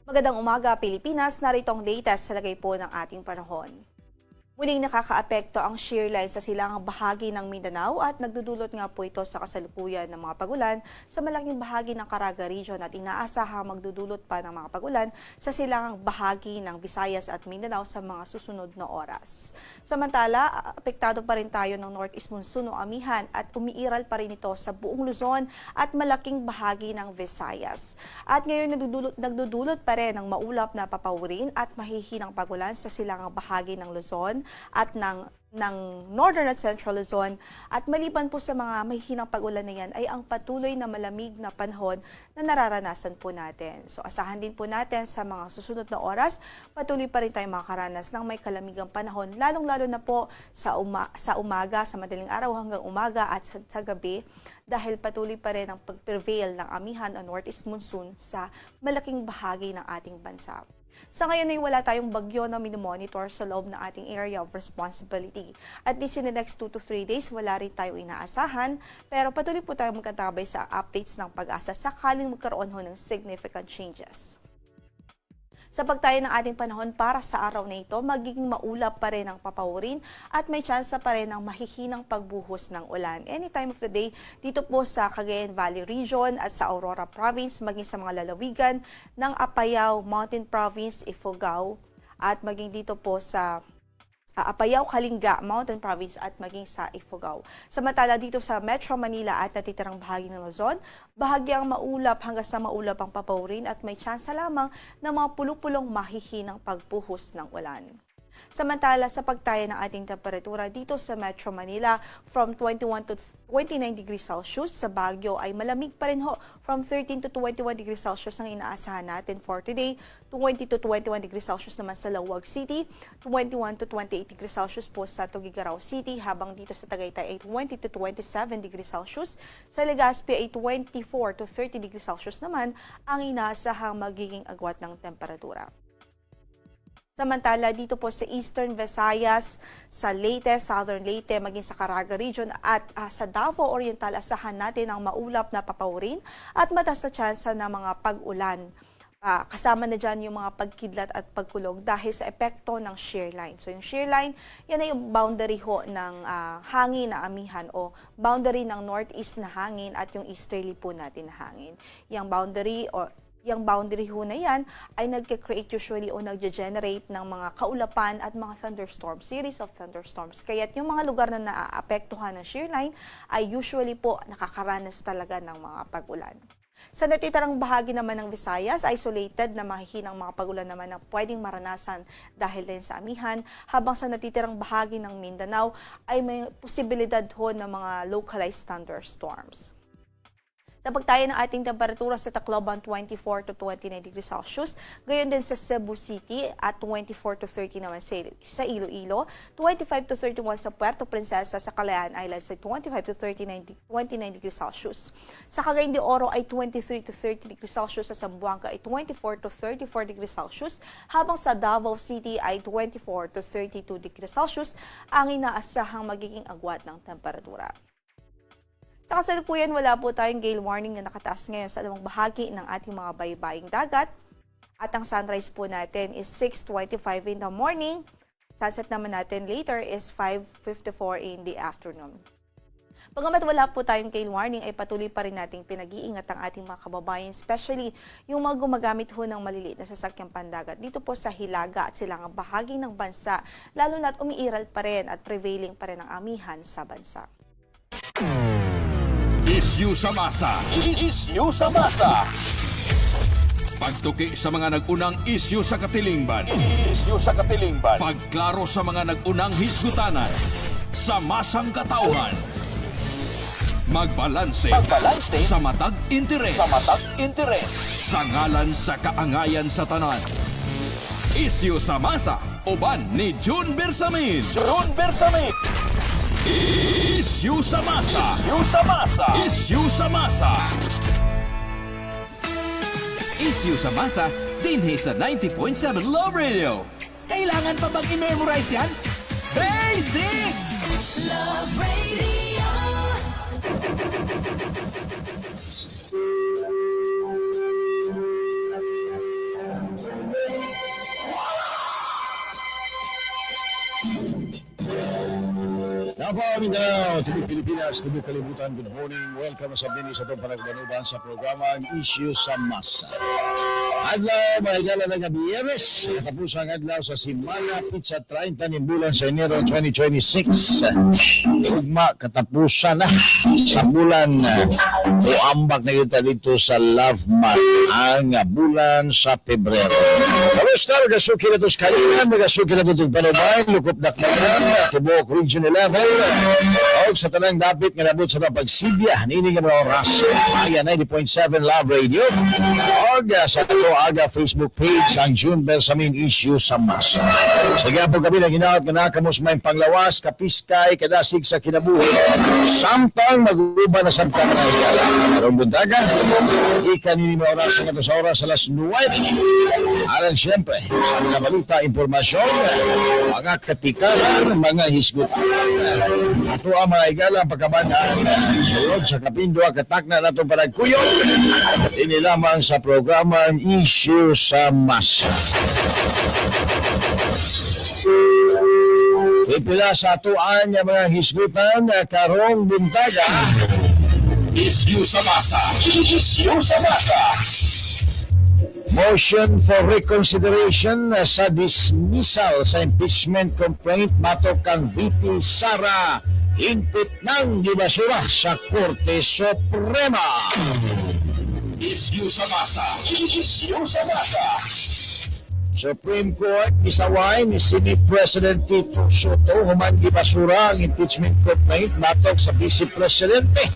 Magandang umaga, Pilipinas. Narito ang latest sa lagay po ng ating panahon. Muling nakakaapekto ang shear line sa silangang bahagi ng Mindanao at nagdudulot nga po ito sa kasalukuyan ng mga pagulan sa malaking bahagi ng Caraga Region at inaasahang magdudulot pa ng mga pagulan sa silangang bahagi ng Visayas at Mindanao sa mga susunod na oras. Samantala, apektado pa rin tayo ng Northeast Monsoon o amihan at umiiral pa rin ito sa buong Luzon at malaking bahagi ng Visayas. At ngayon nagdudulot pa rin ng maulap na papawirin at mahihinang pagulan sa silangang bahagi ng Luzon at ng Northern at Central Luzon. At maliban po sa mga mahihinang pagulan na yan ay ang patuloy na malamig na panahon na nararanasan po natin. So asahan din po natin sa mga susunod na oras, patuloy pa rin tayong makakaranas ng may kalamigang panahon, lalong-lalo na po sa umaga, sa madaling araw hanggang umaga at sa gabi, dahil patuloy pa rin ang pag-prevail ng amihan o Northeast Monsoon sa malaking bahagi ng ating bansa. Sa ngayon ay wala tayong bagyo na minomonitor sa loob ng ating area of responsibility. At least in the next 2 to 3 days, wala rin tayong inaasahan. Pero patuloy po tayong magkatabay sa updates ng pag-asa sakaling magkaroon ho ng significant changes. Sa pagtayo ng ating panahon para sa araw na ito, magiging maulap pa rin ang papawirin at may tsansa pa rin ng mahihinang pagbuhos ng ulan. Any time of the day, dito po sa Cagayan Valley Region at sa Aurora Province, maging sa mga lalawigan ng Apayao, Mountain Province, Ifugao, at maging dito po sa Apayao, Kalinga, Mountain Province at maging sa Ifugao. Samantala dito sa Metro Manila at natitirang bahagi ng Luzon, bahagyang maulap hanggang sa maulap ang papawirin at may tsansa lamang ng mga pulupulong mahihinang pagbuhos ng ulan. Samantala sa pagtaya ng ating temperatura dito sa Metro Manila from 21 to 29 degrees Celsius, sa Baguio ay malamig pa rin ho from 13 to 21 degrees Celsius ang inaasahan natin for today, 20 to 21 degrees Celsius naman sa Laoag City, 21 to 28 degrees Celsius po sa Tuguegarao City, habang dito sa Tagaytay ay 20 to 27 degrees Celsius, sa Legazpi ay 24 to 30 degrees Celsius naman ang inaasahang magiging agwat ng temperatura. Samantala, dito po sa Eastern Visayas, sa Leyte, Southern Leyte, maging sa Caraga Region at sa Davao Oriental, asahan natin ang maulap na papawirin at mataas na tsansa ng mga pag-ulan. Kasama na dyan yung mga pagkidlat at pagkulog dahil sa epekto ng shear line. So yung shear line, yan ay yung boundary ho ng hangin na amihan o boundary ng northeast na hangin at yung easterly po natin na hangin. Yung boundary ho na yan ay nagke-create usually o nagge-generate ng mga kaulapan at mga thunderstorms, series of thunderstorms. Kaya't yung mga lugar na naaapektuhan ng shear line ay usually po nakakaranas talaga ng mga pag-ulan. Sa natitirang bahagi naman ng Visayas, isolated na mahihinang mga pag-ulan naman ang pwedeng maranasan dahil din sa amihan, habang sa natitirang bahagi ng Mindanao ay may posibilidad ho ng mga localized thunderstorms. Sa pagtayo ng ating temperatura sa Tacloban, 24 to 29 degrees Celsius. Gayon din sa Cebu City at 24 to 30 naman sa Iloilo. 25 to 31 sa Puerto Princesa, sa Kalayaan Islands ay 25 to 29 degrees Celsius. Sa Cagayan de Oro ay 23 to 30 degrees Celsius. Sa Zamboanga ay 24 to 34 degrees Celsius. Habang sa Davao City ay 24 to 32 degrees Celsius ang inaasahang magiging agwat ng temperatura. Sa kasalukuyan, wala po tayong gale warning na nakataas ngayon sa anumang bahagi ng ating mga baybaying dagat. At ang sunrise po natin is 6:25 in the morning. Sunset naman natin later is 5:54 in the afternoon. Bagamat wala po tayong gale warning, ay patuloy pa rin nating pinag-iingat ang ating mga kababayan, especially yung mga gumagamit ho ng maliliit na sasakyang pandagat dito po sa hilaga at silangang bahagi ng bansa, lalo na't umiiral pa rin at prevailing pa rin ang amihan sa bansa. Isyu sa masa. Isyu sa masa. Pagtuki sa mga nag-unang isyu sa katilingban. Isyu sa katilingban. Pagklaro sa mga nag-unang hisgutanan. Sa masang katauhan. Magbalanse. Sa matag interes. Sa ngalan sa kaangayan sa tanan. Isyu sa masa. Uban ni June Bersamin. Isyu sa masa. Isyu sa masa. Isyu sa masa, dinhi sa 90.7 Love Radio. Kailangan pa bang i-memorize yan? Basic! Love Radio! Davao, Mindanao, Tubig Pilipinas, Tubig Kalibutan, good morning. Welcome sa din sa itong panagbanudan sa programa Issue sa Masa. Adlaw, mga igala na nga Biyernes, tapos ang adlaw sa Simana, Pizza 30 ng bulan sa Enero 2026. Ugma, katapusan na sa bulan o ambak na yun dito sa Love Month, ang bulan sa Pebrero. Kamusta, magasuki na ito sa kalinan, magasuki na ito itong panubay, lukop na kailan, Tibok Region 11, o sa tanang dapit nga nabot sa pagsibya, nini nga mga oras, Maya 90.7 Love Radio, o sa ito aga Facebook page ang June Bersamin Issue sa Masa. Sige po kami na ginaot na nakamos may panglawas, kapiskay, kadasig sa kinabuhi, samtang mag-uba na samtang na higala. Karong buntaga, ikanini mga oras nga sa oras alas 9. Alang siyempre, sa mga balita, impormasyon, mga katikaran, mga hisgutan. Ito ang mga higala pagkabanaan sulod sa kapindwa katakna na itong panagkuyog. Ini lamang sa programang Issue sa Masa. Ipila sa atuan ng mga hisgutan karong buntaga. Issue sa Masa. Issue sa Masa. Motion for reconsideration sa dismissal sa impeachment complaint batok kang VP Sara impit ng gibasura sa Korte Suprema. Issue sa Masa. Issue sa Masa. Supreme Court isaway ni Senate President Tito Soto human gibasura ang impeachment complaint batok sa Vice Presidente.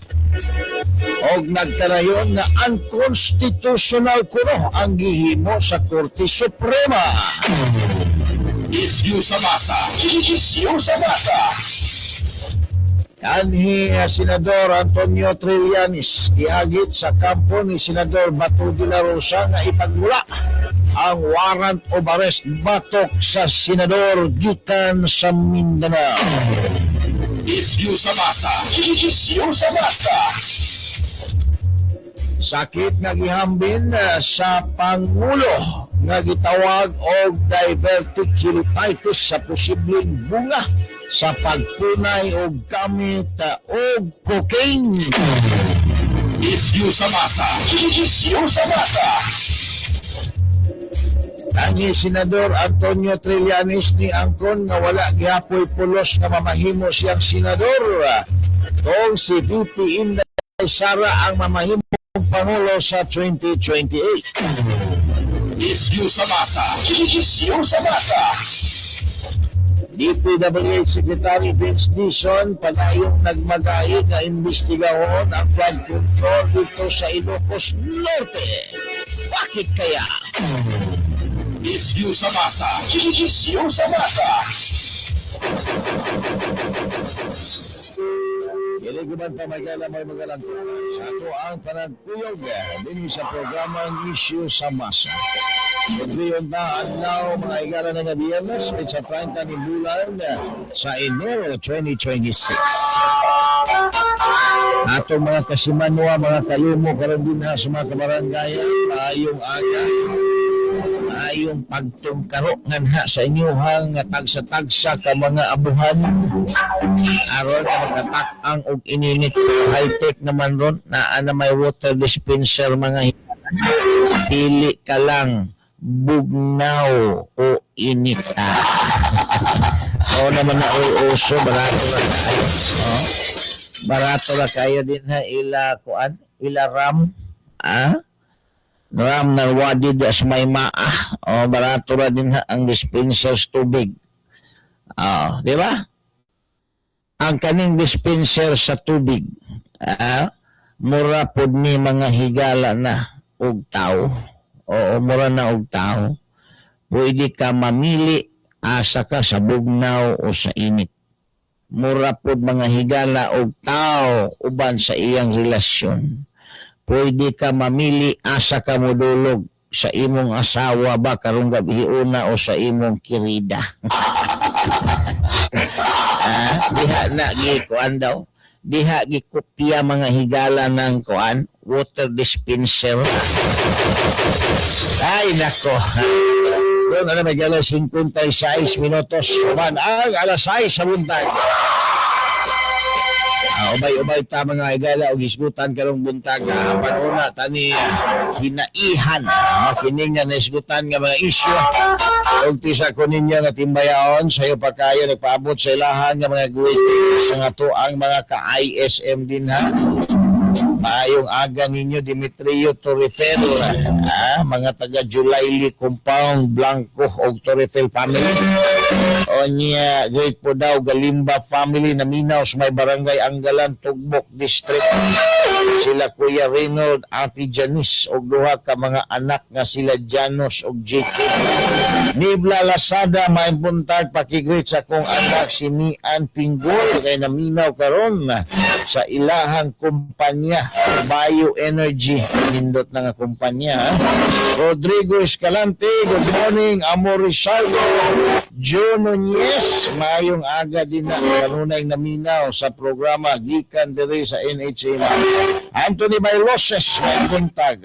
Og nagkanayon na unconstitutional kuno ang gihimo sa Korte Suprema. Issue sa Masa. Issue sa Masa. Kanhi Senador Antonio Trillanes giagit sa kampo ni Senador Bato de la Rosa nga ipagmula ang warrant of arrest batok sa senador gikan sa Mindanao. Issue sa Masa. Issue sa Masa. Sakit nga gihambin sa Pangulo nga gitawag og diverticulitis sa posibleng bunga sa pagtunay og gamit og cocaine. Issue sa Masa. Issue sa Masa. Kanhi Senador Antonio Trillanes ni angkon nga wala gihapoy pulos nga mamahimo siyang senador kung si VP Inday Sara ang mamahimong Pangulo sa 2028. Issue sa Masa. Issue sa Masa. DPWH Secretary Vince Dizon panayong nagmagahi na imbestigahon ang flood control dito sa Ilocos Norte. Bakit kaya? Issue sa Masa. Issue sa Masa. Iliguman pa magala may magalantuan. Sa ito ang panagkuyog din sa programang Issue sa Masa. Pagriyon na adlaw mga igala na nga Biyernes, sa 30 ni bulan sa Enero 2026. Atong mga kasimanwa, mga kalumo, karon din ha sa mga kabarangaya, ayong aga, ayong pagtungkaro nga sa inyuhang tagsa-tagsa ka mga abuhan aron na makatak-ang og ininit high-tech naman ron na may water dispenser mga pili ka lang bugnaw o inita. O naman na uso barato na kayo. Barato na kayo din ha ila kuan ila ram ram na wadid as may maa o barato na din ha ang dispensers tubig. Di ba? Ang kaning dispenser sa tubig mura pod ni mga higala na og tao. O mura na og tao. Pwede ka mamili asa ka sa bugnaw o sa init. Mura pod mga higala og tao uban sa iyang relasyon. Pwede ka mamili asa ka modulog sa imong asawa ba karong gabi una o sa imong kirida. Diha na gikuan daw. Diha gikopya mga higala ng kuan water dispenser. Ay nako. Doon na may alas 56 minutos. Kuman ang alas 6 sa buntag. Ubay-ubay ta mga igala o gisgutan karong buntag. Panuna tani hinaihan. Kining nga naisgutan nga mga isyu. Og tisa ko ninyo nga timbayaon sayo pa kayo nagpaabot sa ilahan nga mga greetings sa nga tuang mga ka-ISM din ha. Maayong aga ninyo Demetrio Torrefero mga taga Julayli Compound Blanco og Torrefel family o niya great po daw Galimba family na minaw sa may barangay Anggalan Tugbok District sila Kuya Reynold Ate Janice og duha ka mga anak nga sila Janos og JK Nibla Lasada may buntag pakigreet sa kong anak si Mian Pinggol kay naminaw karon sa ilahang kumpanya Bioenergy nindot na nga kumpanya Rodrigo Escalante good morning Amorisardo Joe Nunez mayong aga din na kanunay naminaw sa programa gikan diri sa NHA Anthony Bailoses may buntag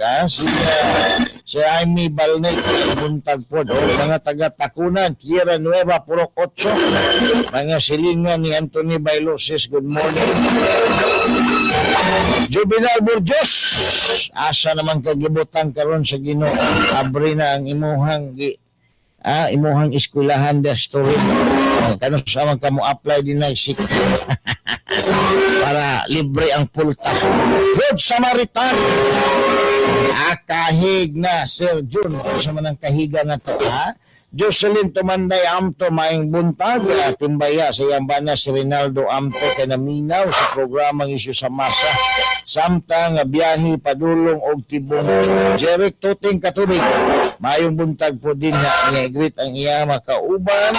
si Amy Balnek may buntag po mga taga Takunan Tierra Nueva Purok 8 mga silingan ni Anthony Bailoses good morning Juvenal Burgos asa naman kagibutan karon sa Ginoo abre na ang imuhang imuhang eskwelahan da story kano sa man kamo apply din na sik para libre ang pulta Good Samaritan kahig na Sir Jun sa man ang kahiga na to Jocelyn Tumanday Amto maing buntag timbaya sa yambana si Rinaldo Amto kay naminaw sa programang Isyu sa Masa samtang biyahe padulong og tibong Jeric Tuting Katubig mayong buntag po din nga greet ang iya makauban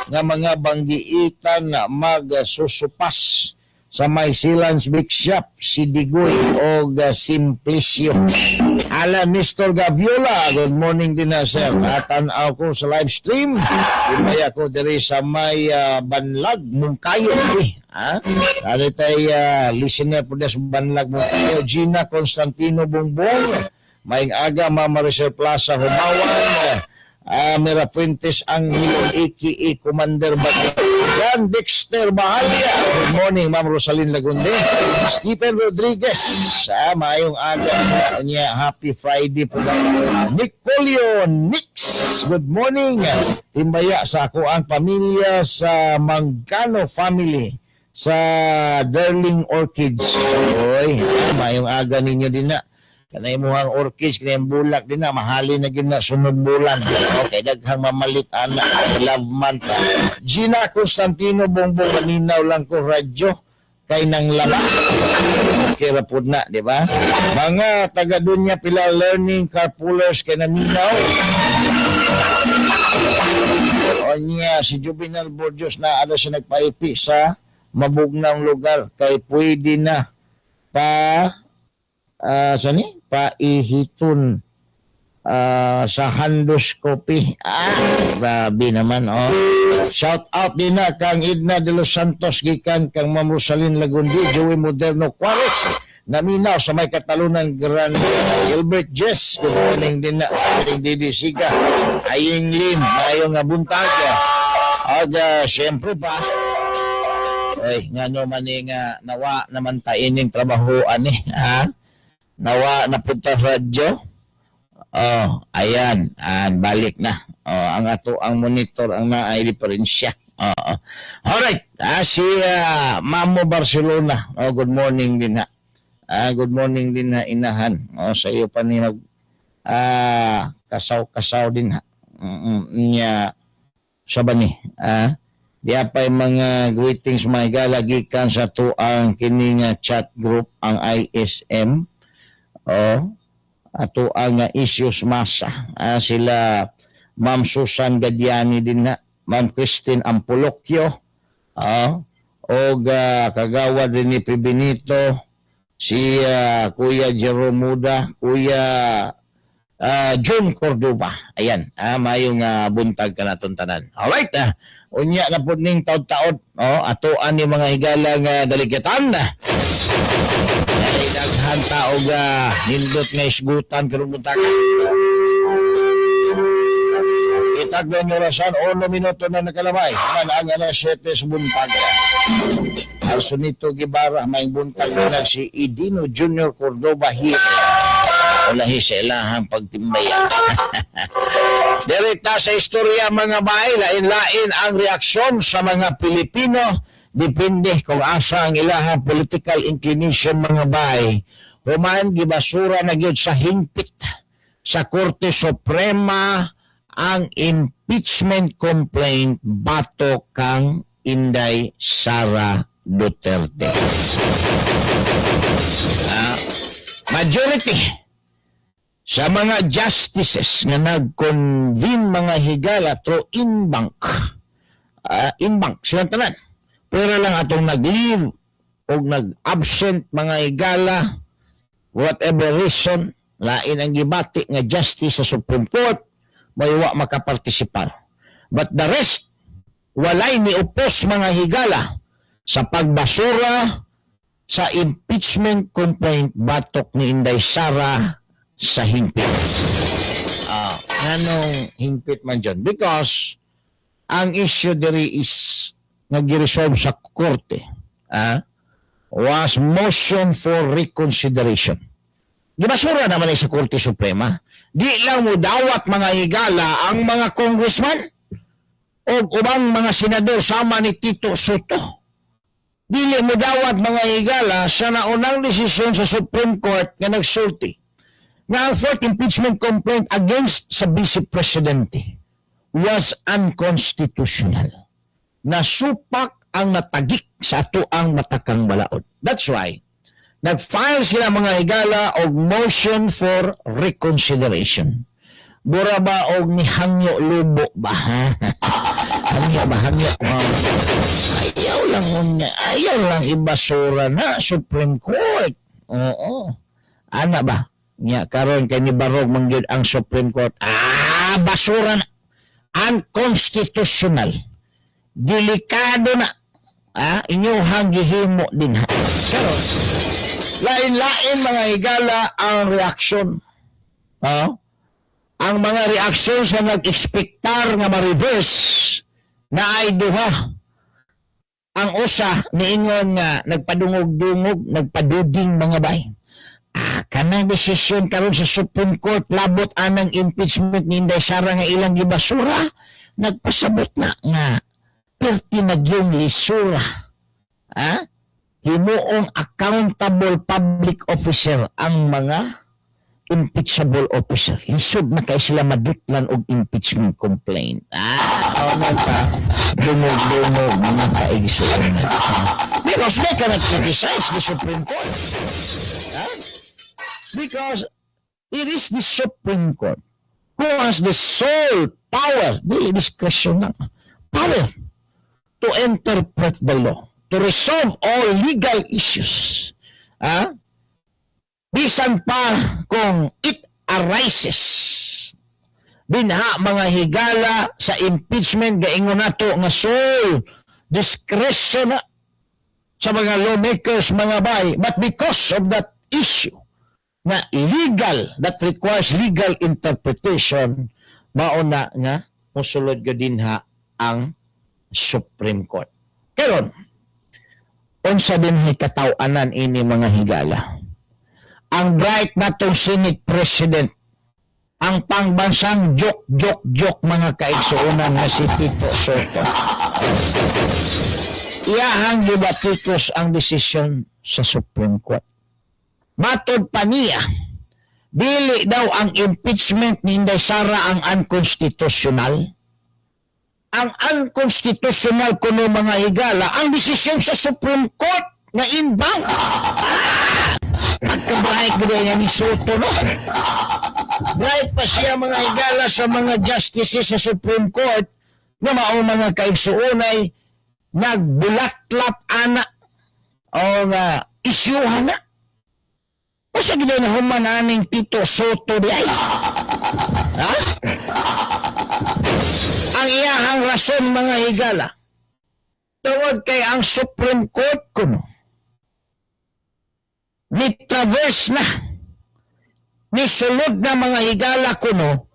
nga mga banggiitan na magsusupas sa may Silans Big Shop si Digoy o Simplicio Alan Nestor Gaviola good morning din na sir tanaw ko sa live stream imaya ko diri sa may Banlag Mungkayo ano tayo listener po sa Banlag Mungkayo Gina Constantino Bongbong maing aga Mama Rizal Plaza Humawan Mira Puentes ang a.k.a. Commander Bagay John Dexter Bahalia good morning Ma'am Rosalyn Lagunde Stephen Rodriguez maayong aga niya happy Friday po Nicolio Nix good morning timbaya sa ako ang pamilya sa Mangano family sa Darling Orchids oy maayong aga ninyo din na kanay muhang orchids, kanay bulak din na, mahali na gina sunod bulan. Okay, daghang mamalit anak, love month. Gina Constantino Bongbong maninaw lang ko radyo, kay nang lala. Okay, rapod na, di ba? Mga taga dunya pila learning carpoolers kay naminaw. O niya, si Juvenal Borgios na ada siya nagpaipi sa mabugnang lugar, kay pwede na paihiton sa handoscopy. Grabe naman, Shout out din na kang Edna de los Santos gikan kang Ma'am Rosalyn Lagundi, Joey Moderno Juarez, naminaw sa may Katalunan Grande, Gilbert Jess, good morning din na, Didi Siga, Aying Lim, mayong buntag. Siyempre pa, nga naman nga nawa naman taining trabahoan nawa napunta radyo ayan balik na ang ato ang monitor ang naay diferensya alright si Mamo Barcelona good morning din good morning din na inahan sa iyo pa ni mag kasaw din niya sa bani di apay mga greetings mga galagikan sa tuang kining chat group ang ISM ato ang Issues Masa sila Ma'am Susan Gadiani din na Ma'am Christine Ampolokyo og kagawad din ni Pibinito si Kuya Jerome Muda Kuya John Cordova ayan mayong buntag ka naton tanan alright unya na po ning taod-taod atoan ni mga higalang daligatan daghan taog nindot nga isgutan karong buntag itag na orasan 1 minuto na nakalamay man ang alas 7 sa buntag Arsunito Guevara, may buntag na si Edino Jr. Cordova Hero. Wala sa ilahang pagtimbayan. Direkta sa istorya mga bahay, lain-lain ang reaksyon sa mga Pilipino. Depende kung asa ang ilahang political inclination mga bahay. Human, gibasura na gyud sa hingpit sa Korte Suprema ang impeachment complaint bato kang Inday Sara Duterte. Majority sa mga justices na nag-convene mga higala through in-bank. In-bank, silang tanan. Pero lang atong nag-leave o nag-absent mga higala, whatever reason, lain ang gibati nga justice sa Supreme Court, may wa makapartisipar. But the rest, walay ni upos mga higala sa pagbasura sa impeachment complaint batok ni Inday Sara sa hingpit. Anong hingpit man dyan? Because ang issue diri is nag-resolve sa korte was motion for reconsideration. Gibasura naman sa Korte Suprema. Di lang mo dawat mga higala ang mga congressman o ubang mga senador sama ni Tito Soto. Dili mo dawat mga higala sa naunang desisyon sa Supreme Court na nagsulti na ang fourth impeachment complaint against sa Vice Presidente was unconstitutional. Nasupak ang natagik sa atuang matakang balaod. That's why nag-file sila mga higala og motion for reconsideration. Bura ba og ni hangyo lubo ba? Hangyo ba? Hangyo. Ayaw lang ibasura na Supreme Court. Oo. Ana ba? Nya karon kay ni Barog mangyud ang Supreme Court. Basura na. Unconstitutional. Delikado na. Inyong gihimo din. Karon lain-lain mga higala ang reaksyon. Ang mga reaksyon sa nag-expectar nga ma-reverse na ay duha. Ang usa niingon nga nagpadungog-dungog, nagpaduding mga bay. Kanang desisyon karon sa Supreme Court labot anang impeachment ni Inday Sara nga ilang gibasura, nagpasabot na nga perti nagyong lisura. Himuong accountable public officer ang mga impeachable officer. Lisod na kay sila madutlan og impeachment complaint. Dungog-dungog mga kaigsuon. Because they cannot criticize the Supreme Court. Because it is the Supreme Court who has the sole power, the discretion ng power to interpret the law, to resolve all legal issues. Bisan pa kung it arises. Binha mga higala sa impeachment, gaingon nato nga sole discretion na sa mga lawmakers, mga bay. But because of that issue, na legal, that requires legal interpretation, mauna nga musulod ko din ang Supreme Court. Karon, unsa din katawanan ini mga higala. Ang bright natong Senate President, ang pangbansang joke mga kaigsuonan nga si Tito Soto. Iyahang gibatikos ang desisyon sa Supreme Court. Matod pa niya, dili daw ang impeachment ni Inday Sara ang unconstitutional. Ang unconstitutional kuno mga higala, ang desisyon sa Supreme Court na in-bank. Pagka-bright gaya ni Soto, no? Bright pa siya mga higala sa mga justices sa Supreme Court na mao mga kaigsuonay nagbulaklap ana o nga isyuhan na. O sa ginahuman aning Tito Soto di ay. Ang iyahang rason mga higala, tungod kay ang Supreme Court kuno ni-traverse na, nisulod na mga higala kuno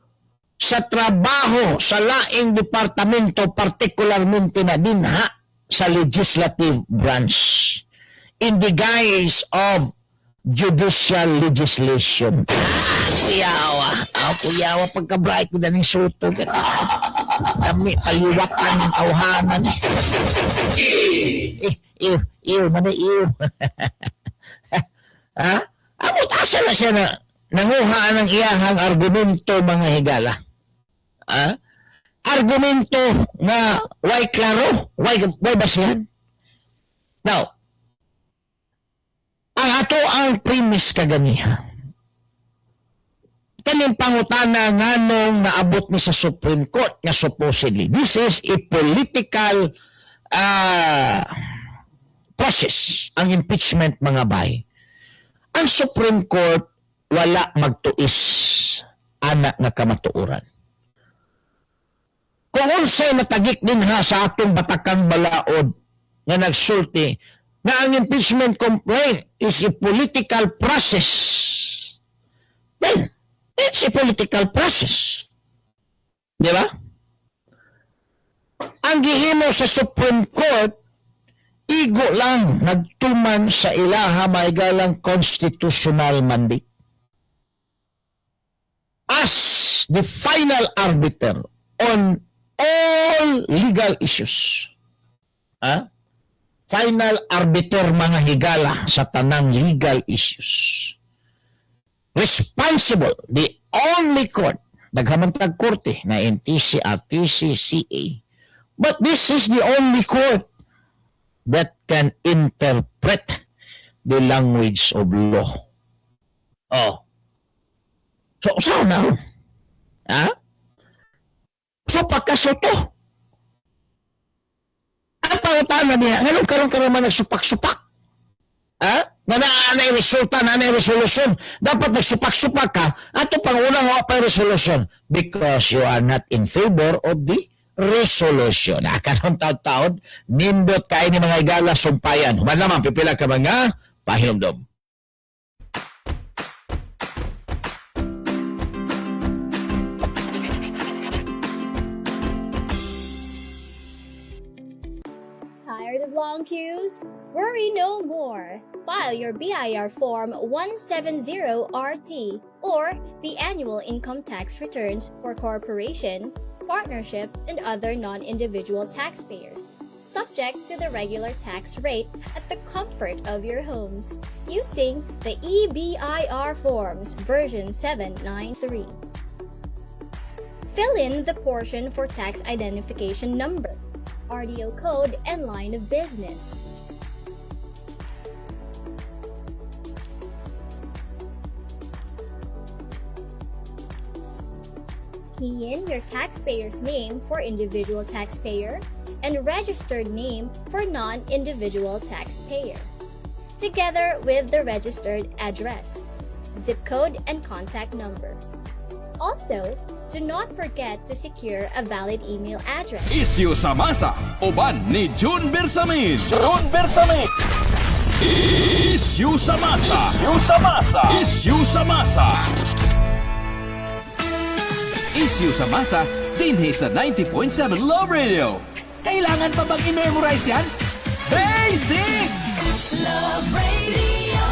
sa trabaho sa laing departamento, partikularmente na dinha sa legislative branch in the guise of judicial legislation. Kuyawa, pagka-bright ko na ng suto. Kami, paliwat lang ng tawhanan. Ew, ha? Amot, asa na siya na nanguhaan ng iyahang argumento, mga higala. Ha? Argumento nga why klaro, why basihan. Now, ang ato ang premise kaganiha. Kaning pangutana nga nung naabot ni sa Supreme Court nga supposedly this is a political process, ang impeachment, mga bay. Ang Supreme Court wala magtuis anak nga kamatuoran. Kung unsay natagik din ha sa atong batakang balaod nga nagsulti na ang impeachment complaint is a political process, then it's a political process. Di ba? Ang gihimo sa Supreme Court, igo lang nagtuman sa ilaha maigalang constitutional mandate as the final arbiter on all legal issues. Ha? Final arbiter, mga higala, sa tanang legal issues. Responsible, the only court, naghamantag korte na NTC, RTC, CA. But this is the only court that can interpret the language of law. Oh. So, saan na? Ha? So, pagkasoto. Ang pangutana niya, ganun karon man nagsupak-supak. Ha? Nga na resulta, na resolusyon. Dapat nagsupak-supak ka, ato pang unang pa resolution because you are not in favor of the resolution. Karon taon-taon, nindot kain ni mga igala sumpayan. Human naman, pipila ka mga pahinomdom. Tired of long queues? Worry no more. File your BIR Form 170RT or the annual income tax returns for corporation, partnership, and other non-individual taxpayers, subject to the regular tax rate at the comfort of your homes, using the EBIR Forms version 793. Fill in the portion for tax identification number, RDO code, and line of business. Key in your taxpayer's name for individual taxpayer and registered name for non-individual taxpayer, together with the registered address, zip code, and contact number. Also, do not forget to secure a valid email address. Isyu sa masa, uban ni June Bersamin. June Bersamin. Isyu sa masa. Isyu sa masa. Isyu sa masa. Isyu sa masa, dinhi sa 90.7 Love Radio. Kailangan pa bang i-memorize yan? Basic! Love Radio!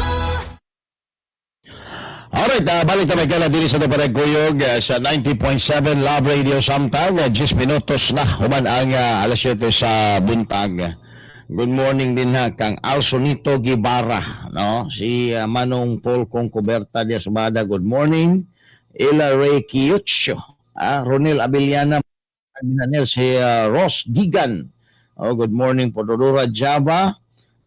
Alright, balik na may kala diri sa Taparagkuyog sa 90.7 Love Radio Samtang. 10 minutos na human ang alas 7 sa buntag. Good morning din ha kang Alsonito Guevara, no? Si Manong Paul Kong Kuberta de Sumada, good morning. Ila Ray Kiucho, Ronel Abiliana, si Ross Gigan. Oh, good morning po Dodora Java.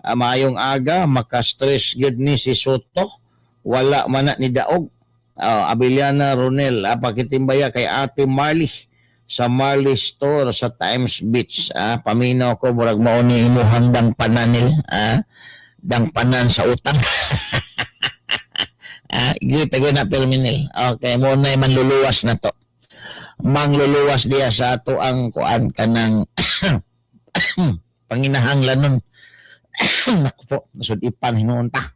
Maayong aga, makastress gid ni si Soto. Wala man ni Daog. Abiliana Ronel, pakitimbaya kay Ate Marley sa Marley Store sa Times Beach. Paminaw ko, murag mauni imuhang dang pananil. Dang panan sa utang. Gita ko na perminil. Okay, muna yung manluluwas na to. Mangluluwas diya sa ato ang kuan kanang panginahanglan nun. Naku po, nasudipan hinunta.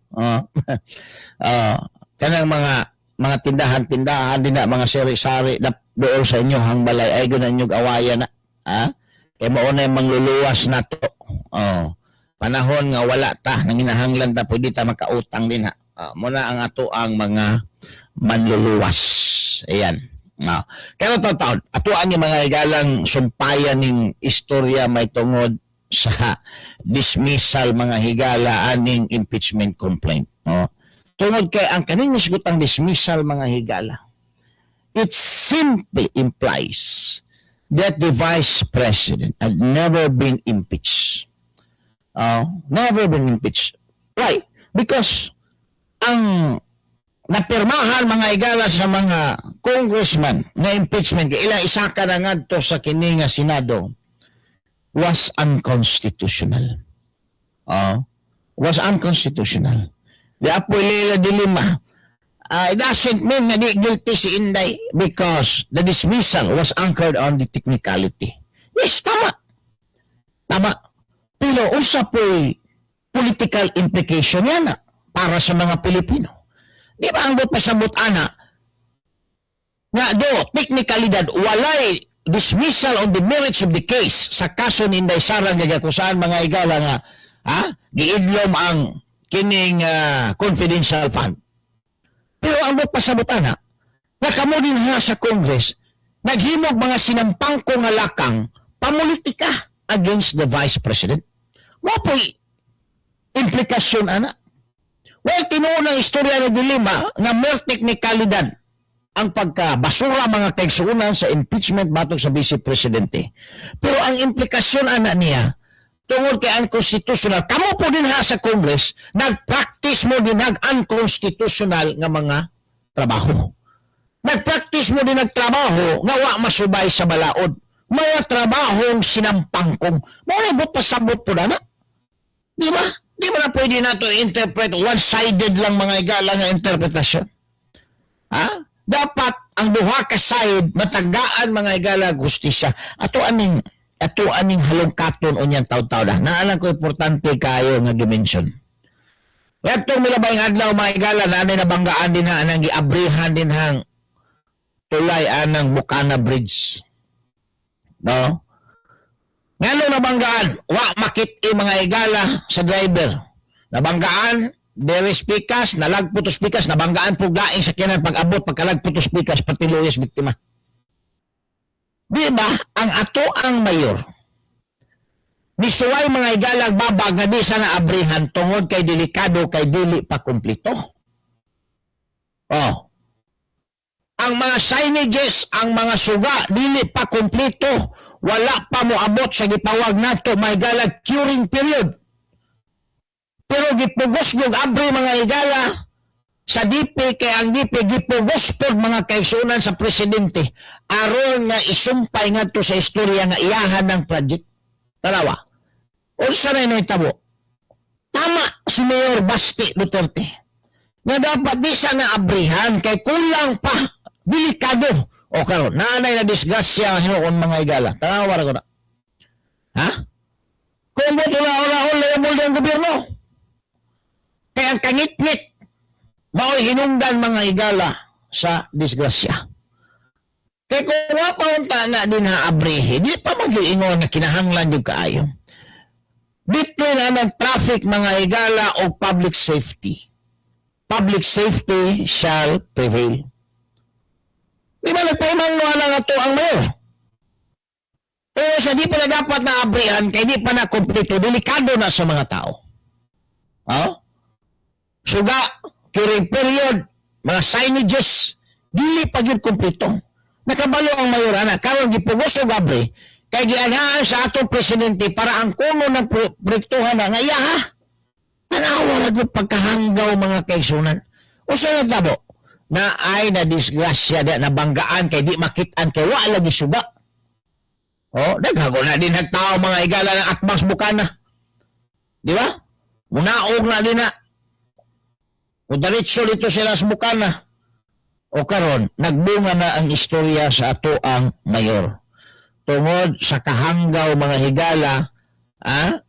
Kanang mga tindahan-tindahan din na mga sari-sari na doon sa inyo hang balay ay gunan nyo awayan na. Kaya mauna yung mangluluwas na to. Oh, panahon nga wala ta nanginahanglan ta pwede ta makautang din ha. Muna ang ato ang mga manluluwas. Ayan. Kaya taon, atuan yung mga igalang sumpayan ng istorya may tungod sa dismissal mga higala aning impeachment complaint. Tungod kay ang kaning nisgutang dismissal mga higala, it simply implies that the Vice President had never been impeached. Never been impeached. Why? Because ang napirmahan mga igala sa mga congressman na impeachment ilang isaka na ngadto sa kini nga Senado was unconstitutional. Was unconstitutional. Di apoy Leila de Lima. It doesn't mean na di guilty si Inday because the dismissal was anchored on the technicality. Yes, tama. Tama. Pero usa po'y political implication yan para sa mga Pilipino. Di ba ang pasabot ana nga do technicalidad walay dismissal on the merits of the case sa kaso ni Inday Sara nga kusaan mga igala nga giidlom ang kining confidential fund. Pero ang pasabot ana nga kamo din sa Congress naghimog mga sinampangko nga lakang pamulitika against the Vice President. Mo po'y implikasyon ana. Well, tinuon ang istorya ng dilema na mere teknikalidad ang pagkabasura mga kaigsuunan sa impeachment batong sa Vice Presidente. Pero ang implikasyon ana niya, tungod kay unconstitutional, kamo po din sa Congress, nag-practice mo din unconstitutional nga mga trabaho. Nag-practice mo din nagtrabaho nga wa masubay sa balaod. Mga trabahong sinampangkong. Maulibot pasabot po na. Di ba? Di ba na pwede na ito interpret one-sided lang mga igala nga interpretasyon? Dapat ang duha ka side matagaan mga igala gustisya. Ato aning halongkaton o niyang taw-taw na. Naalang ko importante kayo nga dimension. Itong milabay adlaw mga igala na nabanggaan din ha anang giabrihan din hang tulay anang Bukana Bridge. No? Ngano nabanggaan, wa makit-i mga igala sa driver. Nabanggaan, Deris Pikas, nalagputos Pikas, nabanggaan po laing sa kinan pag-abot, pagkalagputos Pikas, pati luyas biktima. Di ba, ang ato ang mayor, misuway mga igalag babag nga di sana abrihan tungod kay delikado kay dili pa kumplito. Ang mga signages, ang mga suga, dili pa kumplito. Wala pa mo abot sa gitawag nato may galag curing period. Pero gipugos yung abri mga igala sa DP kay ang DP gipugos pod mga kaigsunan sa presidente aron nga isumpay ngadto sa istorya nga iyahan ng project. Tanawa. Unsa na nahitabo? Tama si Mayor Basti Duterte. Nga dapat di sana abrihan kay kulang pa delikado. O karon, nanay na disgrasya hinuon mga igala. Tawara ko na. Kung mo tula-ula-ula label ng gobyerno. Kaya ang kangit-ngit mao'y hinungdan mga igala sa disgrasya. Kaya kung wapaunta na din haabrihe, di pa mag-iingon na kinahanglan yung kaayo. Between ang traffic mga igala o public safety. Public safety shall prevail. Di ba nagpaiman mo lang ito ang mayor? Pero sa di pa na dapat na abrihan, kaya di pa na kompleto, delikado na sa mga tao. Suga, curing period, mga signages, dili pa yun kompleto. Nakabalo ang mayor, karon gipugos o gabri, kaya gianahan sa atong presidente para ang kuno ng proyektuhan na nga iya tanawa na yung pagkahanggaw mga kaigsunan. O sa nagtabo, na ay na disgrasya na nabanggaan kay di makitaan kay wa lagi suga. Naghago na din nagtao mga igala ng Atbang Bukana. Di ba? Munaog na din na. O diretso dito sila sa Bukana. O karon, nagbunga na ang istorya sa ato ang mayor. Tungod sa kahanggaw mga higala,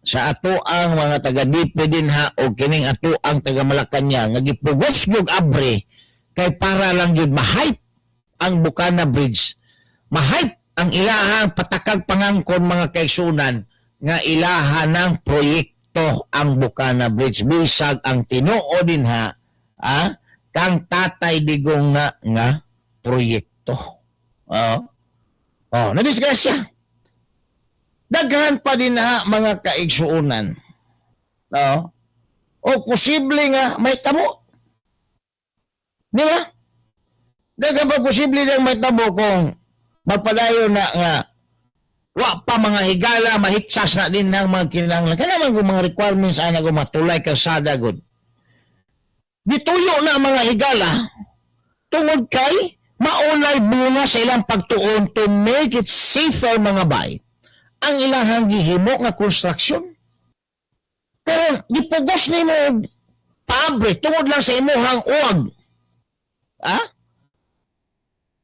sa ato ang mga taga-DP din o kining ato ang taga-Malacanang, nagipugos yung abre, kay para lang yun ma-hype ang Bukana Bridge. Ma-hype ang ilahang patakag pangangkon mga kaigsunan nga ilaha ng proyekto ang Bukana Bridge. Bisag ang tinuo din ha, kang Tatay Digong nga proyekto. Nadisgrasya. Daghan pa din ha mga kaigsuunan. O posible nga may tabo. Di ba? Daghan pa posible nga may tabo kung magpadayo na nga wa pa mga higala, mahitsas na din ng mga kinahanglan. Kaya naman kung mga requirements ana kung matulay kalsada good. Dituyo na ang mga higala tungod kay maunay bunga sa ilang pagtuon to make it safer mga bay. Ang ilang gihimo nga construction. Pero gipugos ni mo pabre tungod lang sa imuhang uwag.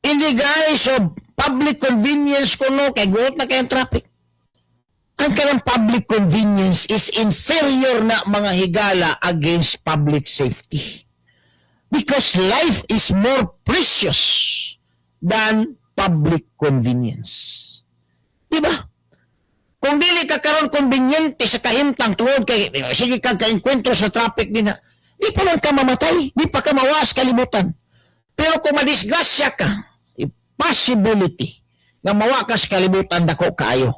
Hindi guys, so public convenience kuno kay guot na kayong traffic. Ang kanang public convenience is inferior na mga higala against public safety. Because life is more precious than public convenience. Diba? Kung dili ka karon konbinyente sa kahimtang tungod kay sige kag kaengkwentro sa traffic din di pa lang ka mamatay, di pa ka mawas kalibutan. Pero kung madisgrasya ka, possibility nga mawakas kalibutan dako kaayo.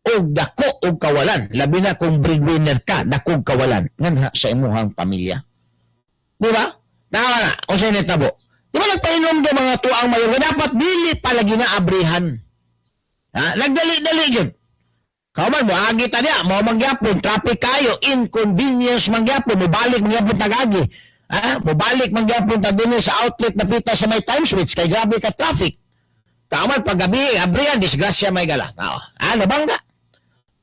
Og dako og kawalan, labi na kung breadwinner ka, dako og kawalan nganha sa imuhang pamilya. Di ba? Tama na, o sa netabo. Di ba nagpainom do mga tuang mayor, dapat dili pala ginaabrihan. Nagdali-dali yun. Kauman mo, agita niya, mo mangyapon, traffic kayo, inconvenience mangyapon, mabalik mangyapon tagagi. Mabalik mangyapon tagdini sa outlet na pita sa may time switch, kay grabe ka traffic. Kauman, paggabi, abrihan, disgrasya may gala. Nabangga.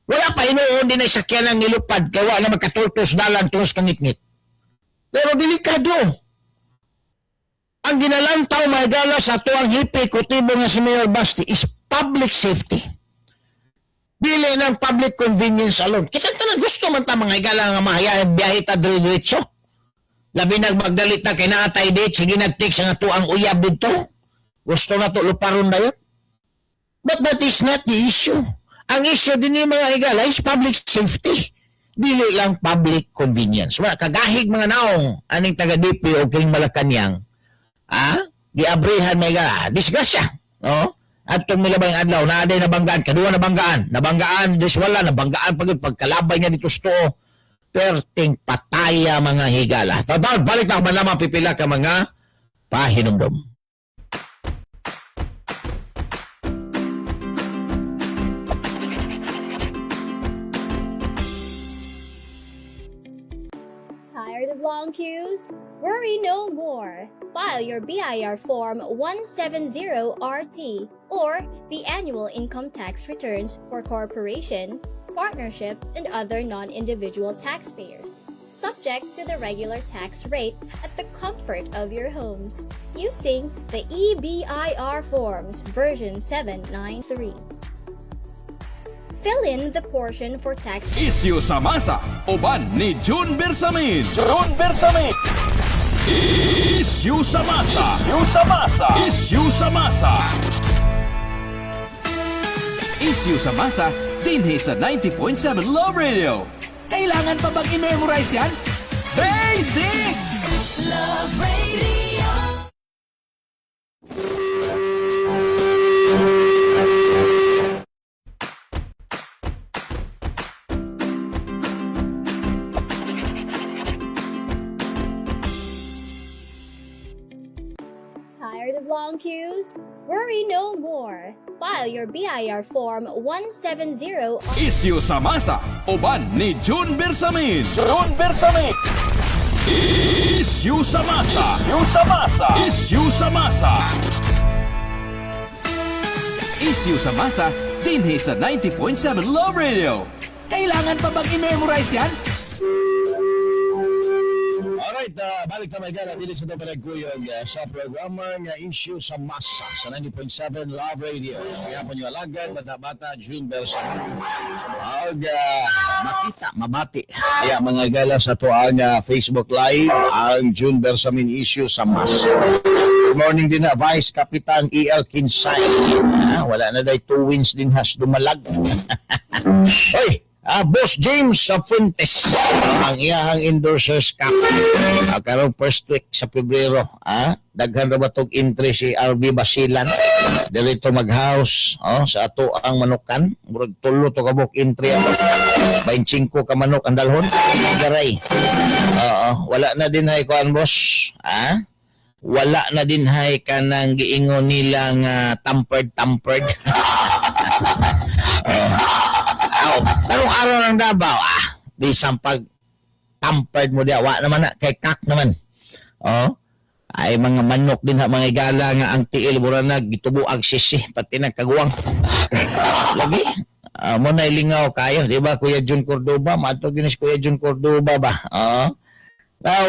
Wala pa inuon din ay sakyan ng nilupad, kaya wala magkatultos dalan, tulos kangit-ngit. Pero delikado. Ang ginalantaw may gala sa tuang hipi, kutibo nga si Mayor Basti, is public safety. Dili ng public convenience alone. Kita na gusto man ta mga higala nga mahayaan biyahe ta diretso. Labi nagmagdalit na kay naatay date, sige nag-text nga tuang uyab dito. Gusto na to luparon na yun. But that is not the issue. Ang issue din ni mga higala is public safety. Dili lang public convenience. Wala kagahig mga naong aning taga-DP o kining Malacanang. Giabrihan may higala. Disgrasya. At itong milabang adlaw, naaday nabanggaan, kadua nabanggaan, diswala, nabanggaan pagkalabay nga dito sto, perting pataya mga higala. Tatawad, balik na lamang pipila ka mga pahinumdum. Tired of long queues? Worry no more. File your BIR Form 170RT or the annual income tax returns for corporation, partnership, and other non-individual taxpayers, subject to the regular tax rate at the comfort of your homes, using the EBIR Forms version 793. Fill in the portion for tax. Isyu sa masa, uban ni June Bersamin. June Bersamin. Isyu sa masa. Isyu sa masa. Isyu sa masa. Isyu sa masa, dinhi sa 90.7 Love Radio. Kailangan pa bang i-memorize yan? Basic! Love Radio. Tired of long queues? Worry no more. File your BIR Form 170. Isyu sa masa, uban ni June Bersamin. June Bersamin. Isyu sa masa. Isyu sa masa. Isyu sa masa. Isyu sa masa, dinhi sa 90.7 Love Radio. Kailangan pa bang i-memorize yan? Alright, balik na may gala dili sa Dominaguyog sa programa nga Issue sa Masa sa 90.7 Love Radio. Kaya po nyo alagan, bata-bata, June Bersamin. Makita, mabati. Kaya mga gala sa tuang Facebook Live, ang June Bersamin Issue sa Masa. Good morning din na Vice Kapitan E.L. Kinsay. Wala na day 2 wins din has dumalag. Oy, Boss James Fuentes, ang iyahang endorsers cap. Karong first week sa Pebrero, daghan ra ba tog entry si RB Basilan dito mag-house sa ato ang manukan. Murag tulo to kabuk entry ako. 25 ka manok ang dalhon. Garay. Wala na din hay kuan boss. Wala na din hay kanang giingon nilang tampered. Karong araw ng Davao, bisang pag tampered mo diya, wa naman na, kay kak naman. Ay mga manok din ha, mga igala nga ang tiil mura na, gitubuag sisi, pati nagkaguwang. Lagi, mo na ilingaw kayo, di ba, Kuya Jun Cordoba? Mato ginis Kuya Jun Cordoba ba? Now,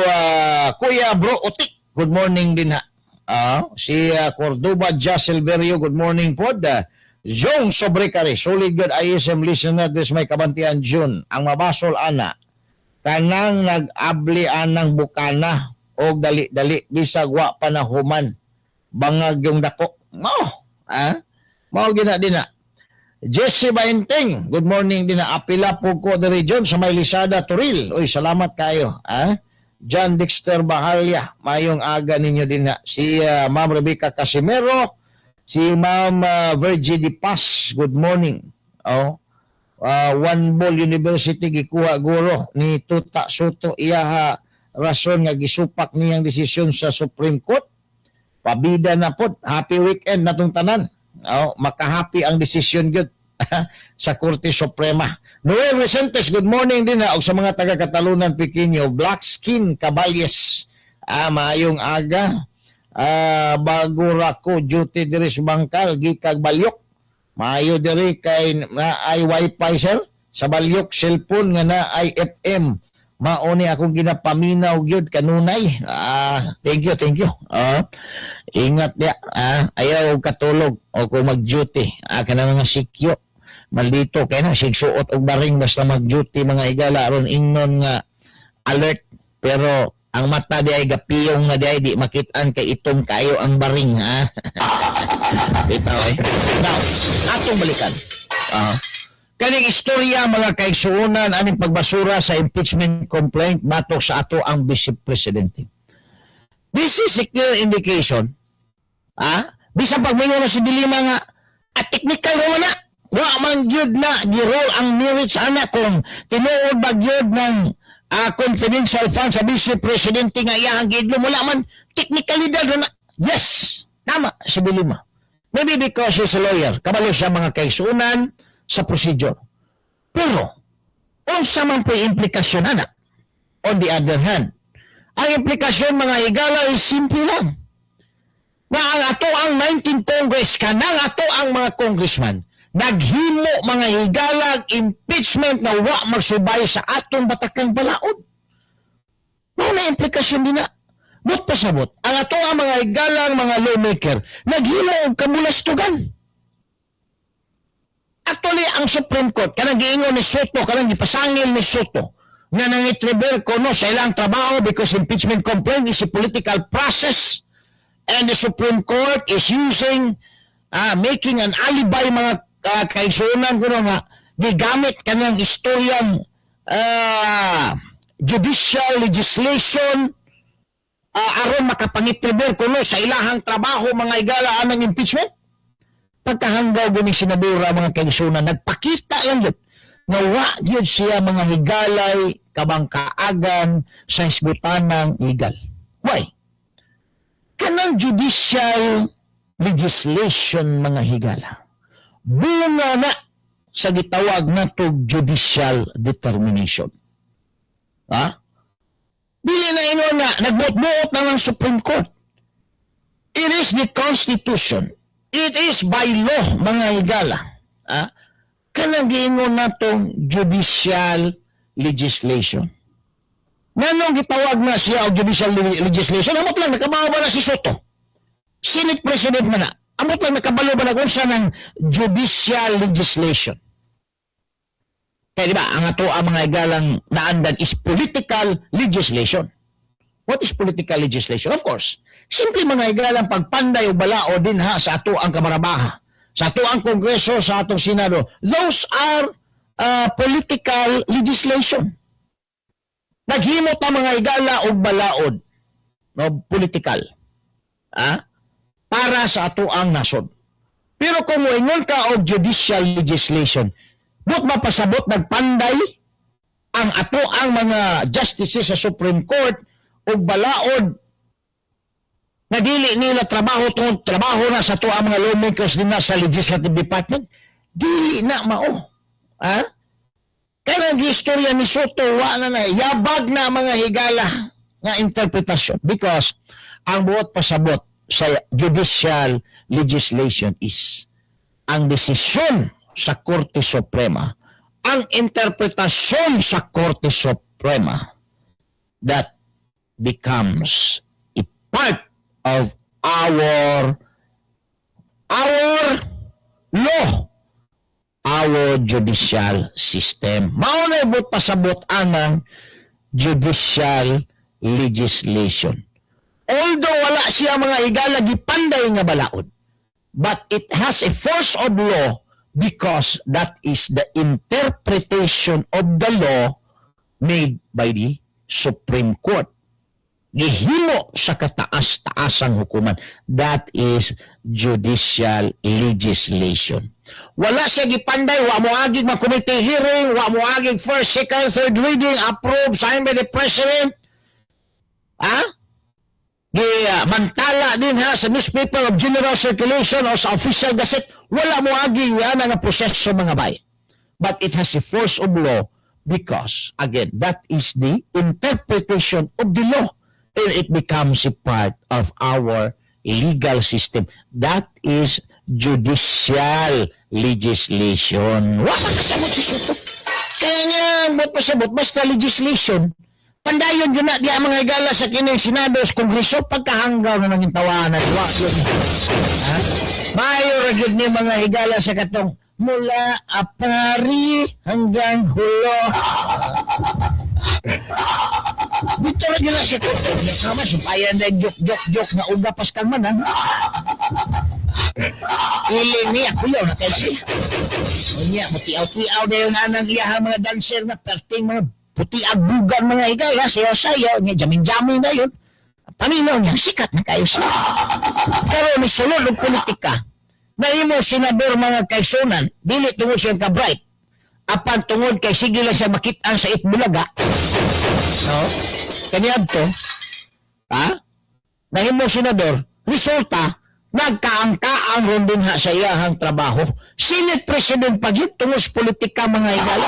Kuya Bro Utik, good morning din ha. Si Cordoba Jasilverio, good morning po. Jong Sobrecare, solid good ISM listener, this may kabantian June. Ang mabasol ana, kanang nag-abli anang bukana o dali-dali, bisag wa panahuman. Bangag yung dako. Mao gina din na. Jesse Bainting, good morning din na. Apila po ko the region sa may Lisada, Turil. Uy, salamat kayo. John Dexter Bahalya, mayong aga ninyo din na. Si Ma'am Rebecca Casimero, si Ma'am Virgie Di Paz, good morning. One Ball University gikuha guro ni Tuta Soto iyaha rason nga gisupak niyang desisyon sa Supreme Court. Pabida na pod, happy weekend natong tanan. Makahappy ang desisyon gyud sa Korte Suprema. Noel Vicentes, good morning din og sa mga taga Katalunan Pequeño, Black Skin Caballes. Maayong aga. Bago rako duty diri sa Bangkal gikag Balyok, maayo diri kay na ay wifi sir sa Balyok, cellphone nga na ay FM, mauni akong ginapaminaw gyud kanunay. Thank you ingat dia. Ayaw katulog o kung mag-duty kana mga sikyo maldito kay na sigsuot og baring basta mag-duty mga igala aron ingnon nga alert, pero ang mata di ay gapiyong nga di ay di makitaan kay itong kayo ang baring bitaw Now, atong balikan. Kaning istorya mga kaigsuonan aning pagbasura sa impeachment complaint batok sa ato ang Vice Presidente. This is a clear indication. Bisan pagmingon na si Dilima nga technical mo na. Wa man gyud na gi-roll ang merits ana kung tinuod ba gyud ng confidential fund sa Vice Presidente nga iyang gidlo wala man technicalidad na. Yes, tama si Dilima. Maybe because he's a lawyer, kabalo siya mga kaigsuonan sa procedure. Pero unsa man po implikasyon ana? On the other hand, ang implikasyon mga higala ay simple lang. Na ang ato ang 19 Congress kanang ato ang mga congressman naghimo mga higalag impeachment na wa magsubay sa atong batakang balaod. Mao na implikasyon din na. But pasabot, ang ato ang mga higalang mga lawmaker naghimo og kamulastugan. Actually, ang Supreme Court, kanang giingon ni Soto, kanang gipasangil ni Soto, na nangitreber ko no sa ilang trabaho because impeachment complaint is a political process and the Supreme Court is using, making an alibi mga kaigsuonan ko nga, gigamit kanang istoryang judicial legislation aron makapangitreber ko no sa ilahang trabaho mga igala anang impeachment. Pagkahanggaw gini sinadura mga kaigsuonan, nagpakita lang yun nga wa gyud siya mga higalay kabangkaagan sa hisgutanang legal. Why? Kanang judicial legislation mga higala, bunga na sa gitawag na to judicial determination. Dili na ino na nagbuot-buot na ng Supreme Court. It is the Constitution. It is by law mga higala. Kanang giingon na tong judicial legislation. Nanong gitawag na siya o judicial legislation, amot lang nakabawa ba na si Soto? Senate President man na. Amot lang nakabalo ba na kung siya ng judicial legislation? Kaya diba, ang ato ang mga igalang naandan is political legislation. What is political legislation? Of course, simple mga higalang pagpanday o balao din ha sa ato ang kamarabaha, sa ato ang kongreso, sa atong senado. Those are political legislation. Naghimot ang mga higala o balaod, no, political, para sa ato ang nasod. Pero kung moingon ka og judicial legislation, but mapasabot nagpanday ang ato ang mga justices sa Supreme Court og balaod na dili nila trabaho tungod trabaho na sa ato ang mga lawmakers din na sa legislative department, dili na mao. Kaya ang istorya ni Soto, wala na yabag na mga higala nga interpretasyon because ang buot pasabot sa judicial legislation is ang desisyon sa Korte Suprema, ang interpretasyon sa Korte Suprema that becomes a part of our law, our judicial system. Mao na ibot pasabot anang judicial legislation. Although wala siya mga higala gipanday nga balaod, but it has a force of law because that is the interpretation of the law made by the Supreme Court. Gihimo sa kataas-taasang hukuman. That is judicial legislation. Wala siya gipanday, wa mo agig mag-committee hearing, wa mo agig first, second, third reading, approved, signed by the President. Mantala din ha sa newspaper of general circulation o sa official gazette, wala mo agi yan ang proseso mga bay. But it has a force of law because, again, that is the interpretation of the law and it becomes a part of our legal system. That is judicial legislation. Wala kasabot si Soto. Kaya nga, ba't pasabot? Basta legislation. Pandayon yun na, di ang mga higala sa kining Senado, sa Kongreso, pagkahanggaw na naging tawanan. Mayo ragid ni mga higala sa katong mula apari hanggang hulo. Dito ragid na siya katong niya kama, sumpayan na joke na ugapas kang manan. Iling niya, kuyaw na kayo siya. O niya, matiaw-tiaw na yung anang iyaha mga dancer na perting mga puti agbugan mga higala, sayo-sayo, niya jamin-jamin na yun. Paminaw niya, sikat na kayo siya. Pero ni sulod ng politika, na imo senador mga kaisunan, dili tungod siyang ka-bright, apan tungod kay sige lang siya makitaan sa Itbulaga, no? Kaniyab to, na imo senador, resulta, nagkaangkaang ron din ha sa iyahang trabaho. Senate President pag yun, tungos politika mga higala.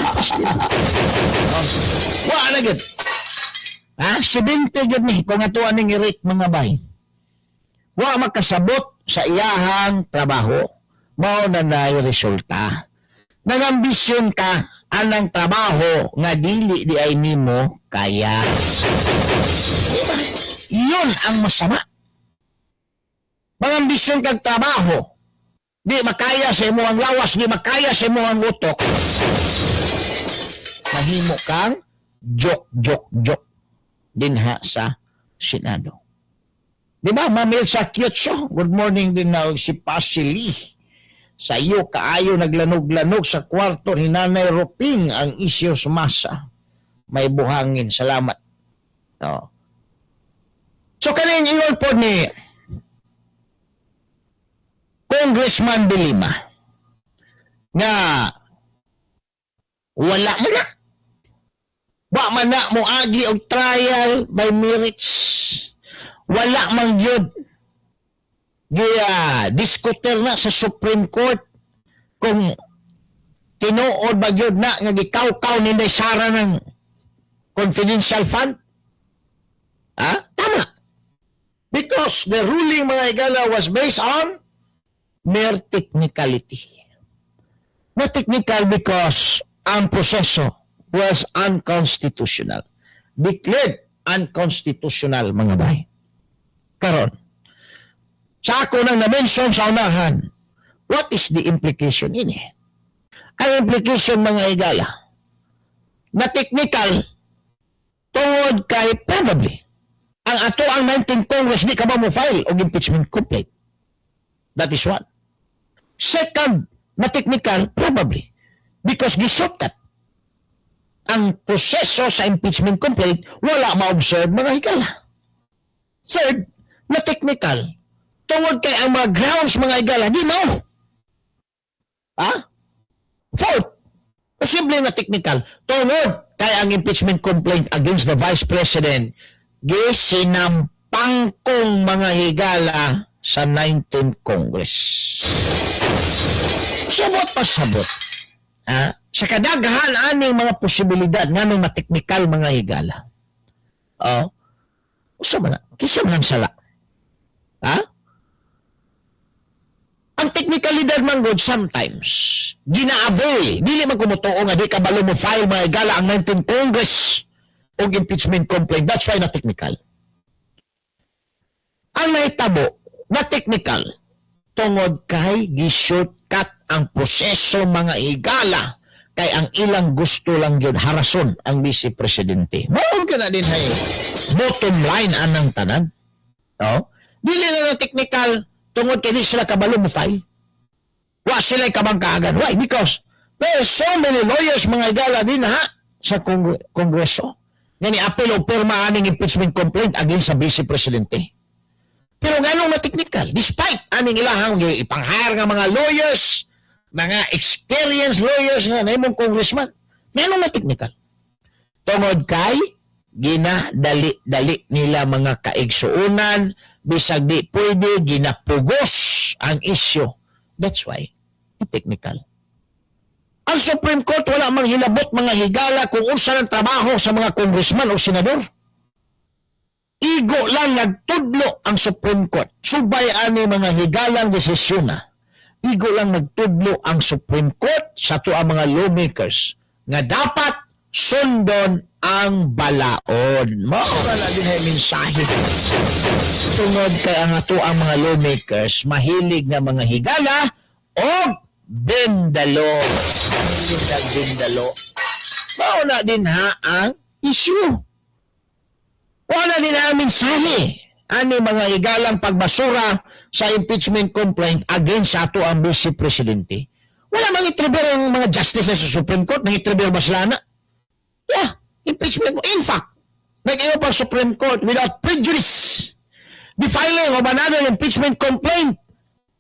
Wala na gud. 70 gud ni, kung atuan ning i-rate mga bay. Wa makasabot sa iyahang trabaho. Mao na na resulta. Nangambisyon ka anang trabaho nga dili di ay nimo kaya. Diba? Yun ang masama. Mangambisyon kag trabaho, di makaya sa imo ang lawas, di makaya sa imo ang utok, mahimo kang joke dinha sa Senado. Di ba, Mamil sa Kyotso, good morning din na si Pasili. Sa iyo kaayo naglanog-lanog sa kwarto ni Nanay Roping ang isyo sumasa. May buhangin, salamat. No. So kanin iyon po ni Congressman De Lima nga wala man na. Wa man na mo agi og trial by merits. Wala man gyud. Diskuter na sa Supreme Court kung tinuod ba gyud na nga gikaw-kaw ni Sara ng confidential fund. Tama. Because the ruling mga higala was based on mere technicality. Not technical because ang proseso was unconstitutional. Declared unconstitutional, mga bay. Karon, sa ako nang na-mention sa unahan, what is the implication ini? Ang implication, mga higala, na technical tungod kay probably ang ato ang 19 Congress di ka ba mo file og impeachment complaint? That is one. Second, na technical, probably. Because gi-shortcut ang proseso sa impeachment complaint, wala ma-observe mga higala. Third, na technical, tungod kay ang mga grounds mga higala, di mo. Ha? Fourth, posible na technical, tungod kay ang impeachment complaint against the Vice President, gisinampang kong mga higala sa 19th Congress. Sabot pa sabot. Ha? Sa kadaghan aning mga posibilidad nga nung mateknikal mga higala. Oh. Usa man na? Kisa man ang sala. Ha? Ang teknikalidad man good sometimes gina-avail. Dili man kumutuo nga di kabalo mo file mga higala ang 19th Congress og impeachment complaint. That's why na technical. Ang nahitabo na technical tungod kay gi-shortcut ang proseso mga higala kay ang ilang gusto lang yun harason ang Vice Presidente. Mao ka na din hay bottom line anang tanan. Oh, dili na technical tungod kay di sila kabalo mo file. Wa sila kabangkagan. Why? Because there are so many lawyers mga higala din ha sa Kongreso. Nga ni apel o pirma aning impeachment complaint against sa Vice Presidente. Pero ganong na technical, despite aning ilahang ipang-hire nga mga lawyers, mga experienced lawyers nga na imong congressman, ganong na technical. Tungod kay, ginadali-dali nila mga kaigsuunan, bisag di pwede, ginapugos ang isyo. That's why, technical. Ang Supreme Court wala mang hilabot mga higala kung unsa ng trabaho sa mga congressman o senador. Igo lang nagtudlo ang Supreme Court. Subay ani mga higalang desisyon na. Igo lang nagtudlo ang Supreme Court sa tuang mga lawmakers nga dapat sundon ang balaod. Mao na din ay mensahe. Tungod kay ang ato ang mga lawmakers mahilig na mga higala o bendalo. Mahilig na bendalo. Mao na din ha ang issue. Wala din namin mensahe ani mga higalang pagbasura sa impeachment complaint against sa ato ang Vice Presidente. Wala mang itribir ang mga justice na sa Supreme Court, nang itribir ba sila na? Yeah, impeachment. In fact, nag-iyo pa Supreme Court without prejudice. The filing of another impeachment complaint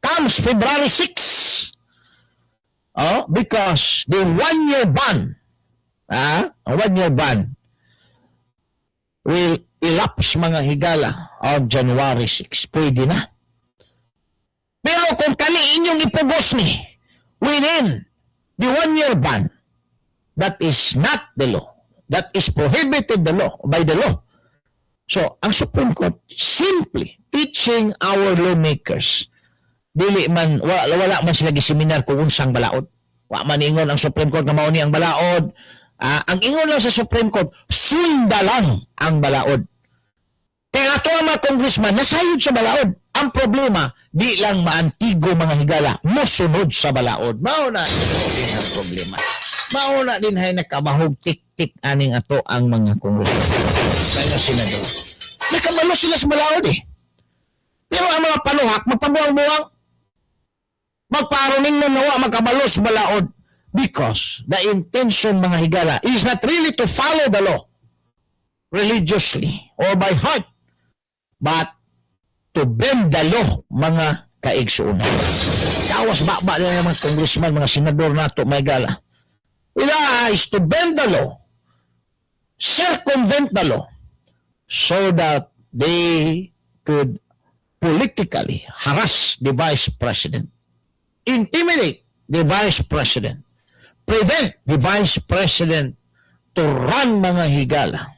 comes February 6. Oh, because the one-year ban, a one-year ban will elapse mga higala on January 6. Pwede na. Pero kung kani inyong ipugos ni within the one-year ban, that is not the law. That is prohibited by the law. So, ang Supreme Court simply teaching our lawmakers, dili man, wala man sila giseminar kung unsang balaod. Wa man ingon ang Supreme Court na mauni ang balaod. Ang ingon lang sa Supreme Court, sunda lang ang balaod. Kaya ato ang mga congressman, nasayod sa balaod. Ang problema, di lang maantigo mga higala, musunod sa balaod. Mauna din ang problema. Mauna din ay nakamahog tik-tik aning ato ang mga congressman. Kaya senador. Nakabalo sila sa balaod eh. Pero ang mga panuhak, magpabuang-buang, magparuning na nawa magkabalo sa balaod. Because the intention mga higala is not really to follow the law religiously or by heart, but to bend the law mga kaigsuunan. Kawas ba nila mga congressman, mga senador nato mga higala. Ila is to bend the law, circumvent the law, so that they could politically harass the Vice President, intimidate the Vice President, prevent the Vice President to run mga higala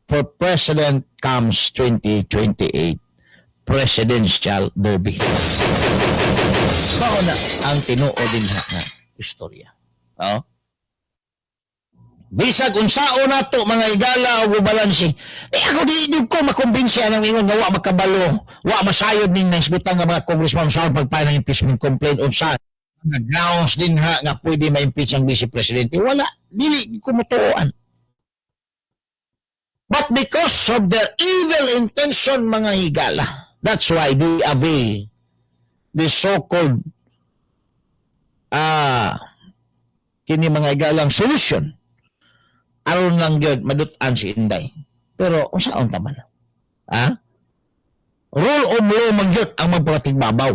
for President comes 2028 Presidential Derby. Bao na ang tinuod din nga istorya. Oh? Bisag unsao na to mga higala o balansi. Ako di ko makumbinsi anang ingon nga wa makabalo, wa masayod ning naisgutan nga mga congressman sa pagpayon ng impeachment complaint unsa grounds din ha nga pwede ma-impeach ang Vice Presidente. Wala, dili ko mutuoan. But because of their evil intention, mga higala. That's why they avail the so-called kini mga higalang solution. Aron lang yun, madutan si Inday. Pero, unsaon taman? Rule of law magyot ang magpatigbabaw.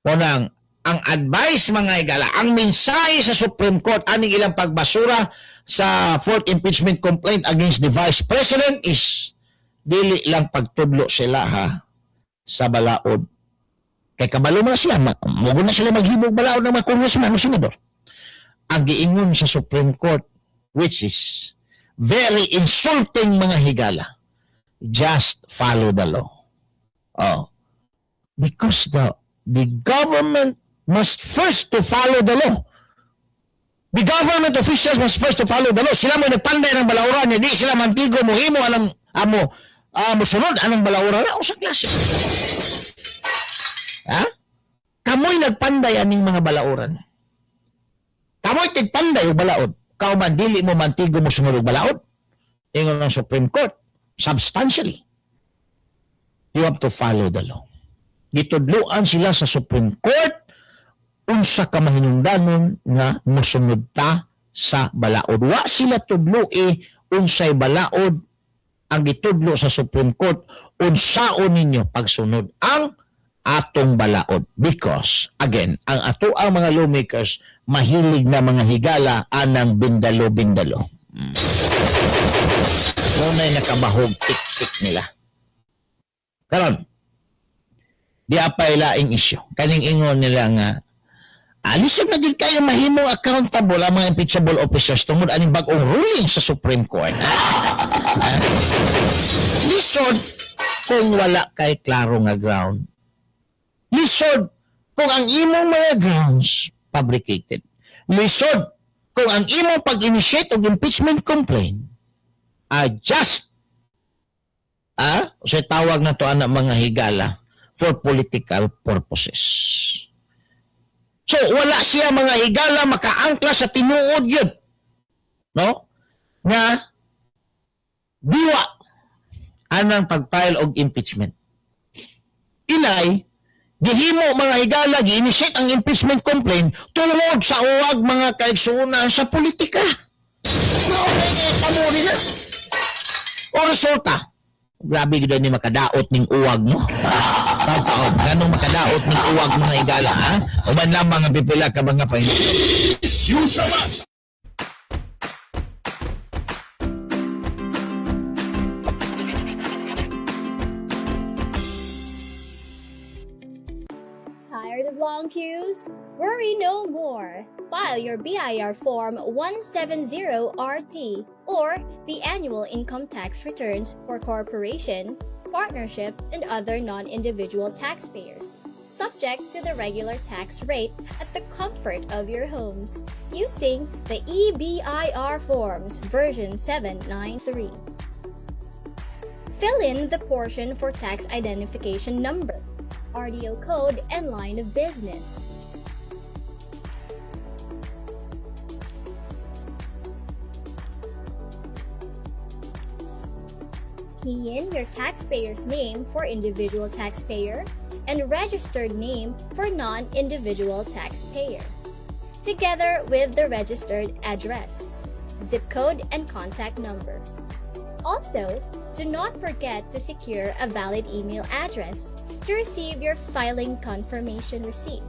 Unang, ang advice mga higala, ang mensahe sa Supreme Court, aning ilang pagbasura sa fourth impeachment complaint against the Vice President is dili lang pagtudlo sila sa balaod. Kay kabalo na sila, mugo na sila maghibog balaod ng mga congressman o senador. Ang giingon sa Supreme Court, which is very insulting mga higala, just follow the law. Because the government must first to follow the law. The government officials must first to follow the law. Sila mo nagpanday ng balauran, hindi sila mantigo mo himo musunod anong balauran o sa klase. Kamoy nagpanday aning mga balauran. Kamoy tigpanday o balaod. Kao man dili mo mantigo mo sunod og balaod. Ingon ng Supreme Court, substantially, you have to follow the law. Gitudluan sila sa Supreme Court unsa ka mahinungdanon nga mosunod ta sa balaod. Wa sila tudloi unsay balaod ang gitudlo sa Supreme Court unsaon ninyo pagsunod ang atong balaod. Because, again, ang ato ang mga lawmakers mahilig na mga higala anang bindalo-bindalo. Muna'y nakabahog tik-tik nila. Karon, di apay laing isyu. Kaning ingon nila nga, lisod na din kayo mahimong accountable ang mga impeachable officers tungod aning bagong ruling sa Supreme Court. Lisod kung wala kay klaro nga ground. Lisod kung ang imong mga grounds fabricated. Lisod kung ang imong pag-initiate og impeachment complaint just sa tawag na to anak mga higala for political purposes. So, wala siya mga higala makaangkla sa tinuod yun. No? Nga, diwa anang pag-file og impeachment. Inay, gihimo mga higala, gi-initiate ang impeachment complaint tungod sa uwag mga kaigsuunan sa politika. No, kamo nila. O resulta, grabe gid ni makadaot ning uwag, no? Taon, ganong makadaot ning uwag mga higala, Uman lamang ang pipila ka mga pahinga. Issue sa masa. Tired of long queues? Worry no more. File your BIR Form 170RT or the annual income tax returns for corporation, partnership, and other non-individual taxpayers, subject to the regular tax rate at the comfort of your homes, using the EBIR Forms version 793. Fill in the portion for tax identification number, RDO code, and line of business. Key in your taxpayer's name for individual taxpayer and registered name for non-individual taxpayer, together with the registered address, zip code, and contact number. Also, do not forget to secure a valid email address to receive your filing confirmation receipt.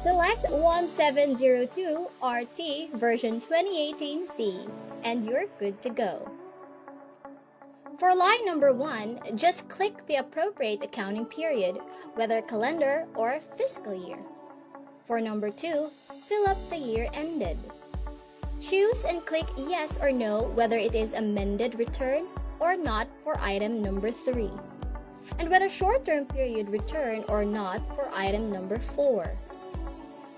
Select 1702 RT version 2018C and you're good to go. For line number 1, just click the appropriate accounting period, whether calendar or fiscal year. For number 2, fill up the year ended. Choose and click yes or no whether it is amended return or not for item number 3, and whether short-term period return or not for item number 4.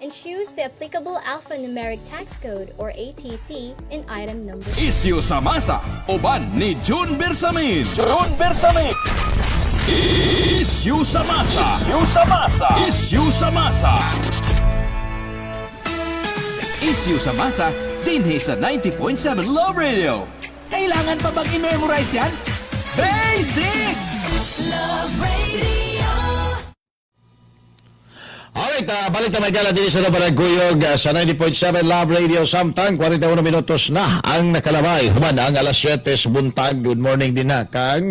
And choose the applicable alphanumeric tax code or ATC in item number 3. Issue sa masa. Uban ni June Bersamin. June Bersamin. Issue sa masa. Issue sa masa. Issue sa masa. Issue sa masa dinhi sa 90.7 Love Radio. Kailangan pa bang i-memorize yan? Basic! Alright, balik na may gala din sa Nabaraguyog sa 90.7 Love Radio. Samtang 41 minutos na ang nakalabay. Human ang alas 7 sa buntag. Good morning din na kang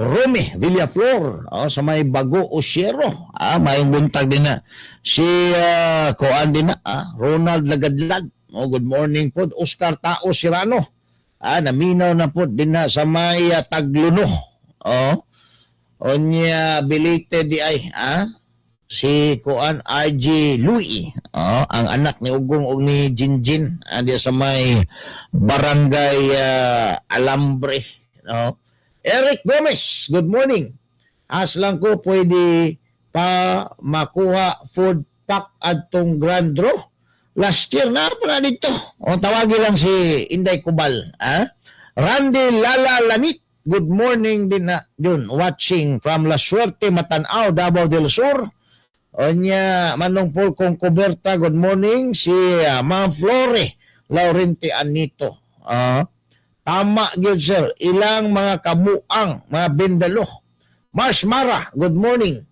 Romy Villaflor sa may Bago Osiero. May buntag din na. Si Koan din na, Ronald Lagadlad. Good morning po. Oscar Tao Sirano. Naminaw na po din na sa may Tagluno. Onya belated di ay, si Kuan RG Louie, ang anak ni Ugong o ni Jinjin, diya sa may Barangay Alambre. Eric Gomez, good morning. As lang ko pwede pa makuha food pack atong Grand Draw. Last year na pala dito. Tawagin lang si Inday Kubal. Randy Lala Lanit, good morning din na yun. Watching from La Suerte, Matanao, Davao del Sur. Onya Manong Paul Kong Coberta, good morning. Si Ma'am Flore Laurente Anito. Tama gyud sir, ilang mga kabuang, mga bindalo. Mars Mara, good morning.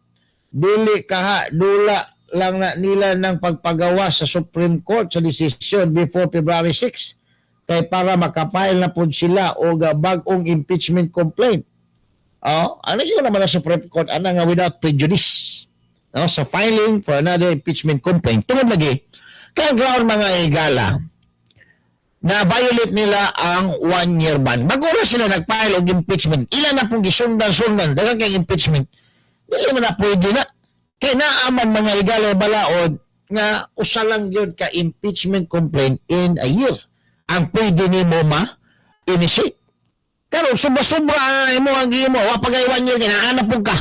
Dili kaha dula lang na nila ng pagpagawa sa Supreme Court sa desisyon before February 6 kay para makapile na po sila o bagong impeachment complaint. Ano yun naman sa Supreme Court nga without prejudice. Sa filing for another impeachment complaint. Tungod lagi, kaya ground mga higala na violate nila ang 1-year ban. Bago na sila nag-file og impeachment, ilan na pong gisundan-sundan, dagang kay impeachment, dili man na pwede na. Kaya naaman mga higala balaod nga usa lang yun ka impeachment complaint in a year. Ang pwede ni mo ma-initiate. Pero sobra-sobra mo ang gimo, wapagay 1 year, kinahanap po ka.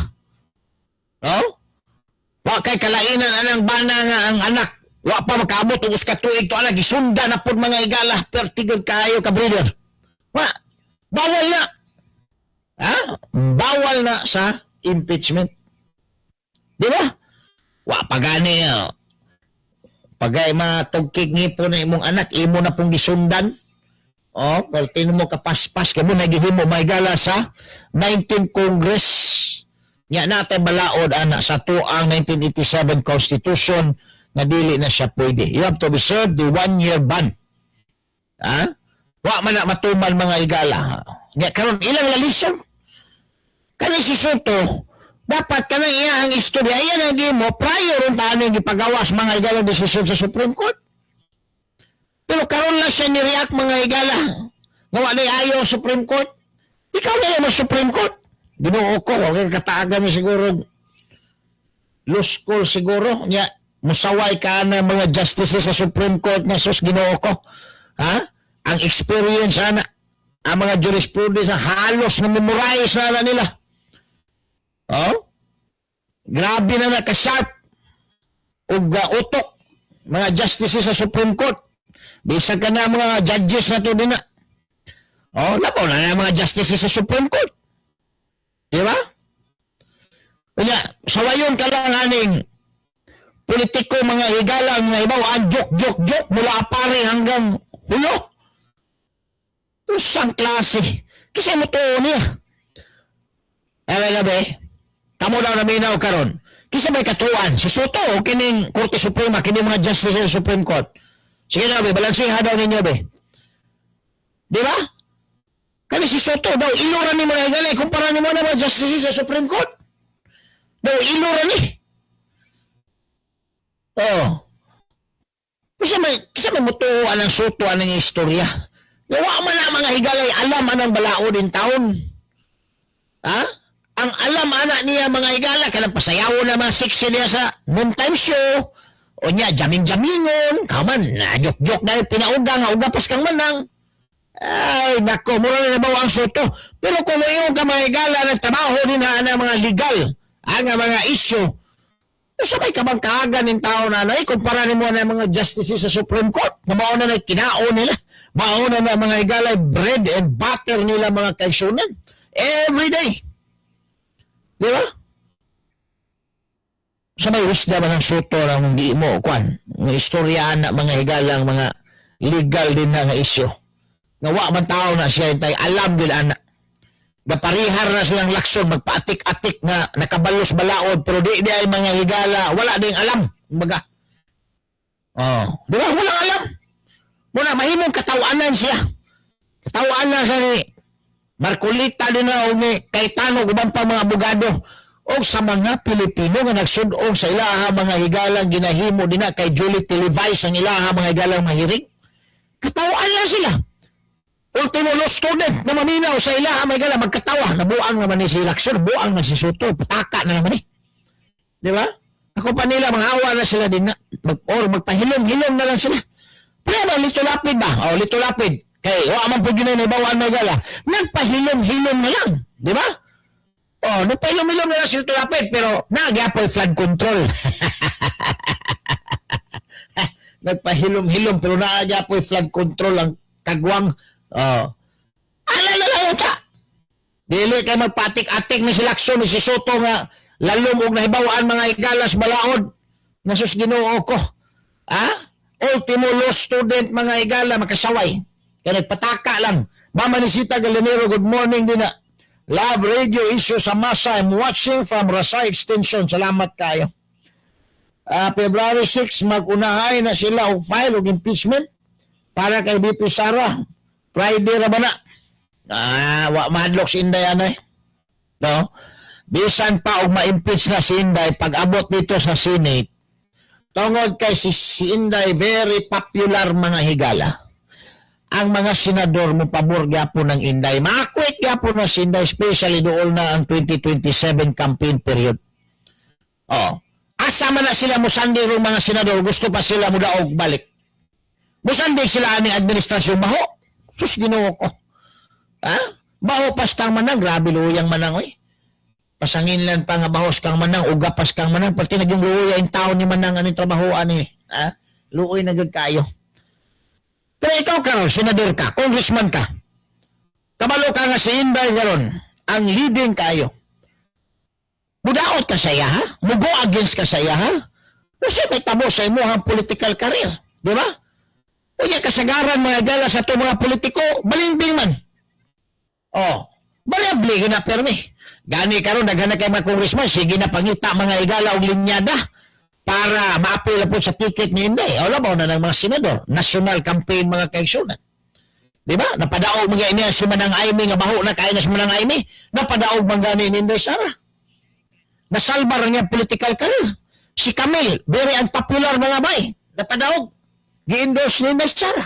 Wa kay kalainan anang bana nga ang anak. Wa pa makaabot og uska tuig to anak gisunda na pud mga igala pertigod kayo ka breeder. Bawal na. Bawal na sa impeachment. Di ba? Wa pa gani. Pagay matugkig ngipon na imong anak imo na pong gisundan. Pertino mo kapaspas kamo nagihimo maigala sa 19th Congress. Nya natin balaod ana sa tuang 1987 Constitution na dili na siya pwede. You have to observe the 1-year ban. Wa man na matuman mga igala. Nya karon ilang lalison? Kani si Soto, dapat kanang iya ang istorya iya ang gimo prior ron tani gipagawas mga igala desisyon sa Supreme Court. Pero karon lang siya ni-react mga igala. Nga wala ayaw ang Supreme Court. Ikaw na yung Supreme Court. Ginoo ko, okay, kataagan ni siguro law school siguro nya musaway ka na mga justices sa Supreme Court na sus Ginoo ko. Ang experience ana ang mga jurisprudence halos na memorize na nila. Grabe na nakasharp ug utok mga justices sa Supreme Court. Bisag ka na mga judges na to din na. Labaw na mga justices sa Supreme Court. Di ba? Kaya, sawayon ka lang aning politiko mga higalang na ibaw ang joke mula apare hanggang hulo. Usang klase. Kasi mo to niya. Gabi, kamo daw naminaw karon. Kisa may katuan, si Soto o kining Korte Suprema, kining mga justice sa Supreme Court. Sige na, balansiha daw ninyo, be. Di ba? Kani si Soto daw, iluran ni mga higalay, kumpara ni mo na mga justice sa Supreme Court. Daw, iluran ni. Kasi may mutuan ang Soto anong istorya. Gawa man na mga higalay, alam anang balao din taon. Ang alam anak niya mga higala, kanang pasayaw na mga sexy niya sa noontime show. O niya, jaming-jamingon, kaman, joke dahil pinauga nga, uga pas kang manang. Ay, nako, mura na nabaw ang Soto. Pero kung mayroon ka mga higala, nagtrabaho din na mga legal, ang mga issue, sabay ka bang kaagan ng tao na kumpara ni mo na mga justices sa Supreme Court, na mauna na kinao nila, mauna na mga higala, bread and butter nila mga kaisunan. Every day. Di ba? Sa may wisdom ng Soto ng di mo, kwan, ng istorya na mga higalang, mga legal din na nga isyo. Nga wa man tao na siya tay alam gid ana. Gaparihar na silang lakson magpaatik-atik nga nakabalos balaod pero di ay mga higala wala ding alam. Kumbaga. Oh, di ba walang alam. Muna mahimong katawanan siya. Katawanan siya ni Marcolita din na o ni Cayetano ubang pa mga abogado o sa mga Pilipino nga nagsudong sa ilaha mga higalang ginahimo din na kay Julie Televised ang ilaha mga higalang mahiring. Katawanan sila. Ultimo law student na maminaw sa ilaha may gala magkatawa nabuang naman ni si Lacson, buang na si Soto, pataka na naman eh. Di ba? Ako pa nila manghawa na sila din na or magpahilom-hilom na lang sila. Pero lito lapid ba? O lito lapid. Kay wa man pud ginay bawaan may gala. Nagpahilom-hilom na lang, di ba? Oh, nagpahilom-hilom na lang si lito lapid pero nagyapoy flood control. Nagpahilom-hilom pero nagyapoy flood control ang kagwang. Oh. Ano na lang ta? Dili kay magpatik-atik ni si Lacson ni si Soto nga lalom og nahibawaan mga igalas balaod. Nasus Ginoo ko. Ha? Ultimo law student mga igala makasaway. Kaya nagpataka lang. Mama ni Sita Galinero, good morning din na. Love Radio Issue sa Masa. I'm watching from Rasay Extension. Salamat kayo. February 6, mag-unahay na sila og file og impeachment para kay BP Sara. Friday ra ba na? Wa madlok si Inday anay. No? Bisan pa og ma-impeach na si Inday pag abot dito sa Senate. Tungod kay si Inday very popular mga higala. Ang mga senador mo pabor gyapon ng Inday. Makwit gyapon na si Inday especially doon na ang 2027 campaign period. Oh. Asa man na sila musandi ro mga senador, gusto pa sila mudaog balik. Musandi sila ani administrasyon baho. Sus Ginoo ko. Ha? Baho pas kang manang, grabe luyang manang oy. Pasanginlan pa nga bahos kang manang, ugapas kang manang, pati naging luya yung taon ni manang aning trabahoan ni. Ha? Luoy na gud kayo. Pero ikaw karon, senador ka, congressman ka. Kabalo ka nga si Inday karon, ang leading kayo. Mudaot ka saya ha? Mugo against ka saya ha? Kasi may tabo sa imo ang political career, di ba? Unya kasagaran mga gala sa ito mga politiko, balimbing man. Oh, variable na permi. Gani karon daghan kay mga congressman, sige na pangita mga igala og linyada para maapil po sa ticket ni Inday. O labaw na ng mga senador, national campaign mga kaigsunan. Di ba? Napadaog mga iniya si Manang Aimee nga baho na kaya na si Manang Aimee. Napadaog mga gani ni Inday Sara. Nasalbar niya political career. Si Camille, very unpopular mga bay. Napadaog. Gi-endorse ni Inday Sara.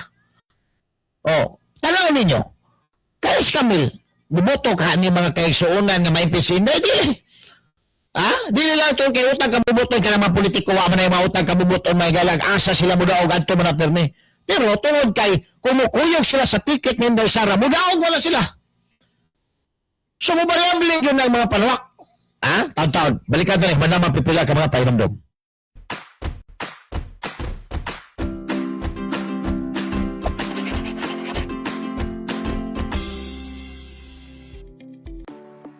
Oh, tanaw ninyo. Kaya si Camille, buboto ka ni mga kaigsuunan nga may Inday, dili. Ha? Dili lang ito kay utang kabubuton ka ng mga politiko, wa man na yung mga utang kabubuton, may galag, asa sila mudaog, adto man na permi. Pero tungod kay, kumukuyog sila sa ticket ni Inday Sara, mudaog wala sila. So, mabariable yun ng mga panuwak. Ha? Taon-taon, balikan na rin, manamang pipila ka mga painamdom.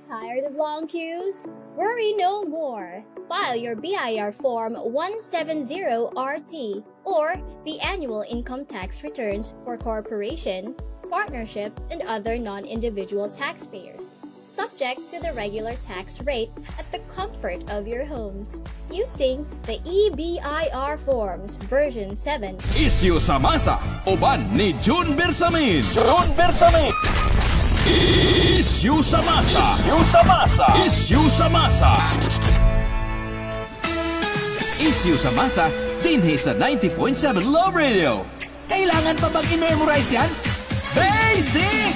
Tired of long queues? Worry no more. File your BIR Form 170RT or the annual income tax returns for corporation, partnership, and other non-individual taxpayers, subject to the regular tax rate at the comfort of your homes, using the EBIR Forms version 7. Isyu sa Masa, uban ni June Bersamin. June Bersamin. Isyu sa Masa. Isyu sa Masa. Isyu sa Masa. Isyu sa Masa, dinhi sa 90.7 Love Radio. Kailangan pa bang i-memorize yan? Basic!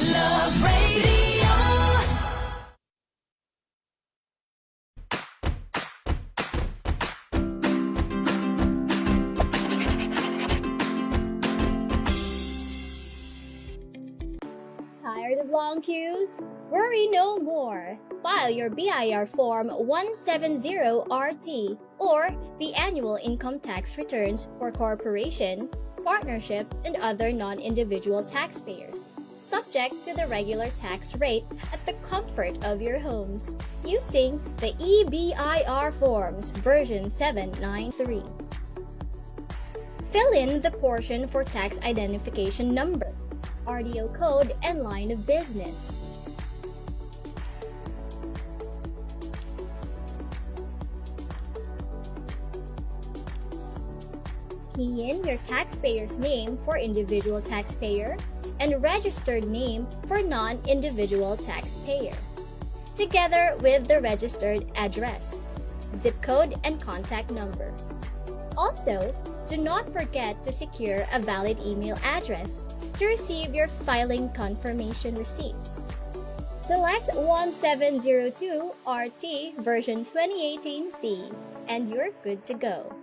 Love Radio. Tired of long queues? Worry no more. File your BIR Form 170RT or the annual income tax returns for corporation, partnership, and other non-individual taxpayers, subject to the regular tax rate at the comfort of your homes, using the EBIR Forms version 793. Fill in the portion for tax identification number. RDO code, and line of business. Key in your taxpayer's name for individual taxpayer and registered name for non-individual taxpayer, together with the registered address, zip code, and contact number. Also, do not forget to secure a valid email address to receive your filing confirmation receipt. Select 1702 RT version 2018C and you're good to go.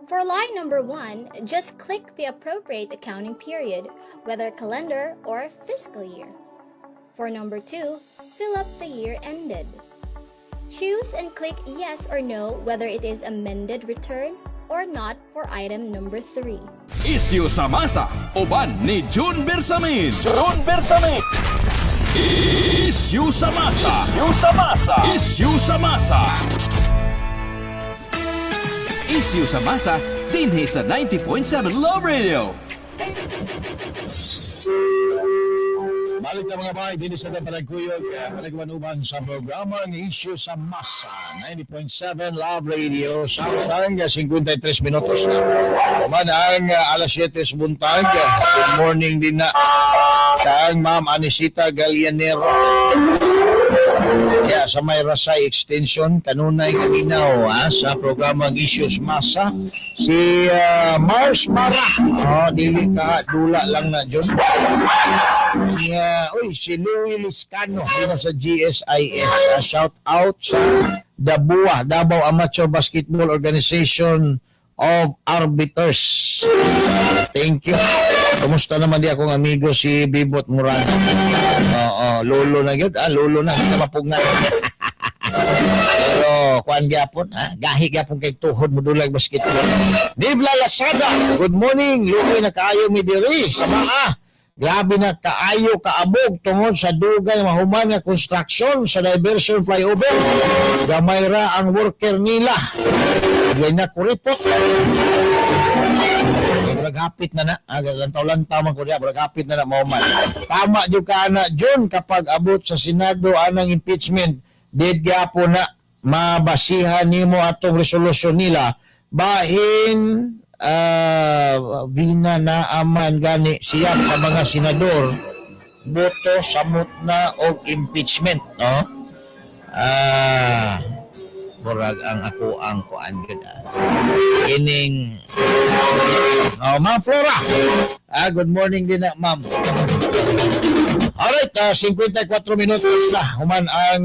For line number 1, just click the appropriate accounting period, whether calendar or fiscal year. For number 2, fill up the year ended. Choose and click yes or no whether it is amended return or not for item number 3. Isyu sa masa, uban ni June Bersamin. June Bersamin. Isyu sa masa. Isyu sa masa. Isyu sa masa. Isyu sa masa, dinhi sa 90.7 Love Radio. Balik na mga bahay, dito sa Panagkuyog, panagmanuban sa programa ng Issue sa Masa, 90.7 Love Radio, samtang 53 minutos na. Kuman ang alas 7 buntag, good morning din na kang Ma'am Anisita Gallianero. Kaya sa may Rasay Extension, kanunay kaninaw sa programang Issues Masa, si Mars Mara. Dili ka, dula lang na dyan. Si Louie Liscano dito sa GSIS. Shout out sa Dabua, Davao Amateur Basketball Organization of Arbiters. Thank you. Kumusta naman di akong amigo si Bibot Murano? Lolo na yun. Lolo na. Hindi na mapungan. Pero, kuan gyapon, gahi gyapon kay tuhod mo dulag basketball. Nivla Lasada, good morning. Lumoy na kaayo mi diri sa maa. Grabe na kaayo kaabog tungod sa dugay mahuman nga construction sa diversion flyover. Gamay ra ang worker nila. Gay na kuripot. Bragapit na lantaw-lantaw man ko diya, bragapit na mahuman. Tama jud ka na June kapag abot sa Senado anang impeachment, dead gyapon na mabasihan nimo atong resolusyon nila bahin bina na aman gani siya sa mga senador boto samot na og impeachment, no? Murag ang ako ang kuan gud. Ining Ma'am Flora. Good morning din na, Ma'am. Alright, 54 minutos na. Human ang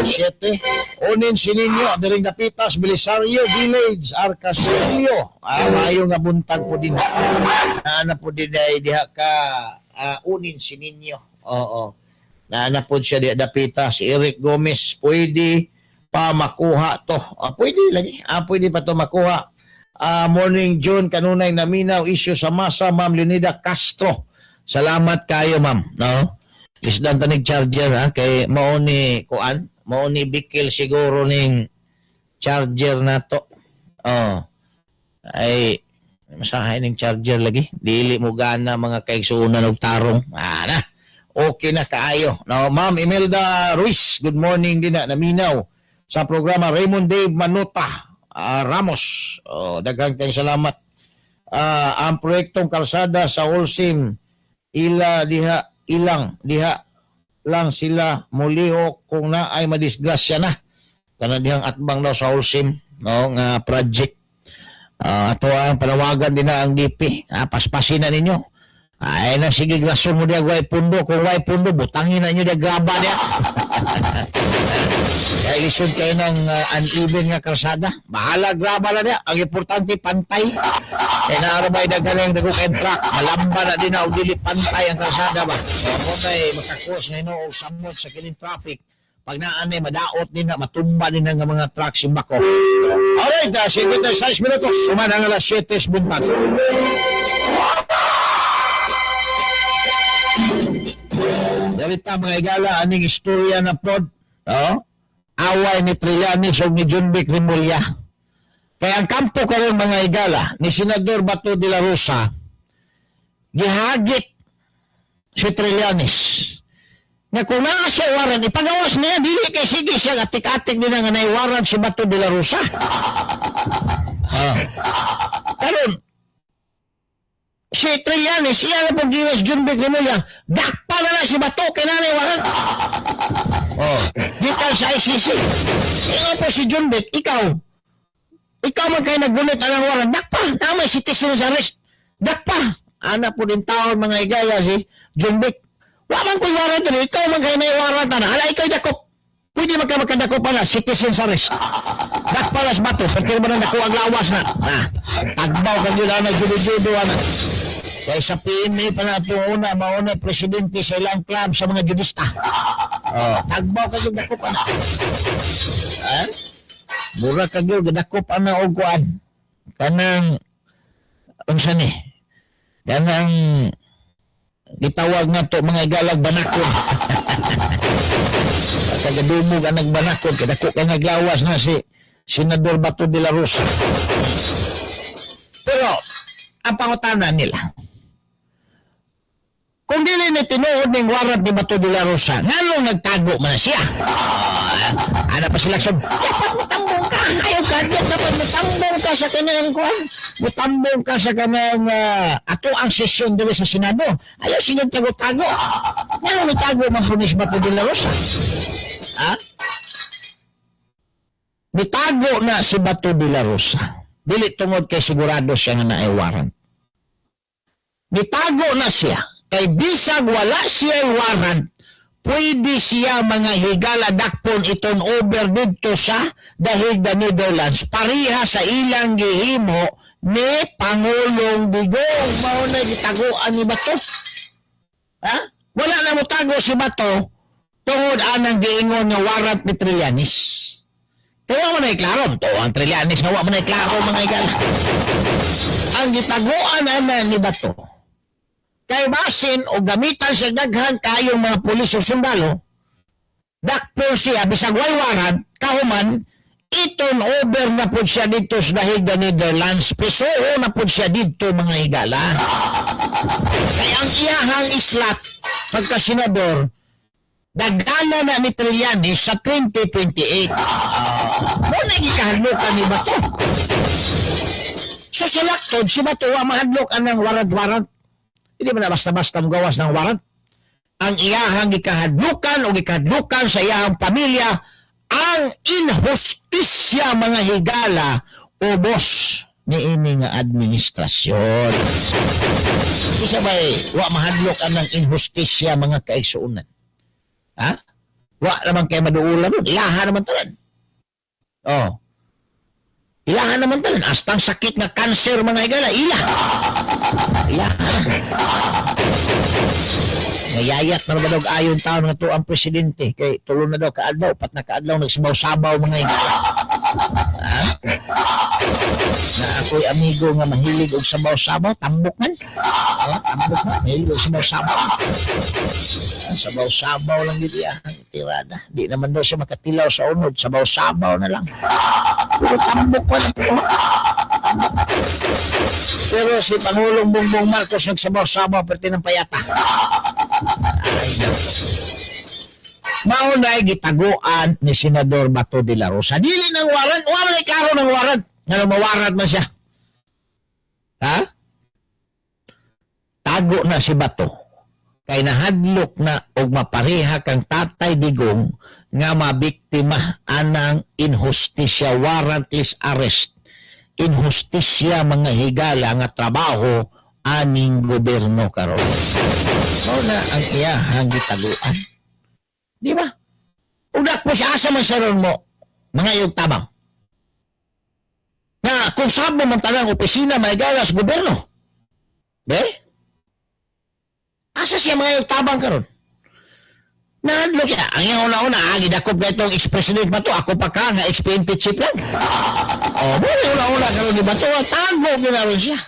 7. Unin si ninyo, diring Dapitas, Belisario, Village, Arcasilio. Maayong nga buntag po din. Naana po din ay diha ka unin si ninyo. Oo. Naana po siya diha Dapitas. Eric Gomez, pwede pa makuha to. Pwede lagi. Pwede pa to makuha. Morning June, kanunay naminaw, issue sa masa, Ma'am Leonida Castro. Salamat kayo, ma'am. No? Isdan tanig charger kay mauni kuan, mauni bikil siguro ning charger na to. Ay masahay ning charger lagi. Dili mo gana mga kaigsuonan og tarong. Na. Okay na kaayo. No, Ma'am Imelda Ruiz, good morning din na naminaw sa programa. Raymond Dave Manuta Ramos. Daghang kayong salamat. Ang proyektong kalsada sa Olsim ilang diha lang sila muliho kung na ay madisgrasya na kana dihang atbang daw sa Olsim, no, nga project. Ato ang panawagan din na ang DP, paspasin na ninyo. Ay na sige, grason mo diya way pundo, kung way pundo butangin na nyo diya graba diya. Kaya lisod kayo ng uneven nga kalsada, bahala graba na diya, ang importante pantay. Kaya naarabay na galing nagukend truck, malamba na din na o dili pantay ang kalsada ba. Kaya mo na makakos na ino o samot sa kining traffic. Pag naanay, madaot din na, matumba din ng mga truck simbako. Alright, 56 minutos, suman ang alas 7 buntag. Dalita mga igala, aning istorya na pod, away ni Trillanes o ni John Vic Rimulya. Kaya ang kampo karon mga igala ni Senador Bato de la Rosa gihagit si Trillanes. Nga kung naa siya warrant, ipagawas niya, dili kay sige siya atik-atik din nga naiwarrant si Bato de la Rosa. Karon, si Trillanes, iya na po giwas John Vic Remulla, dakpa na si Bato, kaya na naiwarrant. Gikan sa ICC. Iya po si John Vic, ikaw man kayo nagunit ang warrant, dakpa, namay citizen sa arrest, dakpa. Ana po din taon mga igaya si John Vic. Waman ko'y warrant rin, ikaw man kayo may warrant na. Hala, ikaw dakop. Pwede magkadakop na, citizen's arrest. Dakpalas Bato, pagkira mo na naku ang lawas na. Tagbaw kang yun na, judo-judo na. Kaya sa PNA pa na ito una, mauna presidente sa ilang club sa mga judista. Tagbaw kang yun, dakop na. Mura kang yun, dakop na o kuan. Kanang, unsan kanang, gitawag nga to mga igalag banakon. Tagadumog ang nagbanakon, kadako ka naglawas na si Senador Bato de la Rosa. Pero, ang pangutanan nila, kung dili na tinuod ng warrant ni Bato de la Rosa, nganong nagtago man siya? Ano pa sila sab? Dapat mutambong ka. Ayaw ka. Dapat mutambong ka sa kanang kuhan. Mutambong ka sa kanang ato ang sesyon dili sa Senado. Ayaw silang tago-tago. Nganong nagtago man po ni Bato de la Rosa? Nitago na si Bato de la Rosa. Dili tungod kay sigurado siya nga naay warrant. Nitago na siya. Kay bisag wala siya warrant, pwede siya mga higala dakpon iton over dito sa dahig the Netherlands. Pariha sa ilang gihimo ni Pangulong Digong. Mao na gitaguan ni Bato. Wala na mo tago si Bato tungod anang giingon nga warrant ni Trillanes. Kaya mo na iklaro. To ang Trillanes nga wa mo na iklaro mga higala. Ang gitaguan ana ni Bato, kay basin o gamitan sa daghan kayong mga pulis o sundalo, dakpo siya, bisag way warrant, kahuman, iton over na po siya dito sa dahig the Netherlands, pesoho na po siya dito mga higala. Kaya ang iyahang islat, pagka-senador, dagana na ni Trillanes sa 2028. Muna ikahadlokan ni Bato. So selaktod, si Bato, mahadlok anang warrant-warrant. Hindi man na basta-basta gawas ng warrant. Ang iyahang ikahadlukan o ikahadlukan sa iyahang pamilya ang inhustisya mga higala o boss ni ini nga administrasyon. Isa ba'y wa mahadlok ang inhustisya mga kaigsuunan? Wa naman kayo maduulan nun. Ilahan naman talan. Ilahan naman talan. Astang sakit nga cancer mga higala. Ilahan. Ngayayat na naman ayon taon nga to ang presidente. Kay tulo na daw kaadlaw. Pat na kaadlaw nagsabaw-sabaw mga higala. Na ako'y amigo nga mahilig og sabaw-sabaw. Tambok man. Tambok man. Mahilig og sabaw-sabaw. Sabaw-sabaw lang yun ang tirada. Di naman daw siya makatilaw sa unod. Sabaw-sabaw na lang. Puro tambok pa na po. Pero si Pangulong Bongbong Marcos nagsabaw-sabaw pati ng payata. Maunay gitaguan ni Senador Bato de la Rosa. Dili ng warrant. Wala na klaro ng warrant. Nga mawarrant man siya. Tago na si Bato. Kay nahadlok na og mapareha kang Tatay Digong nga mabiktima anang inhustisya, warrantless arrest. Inhustisya mga higala nga trabaho aning gobyerno karon. Mao na ang iyahang gitaguan. Di ba? Udak po siya asa man saron mo mga iyong tabang. Na kung sabo man tanang opisina may higala sa gobyerno. Asa siya mga iyong tabang karon? Nahadlok siya. Ang iyong una-una, gidakop ka itong ex-president ba to? Ako pa ka, nga ex-PNP chief lang. Muna una-una karon di ba to? Tago ginaron siya.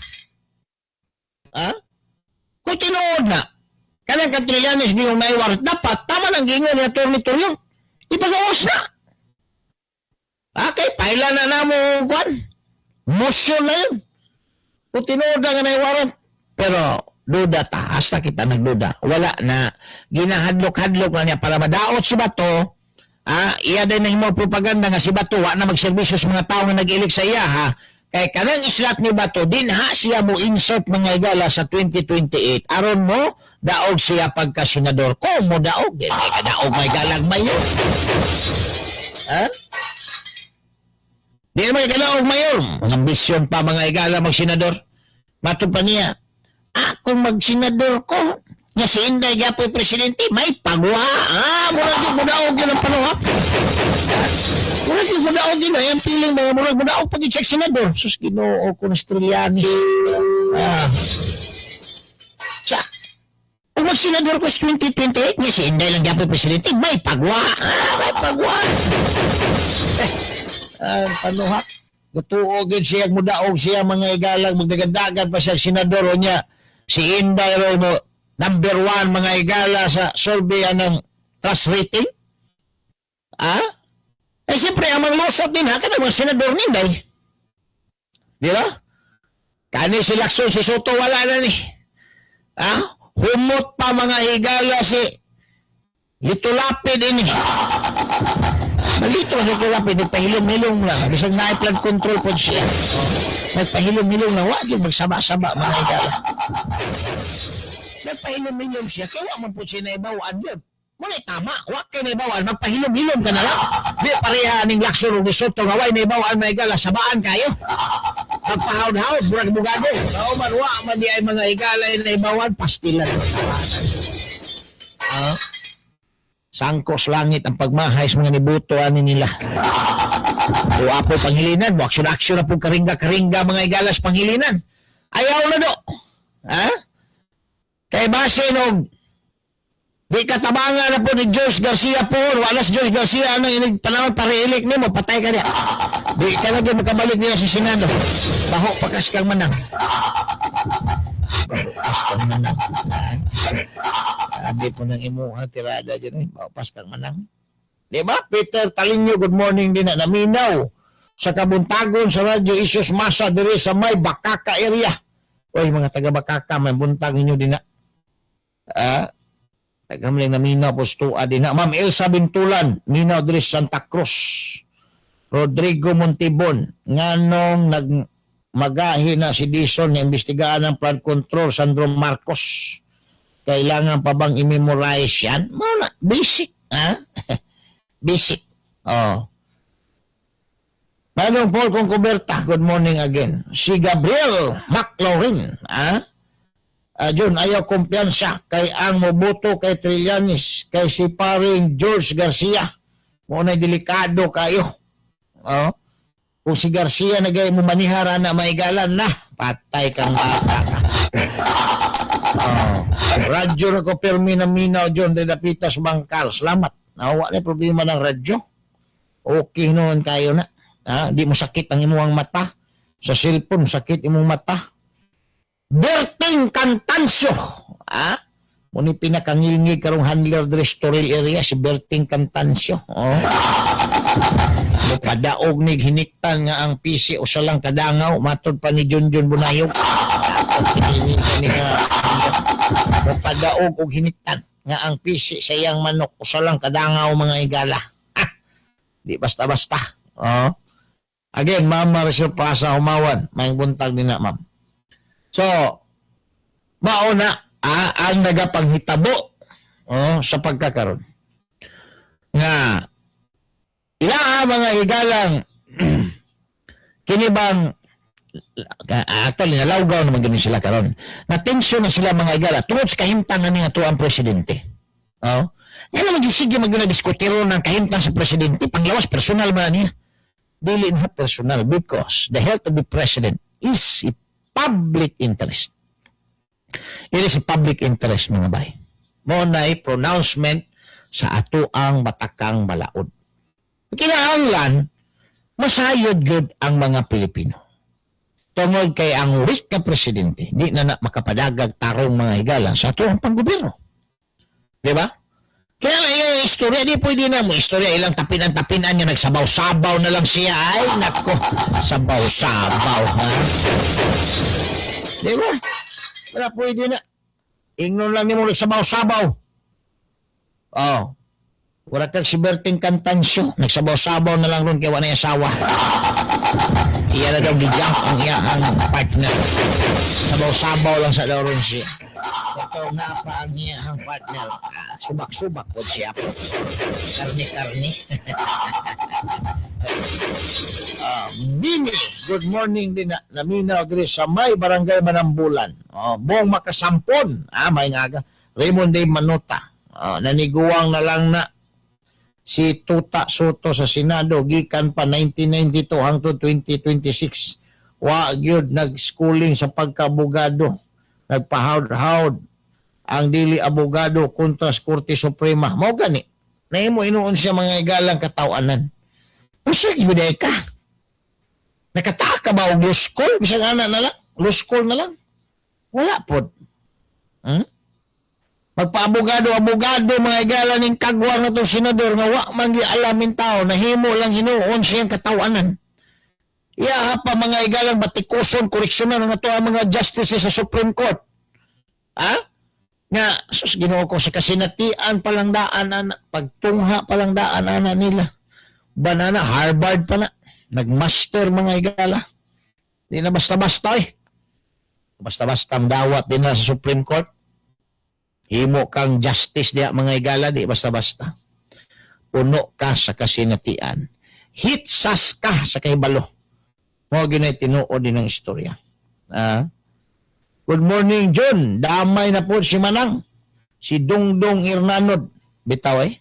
Kung tinuod na, kanang Trillanes ngayong naiwarat, dapat tama lang gingon ni Atty. Torion. Ipagawas na. Okay, paila na na mo, Juan. Motion na yun. Kung tinuod na nga naiwarat. Pero, duda ta, hasta kita nagduda. Wala na, ginahadlok-hadlok na niya para madaot si Bato. Iya din na mo propaganda nga si Bato, wa na magserbisyo sa mga tao nga nag-ilik sa iya, ha? Kay kanang islat ni Bato, din ha siya mo insert mga higala sa 2028. Aron mo, daog siya pagka-senador. Kung mo daog, din may kadaog may galang mayor. Ha? Di naman kadaog mayor. Ang ambisyon pa mga higala mag-senador. Mato pa niya, kung mag-senador ko, nga si Inday Gapoy Presidente, may pagwa. Murag yung mudaog yun ang panuhap. Murag yung mudaog yun. Ang piling mga murag mudaog pag i-check senador. Sus, Ginoo ko na Streliani. Siya, kung mag-senador ko sa 2028, nga si Inday lang Gapoy Presidente, may pagwa. May pagwa. Panuhap. Gutuogin siya, mudaog siya, mga igalang, magdagandagan pa siya senador o niya. Si Inday Roy mo, number 1 mga igala sa survey ng trust rating. Siyempre, ang mga lusot din ha, kada mga senador ninday. Di ba? Kani si Lacson, si Soto, wala na ni. Humot pa mga higala si Litulapid ini. Malito si Litulapid, nagpahilom-hilom lang. Bisang na-flood control po siya. Nagpahilom-hilom lang. Wag yung magsaba-saba mga higala. Nagpahilom-hilom siya. Kaya wag man po siya naibawaan yun. Muna tama. Wag kayo naibawaan. Magpahilom-hilom ka na lang. Di pareha ning Lacson o Soto nga way naibawaan mga higala. Sabaan kayo. Magpahawd-hawd. Burag bugado. Kauman wag man di ay mga higala yung naibawaan. Pastilan. Sangkos langit ang pagmahay sa mga nibuto ani nila. O apo panghilinan, mo aksyon-aksyon na po karingga-karingga mga igalas panghilinan. Ayaw na do. Kay base nog di katabangan na po ni George Garcia po, wala si George Garcia nang inig panahon pare-elect nimo, patay ka niya. Di ka na makabalik nila sa Senado. Baho pakas kang manang. Baho kang manang. Sabi po ng imuha, tirada dyan, pas kang manang. Diba? Peter Talinyo, good morning din na naminaw sa kabuntagon sa radyo issues masa diri sa may Bakaka area. Oy, mga taga Bakaka, may buntag ninyo din na. Tagamling naminaw po stua din na. Ma'am Elsa Bintulan, minaw diri sa Santa Cruz. Rodrigo Montibon, nganong magahi na si Dison na imbestigaan ng flood control, Sandro Marcos. Kailangan pa bang i-memorize yan? Basic, Basic. Manong Paul Concubierta, good morning again. Si Gabriel McLaurin, John, ayaw kumpiyansa kay ang moboto kay Trillanes, kay si paring George Garcia. Muna'y delikado kayo. Kung si Garcia nagay mo manihara na maigalan na, patay kang bata ka. Radyo na ko permi na minaw John de Dapitas Bangkal. Salamat. Nawa na problema ng radyo. Okay noon kayo na. Di mo sakit ang imuang mata. Sa cellphone, sakit imong mata. Berting Cantancio. Muni pinakangilngig karong handler de Storil area si Berting Cantancio. Padaog ni hiniktan nga ang PC o salang kadangaw. Matod pa ni Junjun Bunayog. Padaog og hiniktan nga ang PC sa iyang manok o salang kadangaw mga igala. Di basta-basta. Again, Ma'am Maricel Plaza Humawan, may buntag din na, ma'am. So, mauna ang nagapanghitabo sa pagkakaroon nga ila mga higalang kinibang actually nalawgaw naman ganun sila karon. Na-tension na sila mga igala tungod sa kahimtangan ni ato ang presidente. Yan naman sige mag-diskutiro ng kahimtang sa presidente, panglawas personal man niya. Dili na personal because the health of the president is a public interest. It is a public interest mga bay. Mo na'y pronouncement sa ato ang matakang balaod. Kinahanglan masayod good ang mga Pilipino. Tungod kay ang weak na presidente, di na makapadagag tarong mga higala sa ato ang panggobyerno. Di ba? Kaya yung istorya, di pwede na mo istorya, ilang tapinan-tapinan niya, nagsabaw-sabaw na lang siya. Ay, nako, sabaw-sabaw, ha? Di ba? Wala pwede na. Ingnon lang ni mo nagsabaw-sabaw. Oh. Wala kang si Berting Cantancio. Nagsabaw-sabaw na lang ron kaya wala yung asawa. Iya na daw gijump ang iya ang partner. Sabaw-sabaw lang sa daw ron siya. Ito nga pa ang iya ang partner. Subak-subak po siya po. Karni-karni. Bini, good morning din na naminaw diri sa may barangay Manambulan. Buong makasampon. May ngaga. Raymond Day Manota. Naniguang na lang na si Tuta Soto sa Senado gikan pa 1992 hangtod 2026. Wa gyud nag-schooling sa pagka-abogado. Nagpahawd-hawd ang dili abogado kontra sa Korte Suprema. Mao gani. Nahimo inuon siya mga igalang katawanan. Usa gyud ka. Nakataka ba og law school? Bisag ana na lang. Law school na lang. Wala pod. Magpaabogado-abogado mga igala ning kagwang na itong senador nga wa man alamin tao na himo lang hinuon siyang katawanan. Iya pa mga igalang batikuson, koreksyonan nga ito ang mga justices sa Supreme Court. Nga, sus, ginoo ko sa kasinatian palang daan, pagtungha palang daan nila. Banana, Harvard pa na. Nagmaster mga igala. Di na basta-basta eh. Basta-basta ang dawat din na sa Supreme Court. Himo kang justice diya mga igala, di basta-basta. Puno ka sa kasinatian. Hitsas ka sa kahibalo. Mo ginay tinuod din ang istorya. Good morning, John. Damay na po si Manang. Si Dongdong Irnanod. Bitaw eh.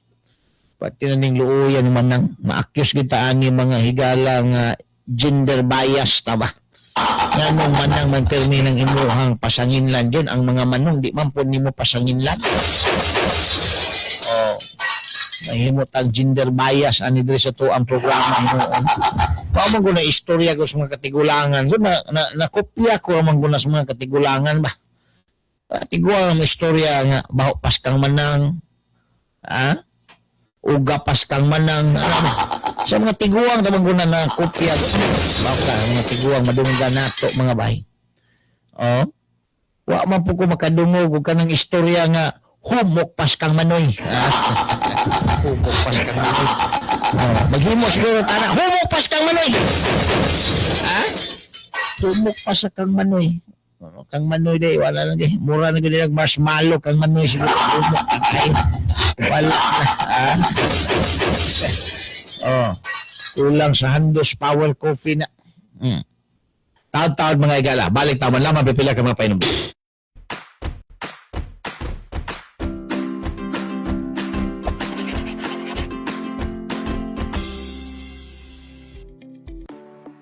Pati na ning luuyan ni Manang. Ma-accuse kita ni mga higalang gender bias, taba. Nga nung Manang man permi ng imuhang pasanginlan yun, ang mga manong di man po ni mo pasanginlan. Mahimot ang gender bias ani diri sa to ang programa noon. Paano ko na istorya ko sa mga katigulangan ko nakopya ko man ko na sa mga katigulangan ba. Tiguang ang istorya nga baho pas kang Manang. Uga pas kang Manang. Sa mga tiguang tamang guna na kopya ko. Baka mga tiguang madungga nato mga bay. Wa man po ko makadungog og kanang istorya nga humok pas kang Manoy. Humok pas kang Manoy. Maghimo siguro tana humok pas kang Manoy. Humok pas kang Manoy. Kang Manoy day wala na di. Mura na gid marshmallow kang Manoy siguro humok kay. Wala na. Kulang sa Handos Power Coffee na. Taon-taon mga igala. Balik taon man lamang pipila ka mga painom.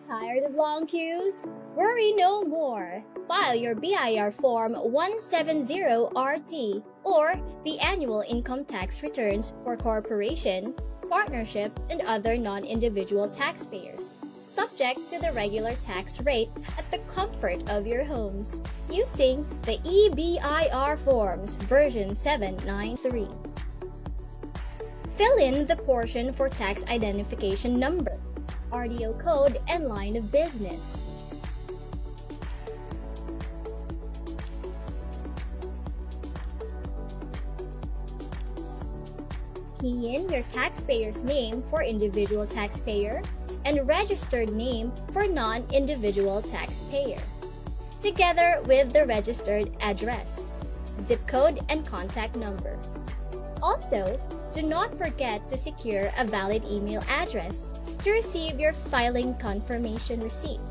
Tired of long queues? Worry no more. File your BIR Form 170RT or the annual income tax returns for corporation, partnership, and other non-individual taxpayers, subject to the regular tax rate at the comfort of your homes, using the EBIR Forms version 793. Fill in the portion for tax identification number, RDO code, and line of business. Key in your taxpayer's name for individual taxpayer and registered name for non-individual taxpayer, together with the registered address, zip code, and contact number. Also, do not forget to secure a valid email address to receive your filing confirmation receipt.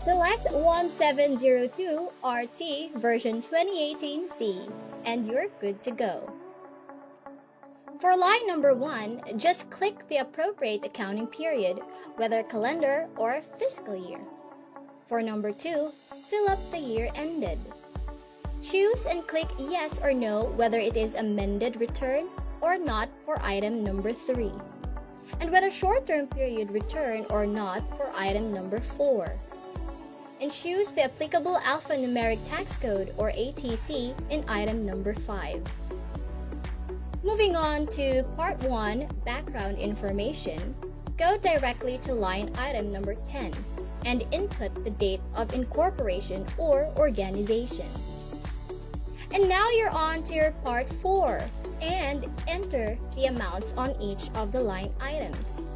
Select 1702 RT version 2018C and you're good to go. For line number 1, just click the appropriate accounting period, whether calendar or fiscal year. For number 2, fill up the year ended. Choose and click yes or no whether it is amended return or not for item number 3, and whether short-term period return or not for item number 4. And choose the applicable alphanumeric tax code or ATC in item number 5. Moving on to Part 1, Background Information, go directly to line item number 10 and input the date of incorporation or organization. And now you're on to your part 4 and enter the amounts on each of the line items.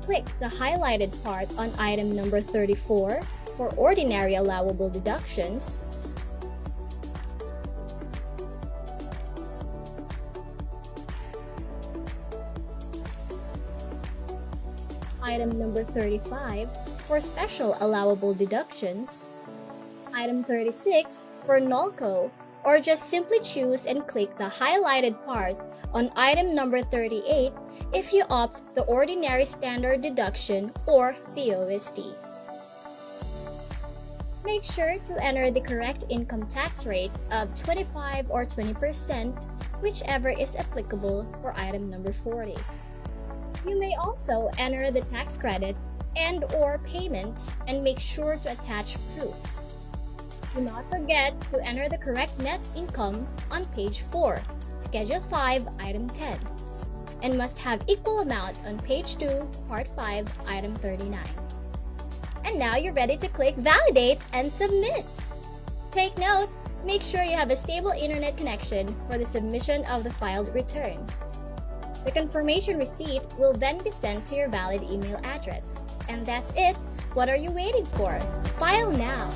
Click the highlighted part on item number 34 for ordinary allowable deductions. Item number 35 for special allowable deductions. Item 36 for NOLCO, or just simply choose and click the highlighted part on item number 38 if you opt the ordinary standard deduction or the OSD. Make sure to enter the correct income tax rate of 25 or 20%, whichever is applicable for item number 40. You may also enter the tax credit and or payments and make sure to attach proofs. Do not forget to enter the correct net income on page 4, Schedule 5, Item 10, and must have equal amount on page 2, Part 5, Item 39. And now you're ready to click Validate and Submit. Take note, make sure you have a stable internet connection for the submission of the filed return. The confirmation receipt will then be sent to your valid email address. And that's it. What are you waiting for? File now.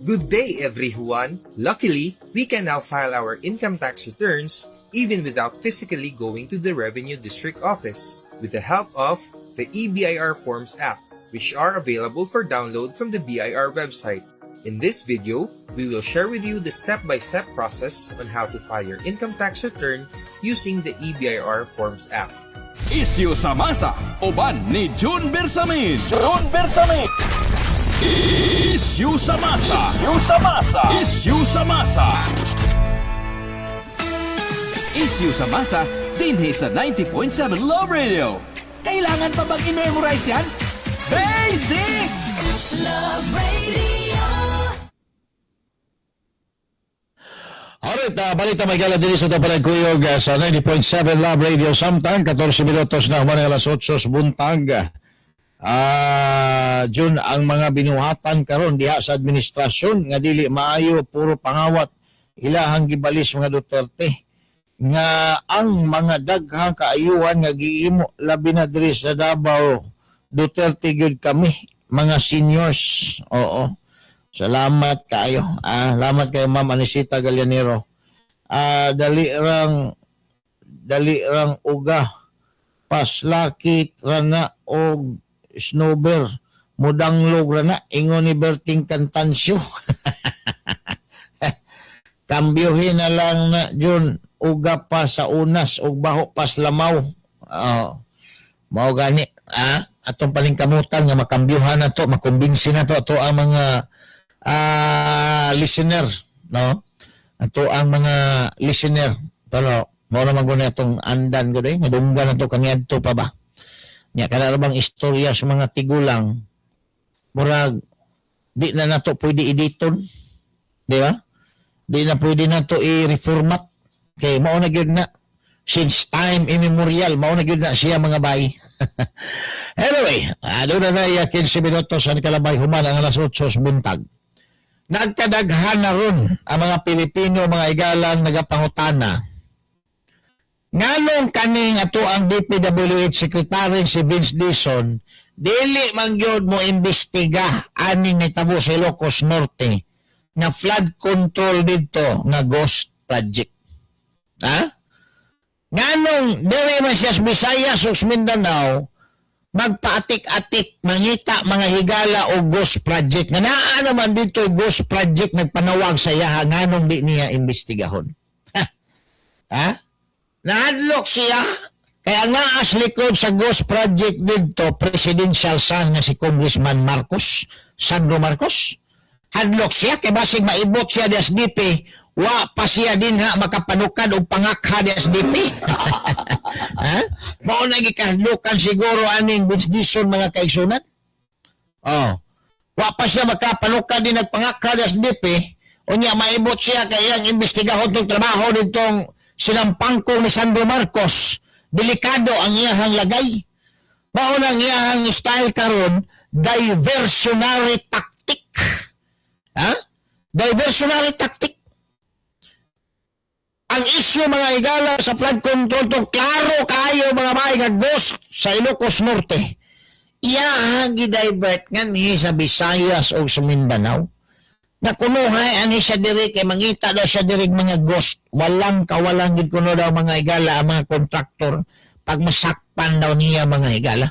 Good day, everyone! Luckily, we can now file our income tax returns even without physically going to the Revenue District Office with the help of the eBIR Forms app, which are available for download from the BIR website. In this video, we will share with you the step-by-step process on how to file your income tax return using the eBIR Forms app. Isyu sa Masa, uban ni June Bersamin. June Bersamin. Isyu sa Masa. Isyu sa Masa. Isyu sa Masa. Isyu sa Masa, dinhi sa 90.7 Love Radio. Kailangan pa bang i-memorize yan? Basic! Love Radio. Alright, balita may gala din sa ito panagkuyog sa 90.7 Love Radio Samtang, 14 minutos na humanay alas 8 buntag. Jun, ang mga binuhatan karon diha sa administrasyon nga dili maayo, puro pangawat ilahang gibalis mga Duterte nga ang mga daghang kaayuhan nga giimo labi na diri sa Davao Duterte gyud kami mga seniors. Oo, salamat kayo. Salamat kayo Ma'am Anisita Gallanero. Dali rang uga paslakit rana og snowber mudanglog rana ingon ni Berting Cantancio. Kambyohin na lang na Jun, uga pa sa unas ug baho pas lamaw. Mao gani atong palingkamutan nga makambyuhan na to, makumbinsi na to ato ang mga listener, no? Ato ang mga listener, pero mao na maguna atong andan gud madunggan na to kaniadto pa ba. Nya kada bang istorya sa mga tigulang murag di na nato pwede editon, di ba? Di na pwede nato i-reformat kay mao na gyud na since time immemorial, mao na gyud na siya mga bay. Anyway, doon na 15 minutos sa kalabay human ang alas 8 buntag. Nagkadaghan na ron ang mga Pilipino, mga igalang nagapangutana. Nganong kaning ato ang DPWH Secretary si Vince Dizon, dili man gyud mo imbestiga aning nitabo sa Ilocos Norte na flood control dito nga ghost project. Nganong dili man siya sa Visayas o Mindanao magpaatik-atik, mangita mga higala o ghost project. Nga naa naman dito ghost project nagpanawag sa iya, nganong di niya imbestigahon. Nahadlok siya Kaya ang naas likod sa Ghost Project dito, presidential son nga si Congressman Marcos, Sandro Marcos. Hadlok siya, kay basig maibot siya di SDP, wa pa siya din ha makapanukad o pangakha di SDP. Ha? Mao na gikahadlokan siguro aning bisdison mga kaigsunan. Oh. Wa pa siya makapanukad din nagpangakha di SDP, unya maibot siya kay iyang imbestigahon tong trabaho ditong sinampangko ni Sandro Marcos. Delikado ang iyahang lagay. Mao nang iyahang style karon, diversionary tactic. Ha? Diversionary tactic. Ang issue mga higala sa flood control to klaro kayo mga bahay nga ghost sa Ilocos Norte. Iyahang gi-divert nga ni sa Visayas o sa Mindanao. Nakunuhay ani siya diri kay mangita daw siya diri mga ghost. Walang kawalang gid kuno daw mga higala ang mga kontraktor pag masakpan daw niya mga higala.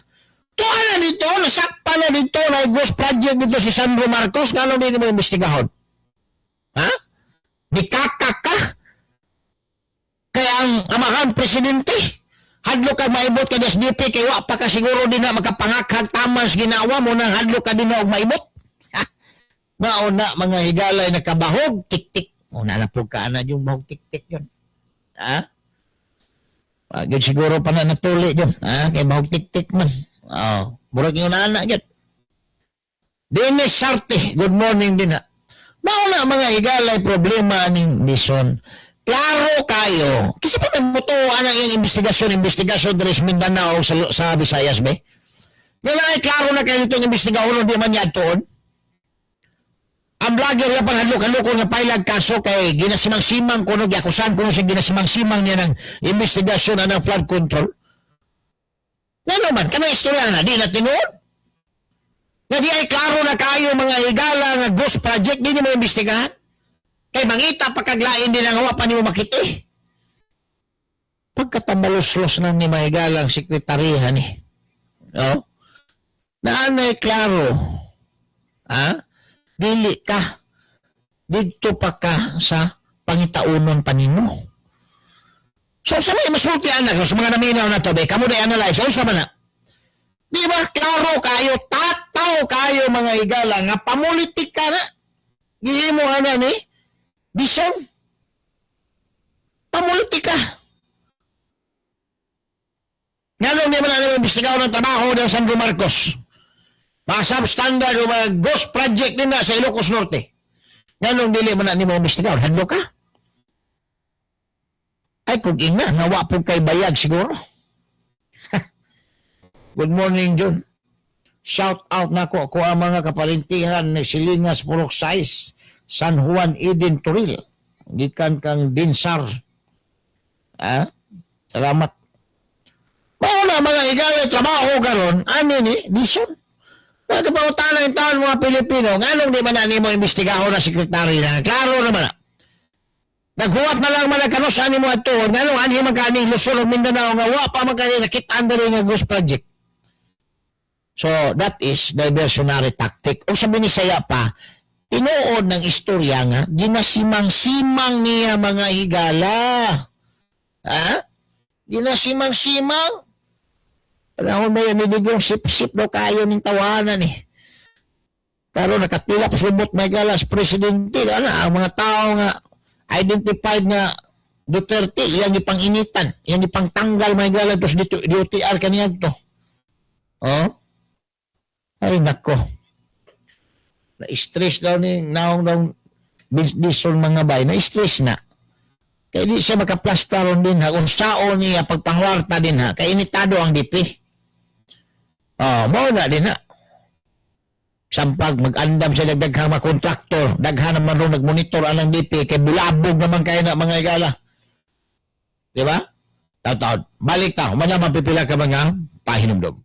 Tuwa na dito, nasakpan na dito na ghost project dito si Sandro Marcos. Ngano din mo imbestigahon? Ha? Nikakak ka? Kaya ang amahang presidente, hadlo ka maibot ka des SDP kay wa pa ka siguro din na makapangakhag tamas ginawa mo nang hadlo ka din na og maibot. Mauna mga higalay nakabahog, tik-tik. Una na po ka na yung bahog tik-tik yun. Ha? Agad siguro pa na natuli yun. Ha? Kaya bahog tik-tik man. Oh, murag yung anak yun. Dennis Sarte, good morning din ha. Mauna mga higalay problema ning Bison. Klaro kayo. Kasi pa namutuan ang iyong investigasyon dari sa Mindanao sa Visayas ba? Yan ay klaro na kayo itong investigasyon di man niya tuon. Ang vlogger na pang hadlok-hadlok nga pailag kaso kay ginasimang-simang kuno giakusan kuno siya ginasimang-simang niya ng investigasyon ng flood control. Ano man kanang istorya na di na tinuod. Nga di ay klaro na kayo mga higala nga ghost project di mo imbestigahan. Kay mangita pagkaglain din ang hawa pa nimo makiti. Pagkatambalos-los na ni mga higalang sekretarihan ni. No? Naanay klaro. Ha? Dili ka. Dito pa ka sa pangitaunon panimo. So, sa may masulti anak, sa mga naminaw na to, kamo na analyze, so sa mana. Di ba, klaro kayo, tataw kayo mga higala, nga pamulitik ka na. Gihi mo na ni, Bison. Pamulitik ka. Nga nung di ba na naman imbestigaw ng trabaho ng Sandro Marcos. Mga substandard o mga ghost project din na sa Ilocos Norte. Ganong dili mo na ni mo imbestigaw. Hadlo ka? Ay, kung ina, ngawa po kay bayag siguro. Good morning, John. Shout out na ko ang mga kaparintihan ng Silingas, Purok Size, San Juan, Eden, Toril. Gikan kang Dinsar. Salamat. Paano mga higala trabaho karon? Ano ni? Bison? Pagkapangutan ng taon mga Pilipino, anong di ba na mo imbestigahon na sekretary na? Klaro naman na. Naghuwat na lang malakano sa mo at tuon, anong anhi magkaning Luzon o Mindanao nga wa pa magkaning nakitaan na rin ng ghost project. So, that is diversionary tactic. O sabi ni Saya pa, tinuod ng istorya nga, ginasimang-simang niya mga higala. Ha? Ginasimang-simang? Panahon mo yan, hindi yung sip-sip daw kayo ng tawanan eh. Pero nakatila po sumot may galas presidente. Ang mga tao nga identified nga Duterte, yan ipang initan. Yan ipang tanggal may galas tapos DOTR kaniya to. Oh? Ay nako. Na-stress daw ni naong daw Bison mga bay. Na-stress na. Kaya di siya makaplastaron din ha. Kung sao niya pagpangwarta din ha. Kaya initado ang DP. Mao na din na. Sampag mag-andam sa dagdaghang mga kontraktor, daghan naman ron nag-monitor ang DP, kay bulabog naman kayo na mga igala. Di ba? Taon-taon. Balik ta, umanya mapipila ka mga pahinumdom.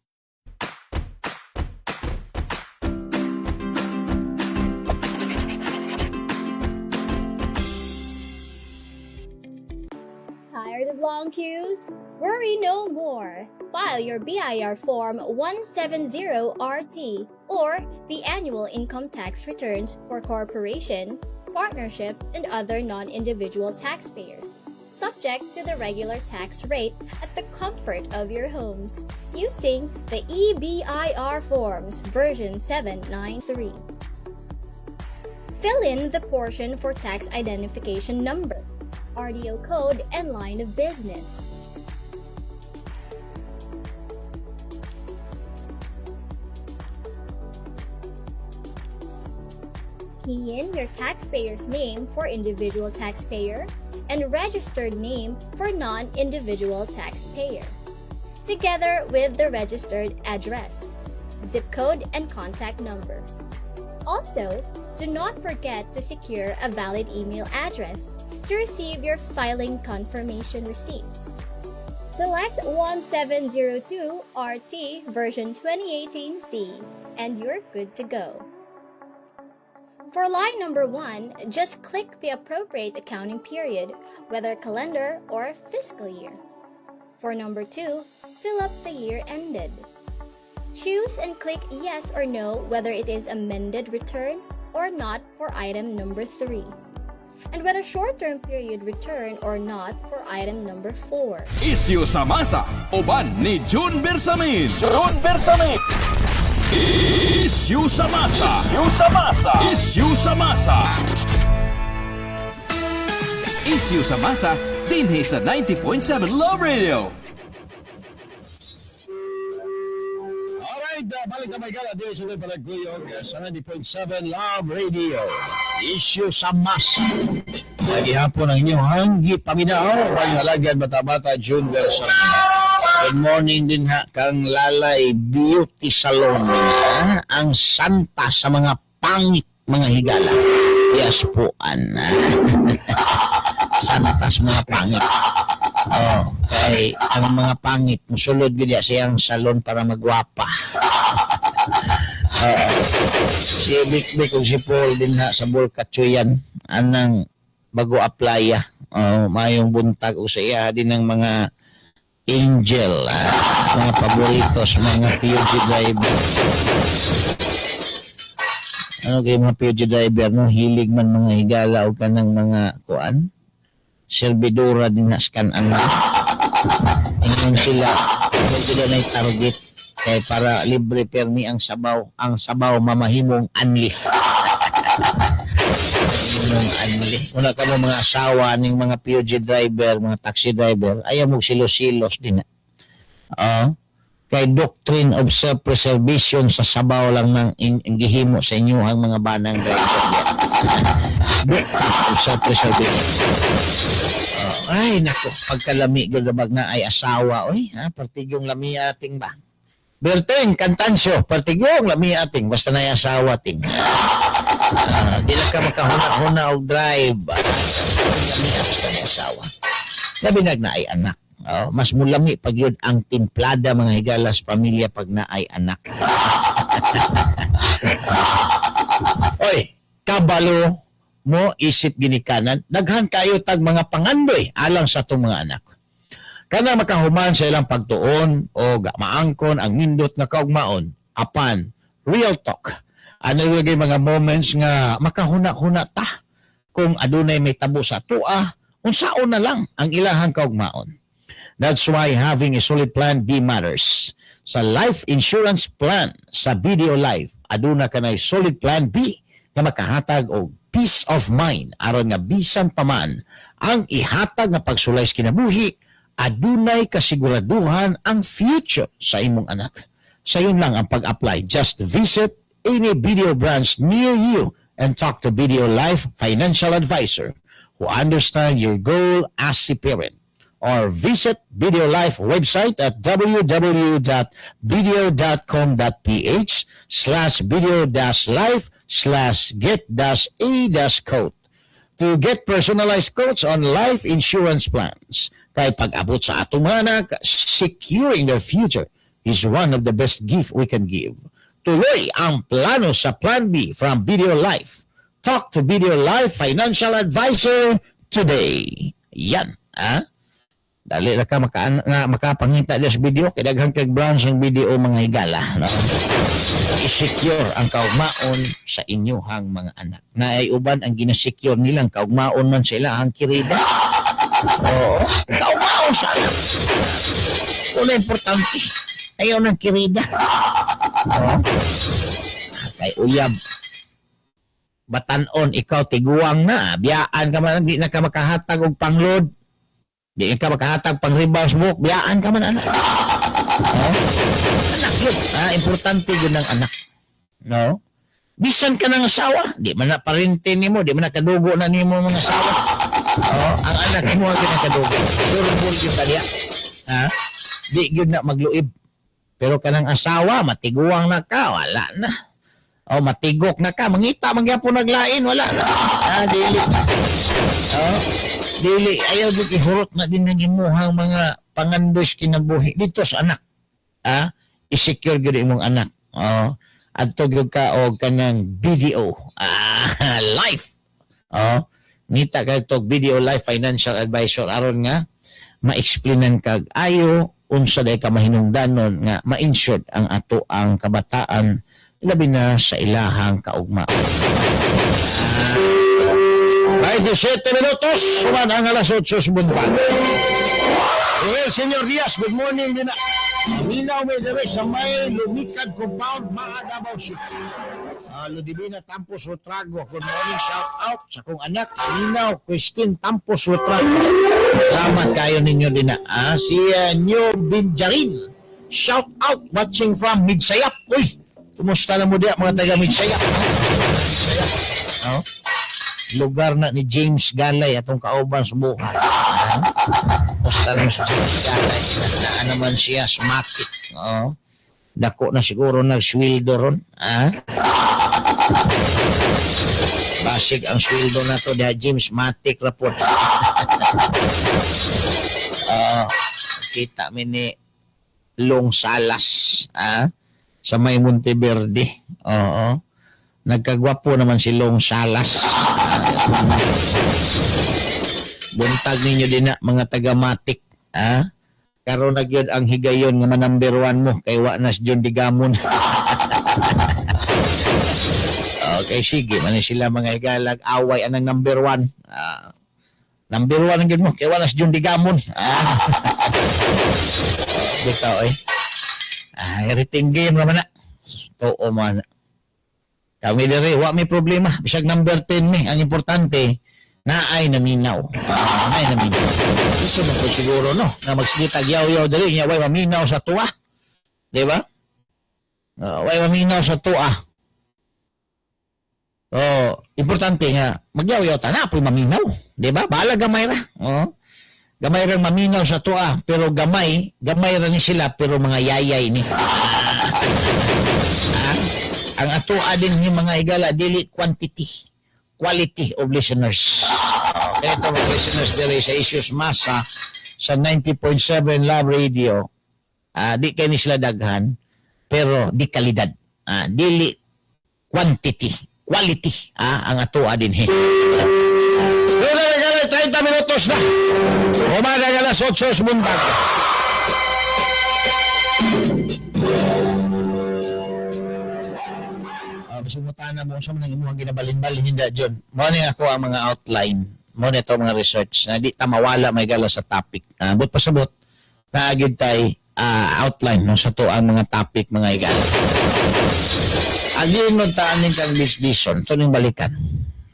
Tired of long queues? Worry no more. File your BIR Form 170RT or the annual income tax returns for corporation, partnership, and other non-individual taxpayers. subject to the regular tax rate at the comfort of your homes using the EBIR Forms version 793. Fill in the portion for tax identification number, RDO code, and line of business. Key in your taxpayer's name for individual taxpayer and registered name for non-individual taxpayer, together with the registered address, zip code, and contact number. Also, do not forget to secure a valid email address to receive your filing confirmation receipt. Select 1702 RT version 2018C and you're good to go. For line number 1, just click the appropriate accounting period, whether calendar or fiscal year. For number 2, fill up the year ended. Choose and click yes or no whether it is amended return or not for item number 3, and whether short-term period return or not for item number 4. Isyu sa Masa, uban ni June Bersamin. June Bersamin. Isyu sa Masa. Isyu sa Masa. Isyu sa Masa. Isyu sa Masa, dinhi sa 90.7 Love Radio. Alright, balik na may gala din sa mga panagkuyog sa 90.7 Love Radio. Issue sa Masa. Naghihapon ang inyong hanggi paminaw. Panghalagyan bata-bata June Bersamin. Good morning din ha, kang Lalay Beauty Salon. Ang santa sa mga pangit mga higala. Yes po, santa sa mga pangit. Oh, kay ang mga pangit, musulod gud siyang salon para magwapa. Si Big ug si Paul din ha sa Bulkatsuyan, anang bago applya. Mayong buntag o sa iya din ng mga angel, mga paboritos, mga PUG driver. Ano kayo mga PUG driver, no? Hilig man mga higala o kanang mga kuan. Servidora din na scan ano. Ingon sila, sila na target kay para libre permi ang sabaw mamahimong anli. Una ka mo mga asawa ng mga PUG driver, mga taxi driver, ayaw mo silos-silos din. Kay doctrine of self-preservation sa sabaw lang ng gihimo sa inyo ang mga banang driver. Doctrine of self-preservation. Ay, naku, pagkalami gulabag na ay asawa, partigyong lami ating ba? Berteng, kantansyo, partigyong lami ating, basta na asawa ting. Di lang ka makahuna-huna o drive. Lami basta na asawa. Labinag na ay anak. Mas mulami pag yun ang timplada mga higalas pamilya pag na ay anak. Oy, kabalo mo isip ginikanan, daghan kayo tag mga pangandoy alang sa itong mga anak. Kana makahuman sa ilang pagtuon o maangkon ang nindot nga kaugmaon apan real talk. Ano yung mga moments nga makahuna-huna ta kung adunay may tabo sa tua, unsaon na lang ang ilahang kaugmaon. That's why having a solid plan B matters. Sa life insurance plan sa BDO Life, aduna ka na solid plan B na makahatag og peace of mind aron nga bisan pa man ang ihatag nga pagsulay sa kinabuhi, adunay kasiguraduhan ang future sa imong anak. Sayon lang ang pag-apply. Just visit any BDO branch near you and talk to BDO Life Financial Advisor who understand your goal as a parent. Or visit BDO Life website at www.bdo.com.ph/BDO-life/get-a-quote to get personalized quotes on life insurance plans. Kay pag-abot sa atong mga anak, securing their future is one of the best gift we can give. Tuloy ang plano sa Plan B from BDO Life. Talk to BDO Life Financial Advisor today. Yan, Dali na ka makapangita sa video, kaya daghang kag branch ng BDO mga higala. No? I-secure ang kaugmaon sa inyuhang mga anak. Na ay uban ang ginasecure nilang kaugmaon man sa ilahang kirida. Oo. Kaumaon sa anak. Wala importante. Ayaw ng kirida. Oo. Kay uyab. Batanon, ikaw tiguang na. Biyaan ka man, di na ka makahatag og panglod. Di ka makahatag pang rebounds book. Biyaan ka man, anak. Anak yun. Importante yun ng anak. No? Bisan ka ng asawa. Di man na parintin ni mo. Di man na kadugo na ni mo mga asawa. Ang anak mo ang kinakadugo. Surbol yun kaliya. Di yun na magluib. Pero kanang asawa, matiguang na ka. Wala na. Matigok na ka. Mangita, magyapon naglain. Wala na. Dili. Dili. Ayaw din ihurot na din ng imuhang mga pangandos kinabuhi. Dito sa anak. I-secure yun imong anak. At tugod ka o kanang BDO. Life. Nita ka itong BDO Life Financial Advisor. Aron nga, ma-explainan kag ayo unsa day ka mahinungdanon nga ma-insured ang ato ang kabataan labi na sa ilahang kaugma. 27 minutos, suman ang alas 8 buntag. Well, Senyor Diaz, good morning din na. Minaw may dere sa may Lumikad Compound, mga Davao City. Ludivina Tampos Rotrago, good morning, shout out sa kong anak, Minaw Christine Tampos Rotrago. Salamat kayo ninyo din na. Si New Binjarin, shout out, watching from Midsayap. Uy, kumusta na mo diya mga taga Midsayap? Lugar na ni James Galay atong kauban sa buhay. Kumusta na sa James Galay? Naan naman siya, smatic. Dako na siguro nag-sweldo ron. Basig ang sweldo na to diha James Matic rapod. Kita mi ni Long Salas sa may Monteverde. Nagkagwapo naman si Long Salas. Buntag ninyo din na mga taga-matik. Karon na gyud ang higayon nga number 1 mo kay wa nas John Digamon. Okay, sige, man sila mga higalag away anang number 1. Number 1 ang gyud mo kay wa nas John Digamon. Bitaw everything game naman na. Too man. Kami diri wa may problema, bisag number 10 mi, ang importante naay naminaw. Naay naminaw. Gusto mo po siguro, no? Na magsigitag yaw-yaw dali niya, way maminaw sa tuwa. Di ba? Way maminaw sa tuwa. Importante nga, magyaw-yaw ta na, apoy maminaw. Di ba? Bahala gamay ra. Gamay ra maminaw sa tuwa, pero gamay ra ni sila, pero mga yayay ni. Ang atua din yung mga higala, dili quality of listeners. Okay, ito mga listeners dili sa Issues Masa sa 90.7 Love Radio. Di kayo ni sila daghan, pero di kalidad. Dili quantity, quality. Ang atua din. Pero nagala, 30 minutos na. Umaga alas 8 buntag. Sumutana mo sa mga imuhang ginabalin-balin hindi dyan. Mo ni ako ang mga outline. Mo ni ito mga research na di ta mawala may gala sa topic. But pasabot na agad tayo outline no, sa to ang mga topic mga igala. Agin mo taanin kang bisbison. Ito ning balikan.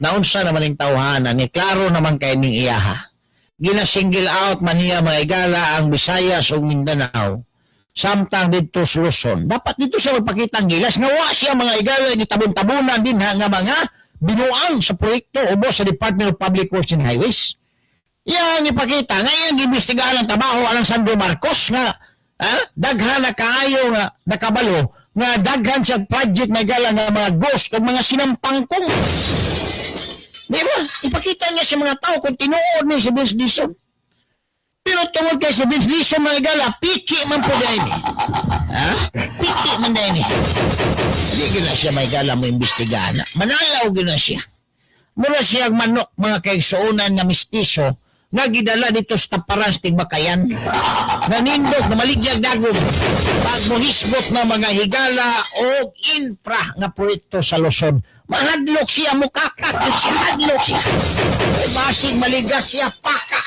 Naunsa naman yung tawhanan ni klaro naman kay ning iyaha. Gina-single out man niya mga igala ang Visayas o Mindanao. Samtang dito sa Luzon. Dapat dito siya magpakita ang gilas. Nawa siya mga igala ni tabon-tabunan din nga mga binuang sa proyekto o sa Department of Public Works and Highways. Yan ipakita. Ngayon, gibistigahan ang trabaho alang Sandro Marcos nga daghan na kaayo nga nakabalo nga daghan siya project may gala nga mga ghost o mga sinampangkong. Di ba? Ipakita niya sa mga tao kung tinuod niya si Vince Dizon. Pero tungod kay si Vince Dizon mga gala, piki man po dahil ni. Piki man dahil ni. Hindi gina siya may gala mo imbestigahan. Manalaw gina siya. Mula siyang manok mga kaigsuunan na mistiso nga gidala dito sa Taparan sa Tigbakayan. Nanindog na maligyag dagom. Pagmuhisgot ng mga higala o infra nga proyekto sa Luzon. Mahadlok siya, mukakak siya, hadlok siya. Basig maligas siya, paka.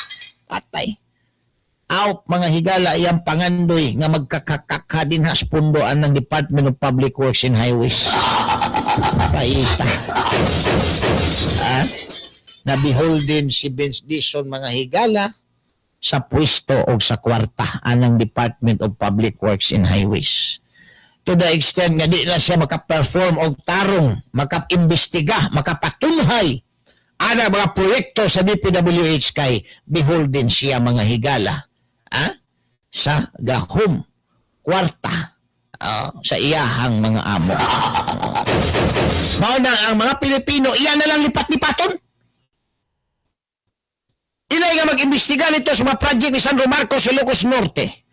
patay. Out mga higala iyang pangandoy nga magkakakaka din sa pundoan ng Department of Public Works and Highways. Paita. Na beholden si Vince Dizon mga higala sa pwesto o sa kwarta anang Department of Public Works and Highways. To the extent nga di na siya makaperform o tarong, makapimbestiga, makapatunhay ana mga proyekto sa DPWH kay beholden siya mga higala sa gahom kwarta sa iyahang mga amo. Mao na ang mga Pilipino iyan na lang lipat-lipaton. Inay nga mag-imbestiga nito sa mga project ni Sandro Marcos sa Ilocos Norte.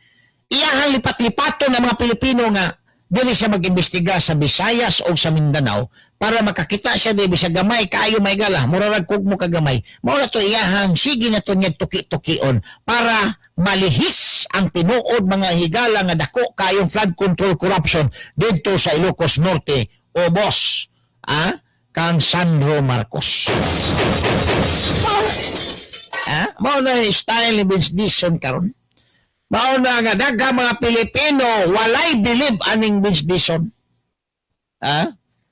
Iyahang lipat-lipaton ng mga Pilipino nga dili siya mag-imbestiga sa Visayas o sa Mindanao para makakita siya di sa gamay kaayo may gala murarag kog mo kagamay mao na to iyahang sige na to niya tuki-tukion para malihis ang tinuod mga higala nga dako kayong flood control corruption dito sa Ilocos Norte o boss kang Sandro Marcos. Mao na style ni Vince Dizon karon. Mao na nga daghang mga Pilipino walay believe aning Vince Dizon.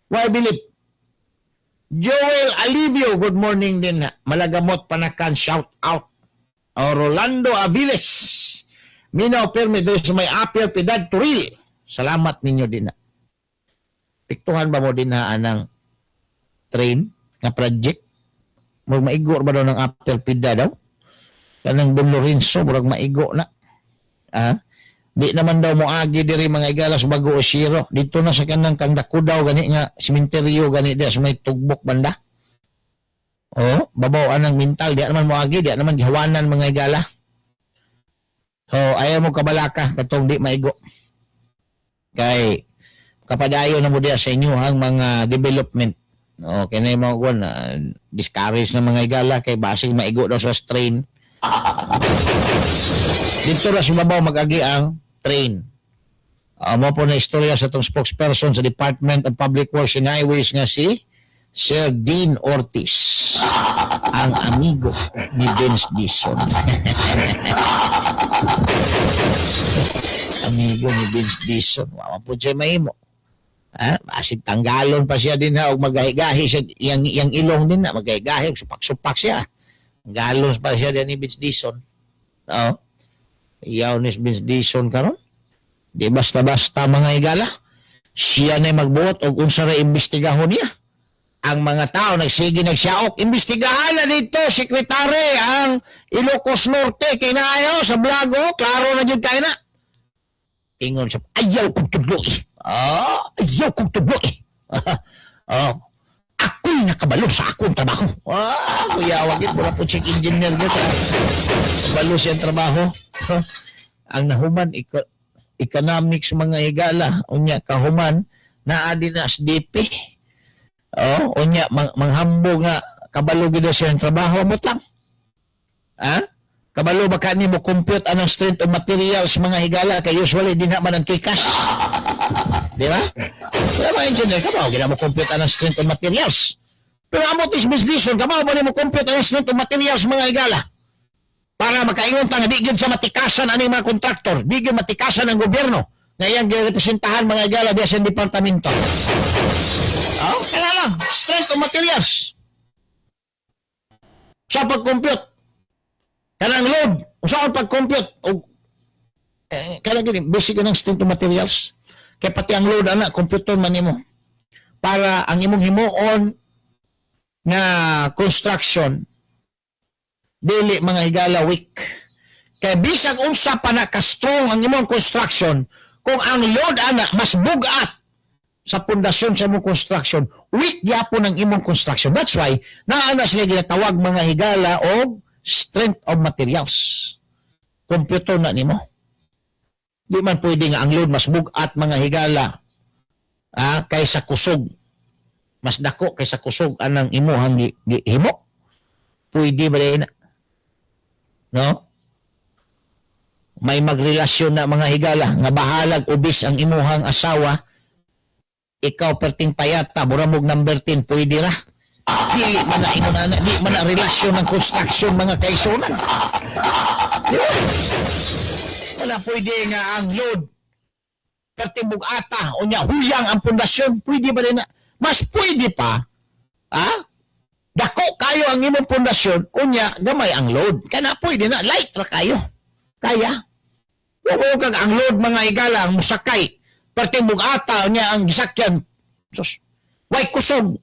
Why believe? Joel Alivio, good morning din. Malagamot Panakan, shout out. Rolando Aviles. Minaw perme doon sa may Apir Piedad Turil. Salamat ninyo din. Piktuhan ba mo din na anang train nga project? Murag maigo ba daw ng Apir Piedad daw? Kanang Don Lorenzo, murag maigo na. Di naman daw mo agi diri mga igala sa Bago Osiro. Dito na sa kanang kang dako daw gani nga simenteryo gani di sa may tugbok banda. Babaw anang mental di naman mo agi, di naman gihawanan mga igala. Ayaw mo kabalaka katong di maigo. Kay kapadayon na mo diya sa inyohang mga development. Kaya na mo kon discourage na mga igala kay basig maigo daw sa strain. Dito na sumabaw mag-agi ang train. Mo po na istorya sa itong spokesperson sa Department of Public Works and Highways nga si Sir Dean Ortiz, ang amigo ni Vince Dizon. Amigo ni Vince Dizon. Wala po siya mahimo. Basig tanggalon pa siya din o magahigahi siya, yung ilong din na magahigahi, supak-supak siya. Galon pa siya din ni Vince Dizon. Iyaw ni Vince Dizon karon. Di basta-basta mga igala. Siya na magbuot og unsa ra imbestigahon niya. Ang mga tao nagsige nagsiaok, imbestigahan na dito sekretary ang Ilocos Norte kay naayo sa Blago, klaro na jud kay na. Ingon siya, ayaw kong tudlo ayaw kong tudlo ako'y nakabalo sa akong trabaho. Kuya, wagit mo na po check engineer dito. Kabalo siyang trabaho. Ang nahuman, economics mga higala, unya kahuman, naadi na SDP. Unya, manghambog nga, kabalo gina siyang trabaho, mutlang. Kabalo baka ni mo compute anong strength of materials mga higala, kay usually di naman ang tuikas. Di ba? Pero mga engineer, kabaw, gina mo compute anong strength of materials. Pero amot is misleading, kabaw mo ni mo compute anong strength of materials mga higala. Para makaingon ta nga di gyud sa matikasan aning mga kontraktor, di gyud matikasan ang gobyerno nga iyang girepresentahan mga higala diya sa departamento. Kaya lang, strength of materials. Sa pag-compute, kanang load, usaon pag-compute, kanang gini, basic ng strength of materials. Kaya pati ang load, computer man nimo. Para ang imong himuon na construction, dili mga higala weak. Kaya bisag unsa pa na ka-strong ang imong construction, kung ang load mas bugat sa pundasyon sa imong construction, weak gyapon ang imong construction. That's why naana sila ginatawag mga higala og strength of materials. Computer na nimo. Di man pwede nga ang load mas bugat mga higala kaysa kusog. Mas dako kaysa kusog anang imuhang himo. Pwede ba rin na? No? May magrelasyon na mga higala nga bahalag ubis ang imuhang asawa, ikaw perting payata, buramog number 10, pwede ra. Dili man na inunana, di man na relasyon ng construction mga kaigsunan. Di ba? Wala pwede nga ang load pertibog ata o nya huyang ang pundasyon. Pwede ba rin na? Mas pwede pa, dako kayo ang imong pundasyon, unya gamay ang load. Kana pwede na, light ra kayo. Kaya. Huwag kag ang load mga igala, ang musakay. Pertibog ata, unya ang gisakyan. Sus, way kusog.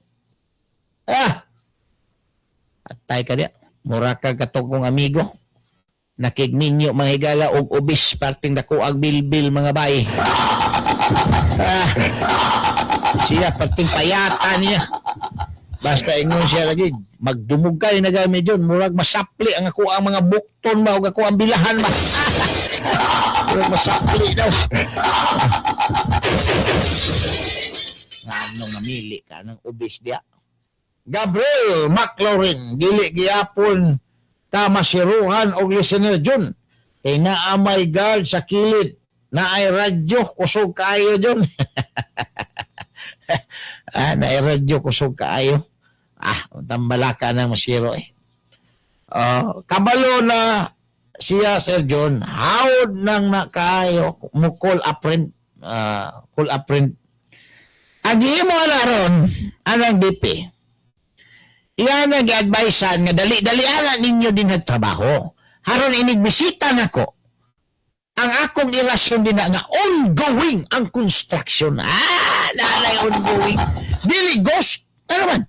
Atay ka diya. Mura ka katong kong amigo. Nakigninyo mga higala og obis parting dako ag bilbil mga bayi. Siya parting payata niya. Basta ingon siya lagi magdumugay na gamit yun. Murag masapli ang ako ang mga bukton ba o ako ang bilahan ba. Murag masapli daw. Anong namili ka ng obis diya? Gabriel McLaurin, dili giyapon ta masiruhan og listener John. Kay naa may guard sa kilid, naay radyo kusog kaayo John. Naay radyo kusog kaayo. Tambalaka nang masiro eh. Kabalo na siya Sir John, hawd nang nakaayo mo call a friend, call a friend. Agi mo ron anang DP. Iyan nag-advisean nga dali-dalian ninyo din nagtrabaho. Haron inigbisita nako. Ang akong ilasyon din na nga ongoing ang construction. Nalay ongoing. Dili ghost. Ano man?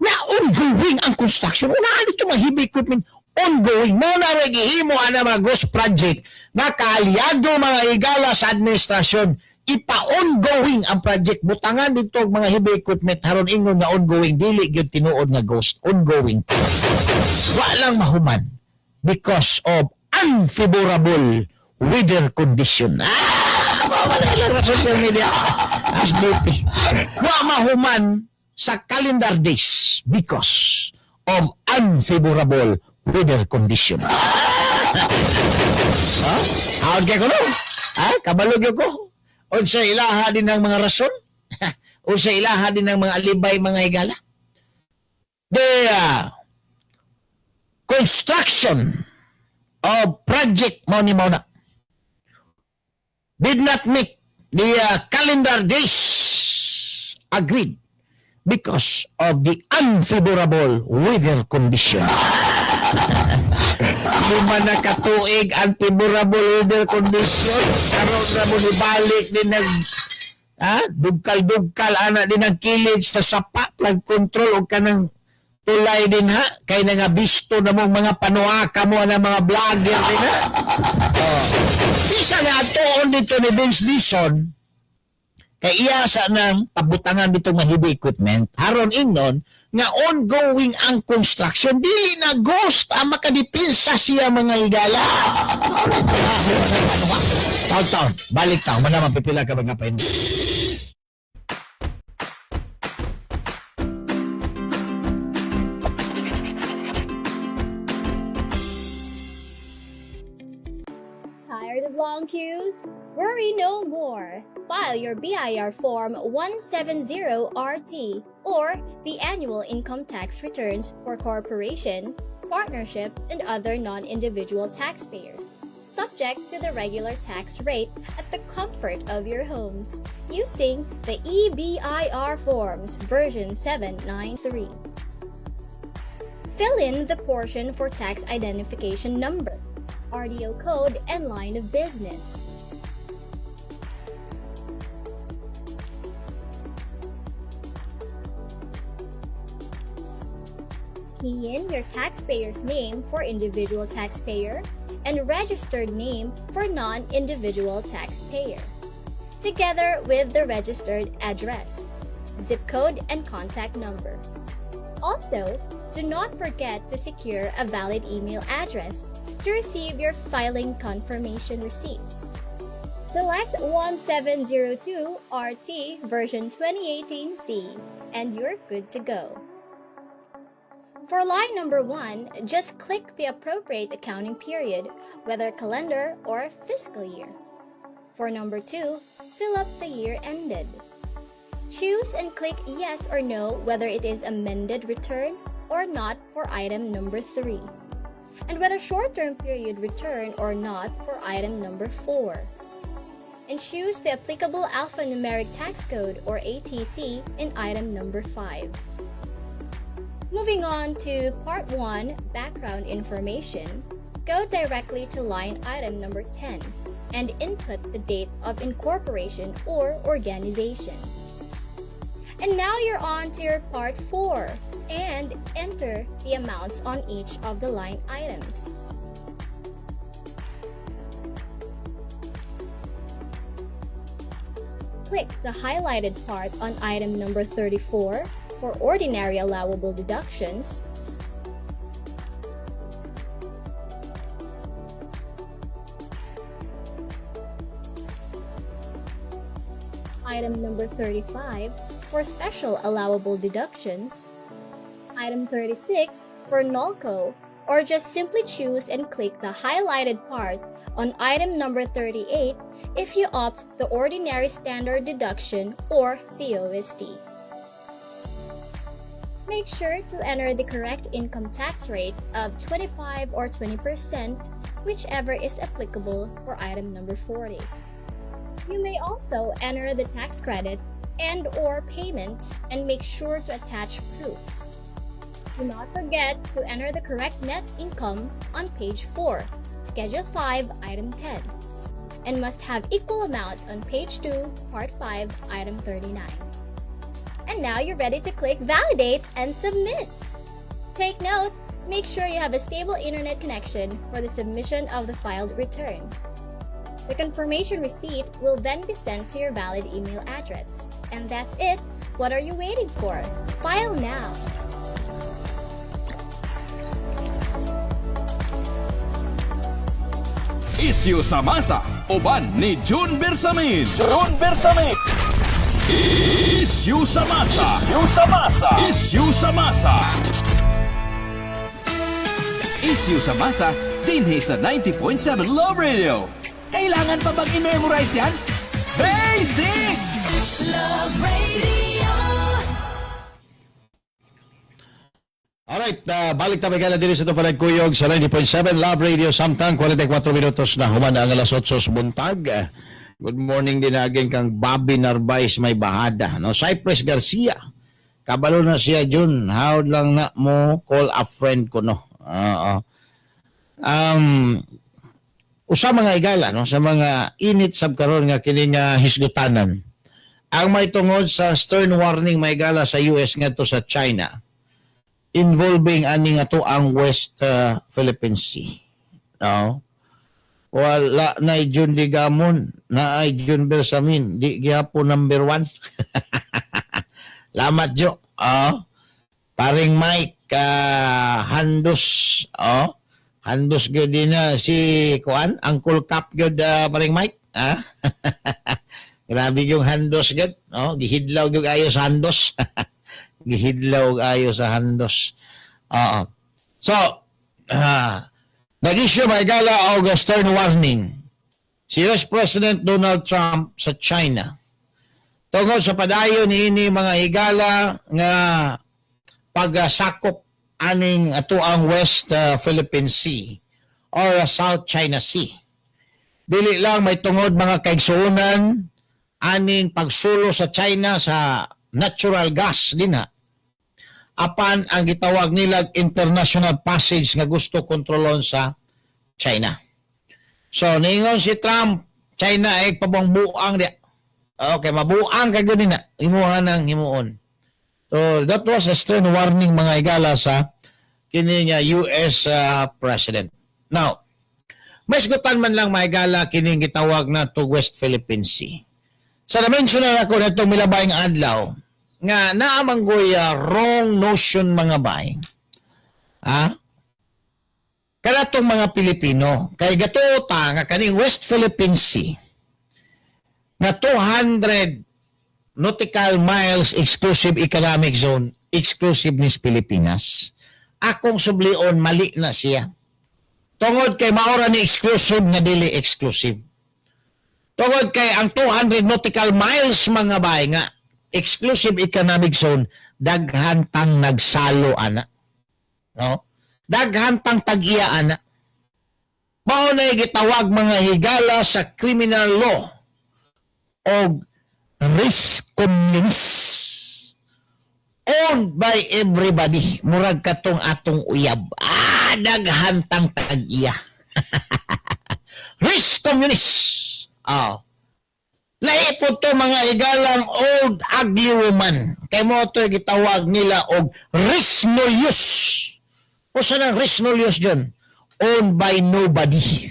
Na ongoing ang construction. Unaan ito mahibi equipment. Ongoing. Muna regihimo ana mga ghost project na kaalyado mga igala sa administrasyon. Ipa-ongoing ang project. Butangan dito mga heavy equipment haron ingon nga ongoing. Dili gyud tinuod nga ghost. Ongoing. Walang mahuman because of unfavorable weather condition. Mawala lang sa social media. SDP. Wa mahuman sa calendar days because of unfavorable weather condition. Hawad kaya ko no? Kabalog ko? O sa ilaha din ng mga rason? O sa ilaha din ng mga alibay, mga higala? The construction of project Mauna did not make the calendar days agreed because of the unfavorable weather condition. Lima na katuig unfavorable weather condition. Karon na mo nibalik din nag dugkal-dugkal ana din ang kilid sa sapa plug control o kanang tulay din ha kay na nga bisto na mong mga panuaka mo na mga vlogger din ha. Isa na atoon dito ni Vince Dison kay iya sa nang pabutangan dito mga heavy equipment haron ingnon nga ongoing ang construction dili na ghost ang makadipinsa siya mga higala. Taon balik taon man naman pipila ka mga pwede. Tired of long queues? Worry no more. File your BIR Form 170RT or the annual income tax returns for corporation, partnership, and other non-individual taxpayers, subject to the regular tax rate at the comfort of your homes, using the EBIR Forms version 793. Fill in the portion for tax identification number, RDO code, and line of business. Key in your taxpayer's name for individual taxpayer and registered name for non-individual taxpayer, together with the registered address, zip code, and contact number. Also, do not forget to secure a valid email address to receive your filing confirmation receipt. Select 1702 RT version 2018C and you're good to go. For line number 1, just click the appropriate accounting period, whether calendar or fiscal year. For number 2, fill up the year ended. Choose and click yes or no whether it is amended return or not for item number 3, and whether short-term period return or not for item number 4. And choose the applicable alphanumeric tax code or ATC in item number 5. Moving on to Part 1, Background Information, go directly to line item number 10 and input the date of incorporation or organization. And now you're on to your Part 4 and enter the amounts on each of the line items. Click the highlighted part on item number 34 for ordinary allowable deductions, item number 35 for special allowable deductions, item 36 for NOLCO, or just simply choose and click the highlighted part on item number 38 if you opt the ordinary standard deduction or the OSD. Make sure to enter the correct income tax rate of 25 or 20%, whichever is applicable for item number 40. You may also enter the tax credit and or payments and make sure to attach proofs. Do not forget to enter the correct net income on page 4, Schedule 5, Item 10, and must have equal amount on page 2, Part 5, Item 39. And now you're ready to click Validate and Submit. Take note, make sure you have a stable internet connection for the submission of the filed return. The confirmation receipt will then be sent to your valid email address. And that's it. What are you waiting for? File now! Isyu sa Masa, uban ni June Bersamin. June Bersamin. Isyu sa Masa. Isyu sa Masa. Isyu sa Masa. Isyu sa Masa, dinhi sa 90.7 Love Radio. Kailangan pa bang i-memorize yan? Basic! Love Radio. Alright, balik tayo ka na din sa ito panagkuyog sa 90.7 Love Radio Samtang 44 minutos na humana ang alas 8 buntag. Good morning din aging kang Bobby Narvaez may bahada. No? Cypress Garcia, kabalo na siya Jun. How lang na mo call a friend ko no? Usa mga igala no sa mga init sab karon nga kini nga hisgutanan. Ang may tungod sa stern warning may igala sa US ngadto sa China involving ani nga to ang West Philippine Sea. No? Wala na June Ligamon, na ay June Bersamin, di gyapon number 1. Lamat jo. Paring Mike Handos, Handos gyud din na si kuan, Uncle Cap gyud paring Mike, ha? Grabe yung Handos gyud, gihidlaw gyud ayo sa Handos. Gihidlaw ayo sa Handos. So, nag-issue may gala og stern warning si US President Donald Trump sa China tungod sa padayon niini mga higala nga pagsakop aning ato ang West Philippine Sea or South China Sea. Dili lang may tungod mga kaigsuonan aning pagsulo sa China sa natural gas din ha. Apan ang gitawag nila international passage nga gusto kontrolon sa China. So ningon si Trump, China ay pabangbuang di. Okay, mabuang kay gud na imuhan ang himuon. So that was a stern warning mga igala sa kini nga US President. Now, mas gutan man lang mga igala kini gitawag na to West Philippine Sea. Sa na-mention na ako na itong milabayang adlaw, nga naamanggoy wrong notion mga bay. Kanatong mga Pilipino, kay gatuota nga kaning West Philippine Sea, na 200 nautical miles exclusive economic zone, exclusive nis Pilipinas, akong sublion, mali na siya. Tungod kay maora ni exclusive nga dili exclusive. Tungod kay ang 200 nautical miles mga bay nga exclusive economic zone, daghan tang nagsalo ana. No? Daghan tang tag-iya ana. Mao na gitawag mga higala sa criminal law o risk communist. Owned by everybody. Murag katong atong uyab. Daghan tang tag-iya. Risk communist. Lahi po to mga higalang old ugly woman. Kay mo ito gitawag nila og risnolius. O saan ang risnolius dyan? Owned by nobody.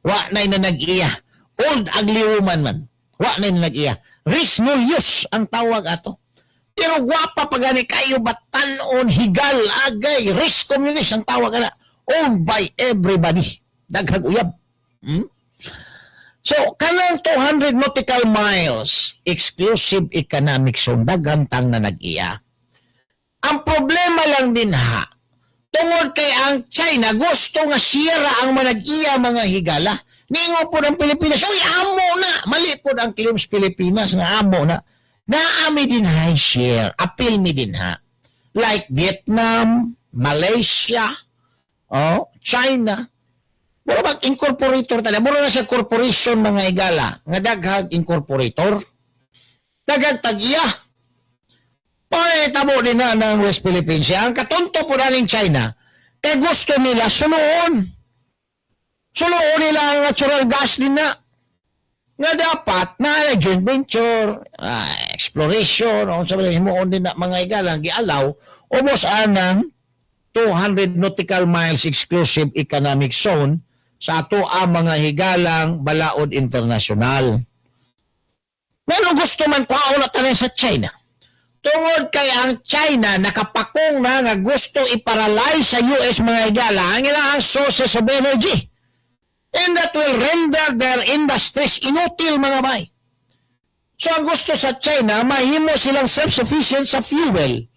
Wa na nag-iya. Old ugly woman man. Wa na nag-iya. Risnolius ang tawag ato. Pero gwapa pa gani kayo batanon higal agay. Risk communist ang tawag na. Owned by everybody. Daghag uyab. So, kanang 200 nautical miles, exclusive economic zone, dagantang na nag-iya. Ang problema lang din ha, tungod kay ang China, gusto nga sira ang manag-iya mga higala. Ningo po ng Pilipinas, uy, amo na! Mali po ang claims Pilipinas nga amo na. Naami din ha, share, appeal mi din ha. Like Vietnam, Malaysia, China, mura bang incorporator talaga? Mura na siya corporation mga higala. Nga daghag incorporator. Daghag tag-iya. Tamo din na ng West Philippines. Ang katunto po na ng China, kaya gusto nila suluon. Suluon nila ang natural gas din na. Nga dapat na joint venture, exploration, o sabihin mo din na mga higala, gialaw, almost anang 200 nautical miles exclusive economic zone sa ato ang mga higalang balaod internasyonal. Pero gusto man kwaon na tanin sa China. Tungod kay ang China nakapakong na nga gusto iparalyze sa US mga higala ang ilang sources of energy. And that will render their industries inutil mga bay. So ang gusto sa China, mahimo silang self-sufficient sa fuel.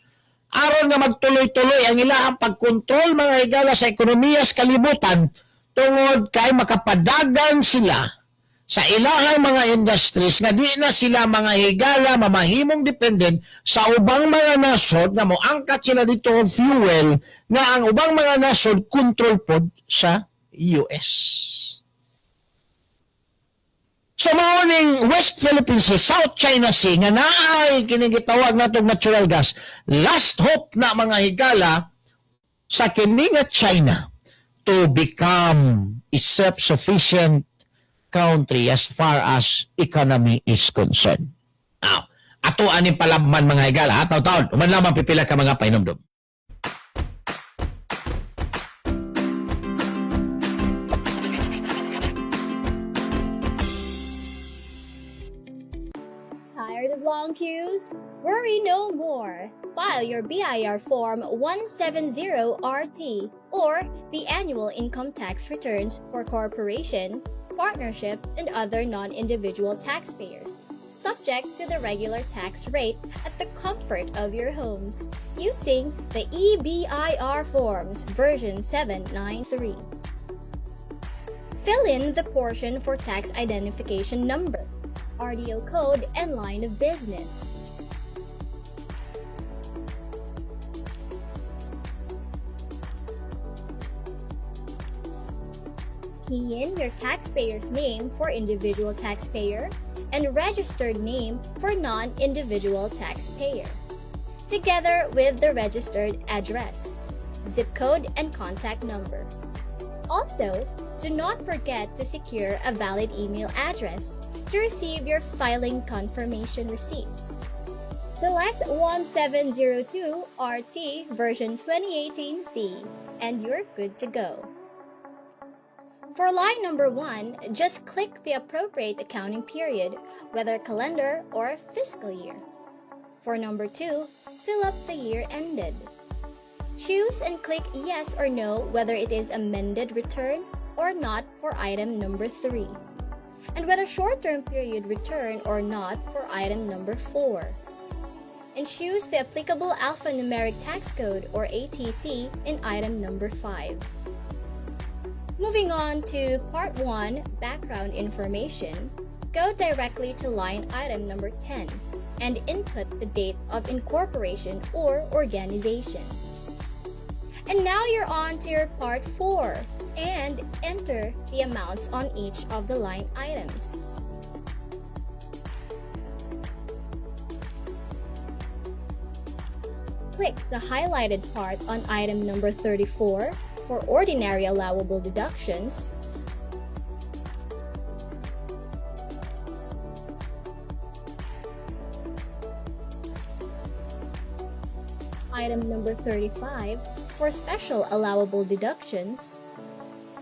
Aron nga magtuloy-tuloy ang ilang pagkontrol mga higala sa ekonomiya sa kalibutan tungod kay makapadagan sila sa ilahang mga industries nga di na sila mga higala mamahimong dependent sa ubang mga nasod nga moangkat sila dito og fuel nga ang ubang mga nasod control pod sa US. So maoning West Philippines Sea, South China Sea nga naay kinigitawag natong natural gas, last hope na mga higala sa kini nga China to become a self-sufficient country as far as economy is concerned. Now, ato aning palabman mga higala, taon-taon, uman lamang pipila ka mga painomdom. Tired of long queues? Worry no more. File your BIR Form 170RT or the annual income tax returns for corporation, partnership, and other non-individual taxpayers, subject to the regular tax rate at the comfort of your homes, using the EBIR Forms version 793. Fill in the portion for tax identification number, RDO code, and line of business. Key in your taxpayer's name for individual taxpayer and registered name for non-individual taxpayer, together with the registered address, zip code, and contact number. Also, do not forget to secure a valid email address to receive your filing confirmation receipt. Select 1702 RT version 2018C and you're good to go. For line number 1, just click the appropriate accounting period, whether calendar or fiscal year. For number 2, fill up the year ended. Choose and click yes or no whether it is amended return or not for item number 3, and whether short-term period return or not for item number 4. And choose the applicable alphanumeric tax code or ATC in item number 5. Moving on to Part 1, Background Information, go directly to line item number 10 and input the date of incorporation or organization. And now you're on to your part 4 and enter the amounts on each of the line items. Click the highlighted part on item number 34 for ordinary allowable deductions, item number 35 for special allowable deductions,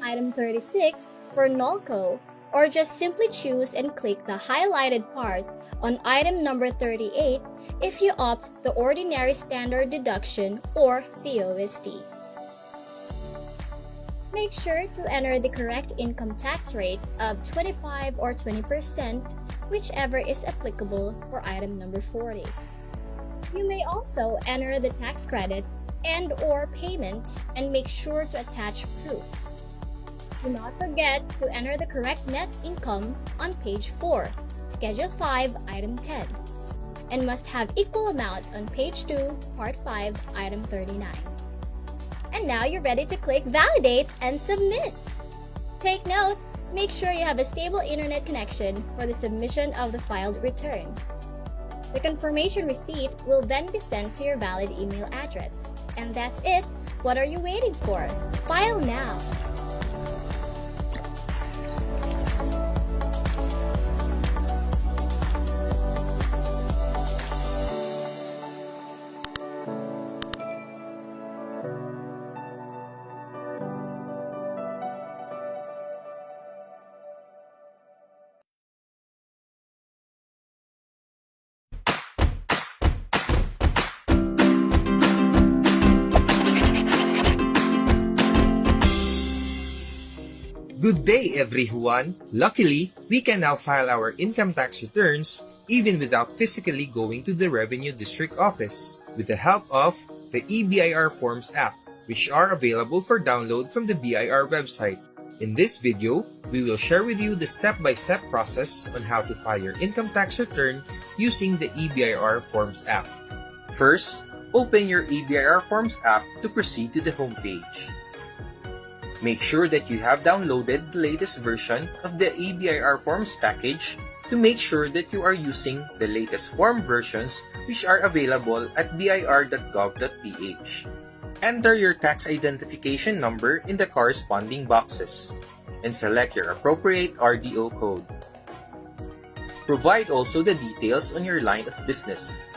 item 36 for NOLCO, or just simply choose and click the highlighted part on item number 38 if you opt the ordinary standard deduction or VOSD. Make sure to enter the correct income tax rate of 25 or 20%, whichever is applicable for item number 40. You may also enter the tax credit and/or payments and make sure to attach proofs. Do not forget to enter the correct net income on page 4, Schedule 5, Item 10, and must have equal amount on page 2, Part 5, Item 39. And now you're ready to click Validate and Submit. Take note, make sure you have a stable internet connection for the submission of the filed return. The confirmation receipt will then be sent to your valid email address. And that's it. What are you waiting for? File now. Good day, everyone! Luckily, we can now file our income tax returns even without physically going to the Revenue District Office with the help of the eBIR Forms app, which are available for download from the BIR website. In this video, we will share with you the step-by-step process on how to file your income tax return using the eBIR Forms app. First, open your eBIR Forms app to proceed to the homepage. Make sure that you have downloaded the latest version of the eBIR Forms package to make sure that you are using the latest form versions which are available at bir.gov.ph. Enter your tax identification number in the corresponding boxes and select your appropriate RDO code. Provide also the details on your line of business.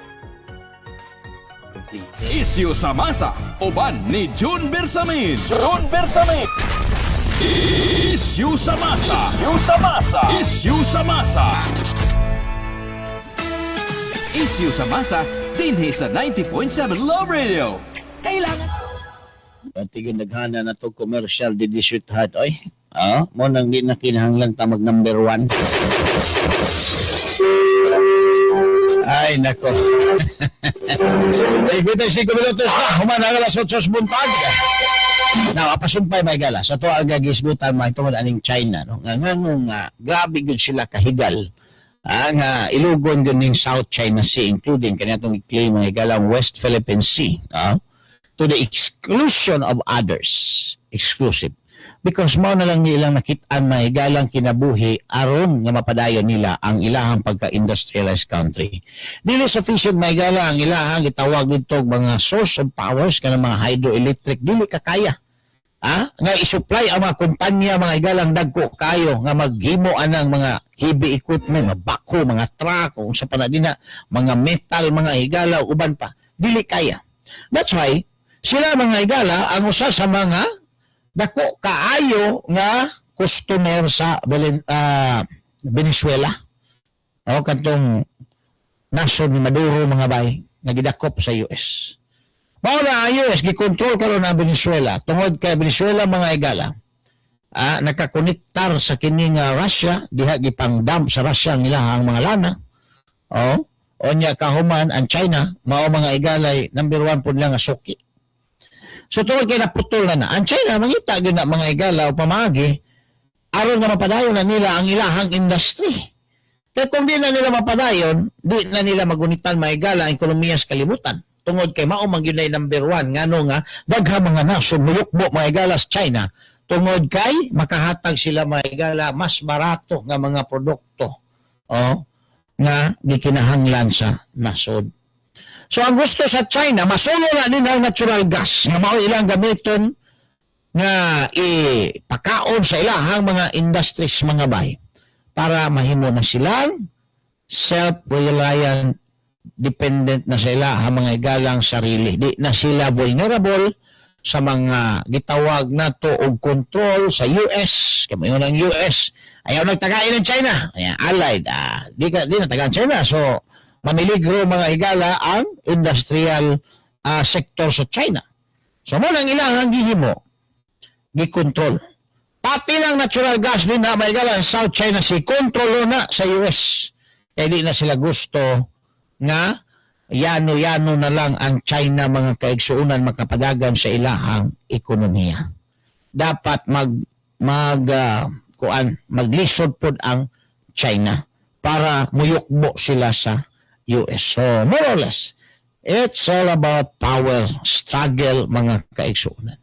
Complete. Isyu sa masa, uban ni June Bersamin. June Bersamin. Isyu sa masa. Isyu sa masa. Isyu sa masa. Isyu sa masa, dinhi sa 90.7 Love Radio. Kailangan Tigin naghana na to commercial di District Heart, oy. Mo nang di na kinahanglan ta mag number 1. Ay, nako. Ay, gutay 5 minutos na. Humanang alas 8 buntag. Now, apasumpay may gala. Sa to ang gagisgutan mga itong aning China. No? Nga, grabe yun sila kahigal. Ang ilugon yun ng South China Sea, including kanitong i-claim mga galang West Philippine Sea. To the exclusion of others. Exclusive. Because mo na lang nilang nakitaan mahigalang kinabuhi aron nga mapadayon nila ang ilahang pagka-industrialized country. Dili sufficient mahigala ang ilahang itawag dito mga source of powers kanang mga hydroelectric, dili kakaya. Nga isupply ang mga kumpanya mga higalang dagko kayo nga maghimo anang mga heavy equipment, mga bako, mga truck, kung sa panadina, mga metal, mga higala, uban pa. Dili kaya. That's why sila mga higala ang usa sa mga dako kaayo nga customer sa Venezuela. O katong nasod ni Maduro mga bay nga gidakop sa US. Mao na ang US gikontrol karon ang Venezuela tungod kay Venezuela mga higala. Nakakonektar sa kining Russia, diha gipang-dump sa Russia ang ilahang mga lana. Onya kahuman ang China, mao mga higalay number 1 pud lang nga suki. So tungkol kay naputol na ang China, mangita na mga higala o pamagi, aron na mapadayon na nila ang ilahang industry. Kaya kung di na nila mapadayon, di na nila magunitan maigala ang ekonomiya sa kalibutan. Tungod kay mao man gyud ay number 1 ngano nga daghang mga nasod muyukbo maigala sa China. Tungod kay makahatag sila maigala mas barato nga mga produkto nga gikinahanglan sa nasod. So ang gusto sa China, masulo na din ang natural gas nga mao ilang gamiton nga ipakaon sa ilahang mga industries mga bay para mahimo na silang self-reliant, dependent na sila ang mga igalang sarili. Di na sila vulnerable sa mga gitawag na to og control sa US. Kaya yun ang US. Ayaw nagtagain ng China. Allied. Di na tagaan China. So, mamiligro mga higala ang industrial sector sa China. So, mo nang ilang gihimo, gikontrol. Pati ng natural gas din na may higala sa South China Sea, kontrolo na sa US. Kaya di na sila gusto nga yano-yano na lang ang China mga kaigsuunan makapadagan sa ilahang ekonomiya. Dapat maglisod pod ang China para muyukbo sila sa US. So, more or less, it's all about power struggle mga kaigsuunan.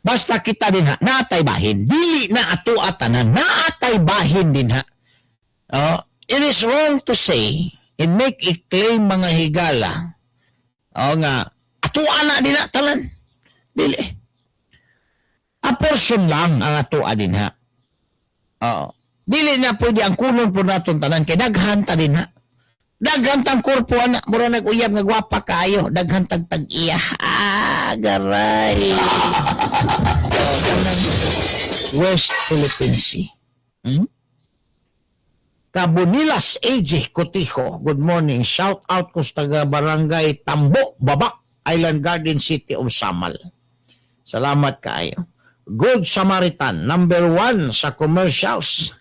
Basta kita din ha, naatay bahin. Dili na ato atanan, naatay bahin din ha. It is wrong to say and make a claim mga higala nga atuan na din na talan. Dili. A portion lang ang atuan din ha. Dili na pwede ang kulon po natin tanan kay daghan ta din ha. Daghan tang korpo na mura nag-uyab nga gwapa kaayo, daghan tag-iya. Garay. West Philippine Sea. Cabonilas AJ Cotijo, good morning. Shout out ko sa taga Barangay Tambo, Babak, Island Garden City of Samal. Salamat kayo. Good Samaritan, number 1 sa commercials.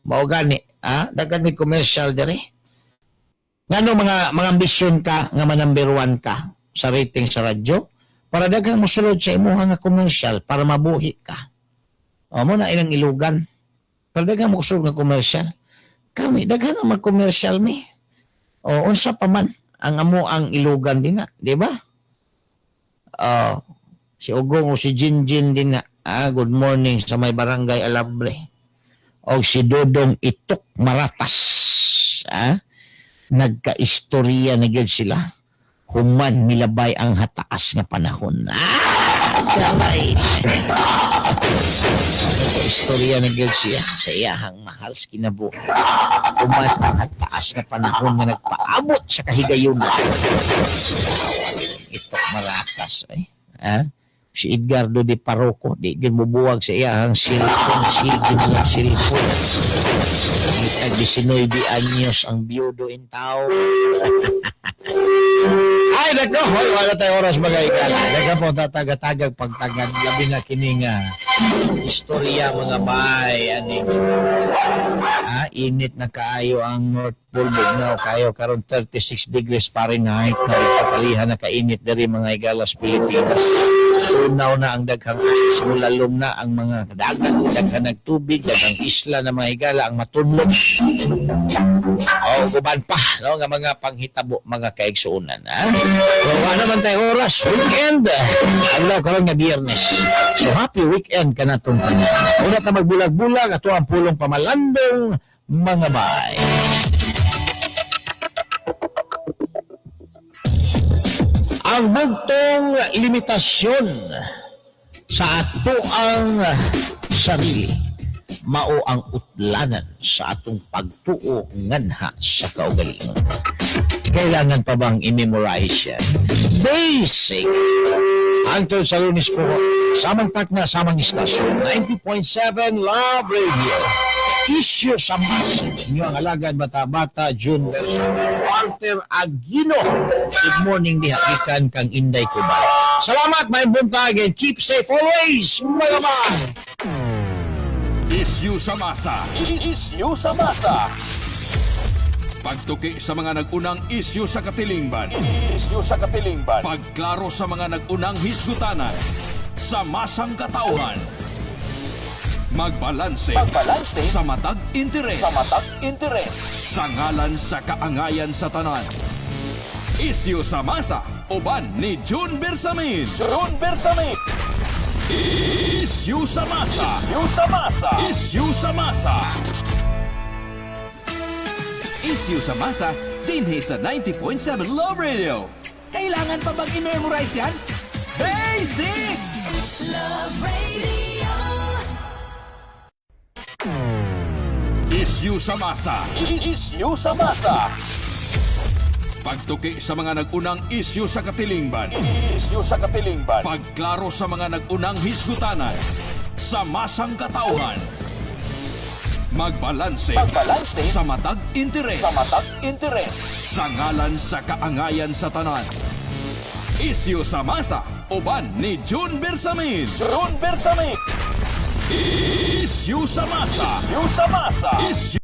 Mao gani, dagan may commercial diri. Ngano mga ambisyon ka nga number 1 ka sa rating sa radyo para daghang mosulod sa imuha nga commercial para mabuhi ka. Mo na ilang ilugan. Pero daghang mosulod nga commercial. Kami daghan ang mag-commercial mi. Unsa pa man ang amo ang ilugan din na, di ba? Si Ugong o si Jinjin din na. Good morning sa may Barangay Alabre. O si Dodong Itok Maratas. Nagka-istorya na gyud sila. Human milabay ang hataas nga panahon. Garay. Nagka-istorya na gyud siya sa iyahang mahal sa kinabuhi. Human ang hataas nga panahon nga nagpaabot sa kahigayunan. Itok Maratas. Si Edgardo de Parroco, di mubuwag sa iyahang silpon, sige niya silpon. Itag 19 anyos ang biyudo in tao. Ay, nako, wala tayo oras mag-aikala. Naka po tatagag pagtagad, labi na kining istorya mga bay. Init na kaayo ang North Pole, bugnaw kayo, karon 36 degrees Fahrenheit, kapalihan na kainit dari mga igalas Pilipinas. Tunaw na ang daghang ice, mulalom na ang mga dagat, daghang nagtubig, daghang isla na mga higala ang matulog. Guban pa, no, nga mga panghitabo, mga kaigsuunan. So, wala naman tayo oras, weekend. Alaw karon nga Biyernes. So, happy weekend ka na itong una na magbulag-bulag, ato ang pulong pamalandong mga bay. Ang bugtong limitasyon sa ato ang sarili mao ang utlanan sa atong pagtuo nganha sa kaugalingon. Kailangan pa bang i-memorize yan? Basic. Hangtod sa Lunes po, samang takna, samang istasyon, 90.7 Love Radio. Issue sa mas. Inyo ang alagad bata-bata, June version. Walter Aguino. Good morning, dihakikan kang Inday Kubay. Salamat, may buntag, and keep safe always, mga man. Issue sa masa. Issue sa masa. Pagtuki sa mga nag-unang issue sa katilingban. Issue sa katilingban. Pagklaro sa mga nag-unang hisgutanan. Sa masang katauhan. Magbalanse. Sa matag interes. Sa ngalan sa kaangayan sa tanan. Isyu sa masa. Uban ni June Bersamin. Isyu sa masa. Isyu sa masa. Isyu sa masa, dinhi sa 90.7 Love Radio. Kailangan pa bang i-memorize yan? Basic! Love Radio. Isyu sa masa. Pagtuki sa mga nag-unang isyu sa katilingban. Pagklaro sa mga nag-unang hisgutanan. Sa masang katauhan. Magbalanse. Sa matag interes. Sa ngalan sa kaangayan sa tanan. Isyu sa masa. Uban ni June Bersamin. Isyu sa masa. Isyu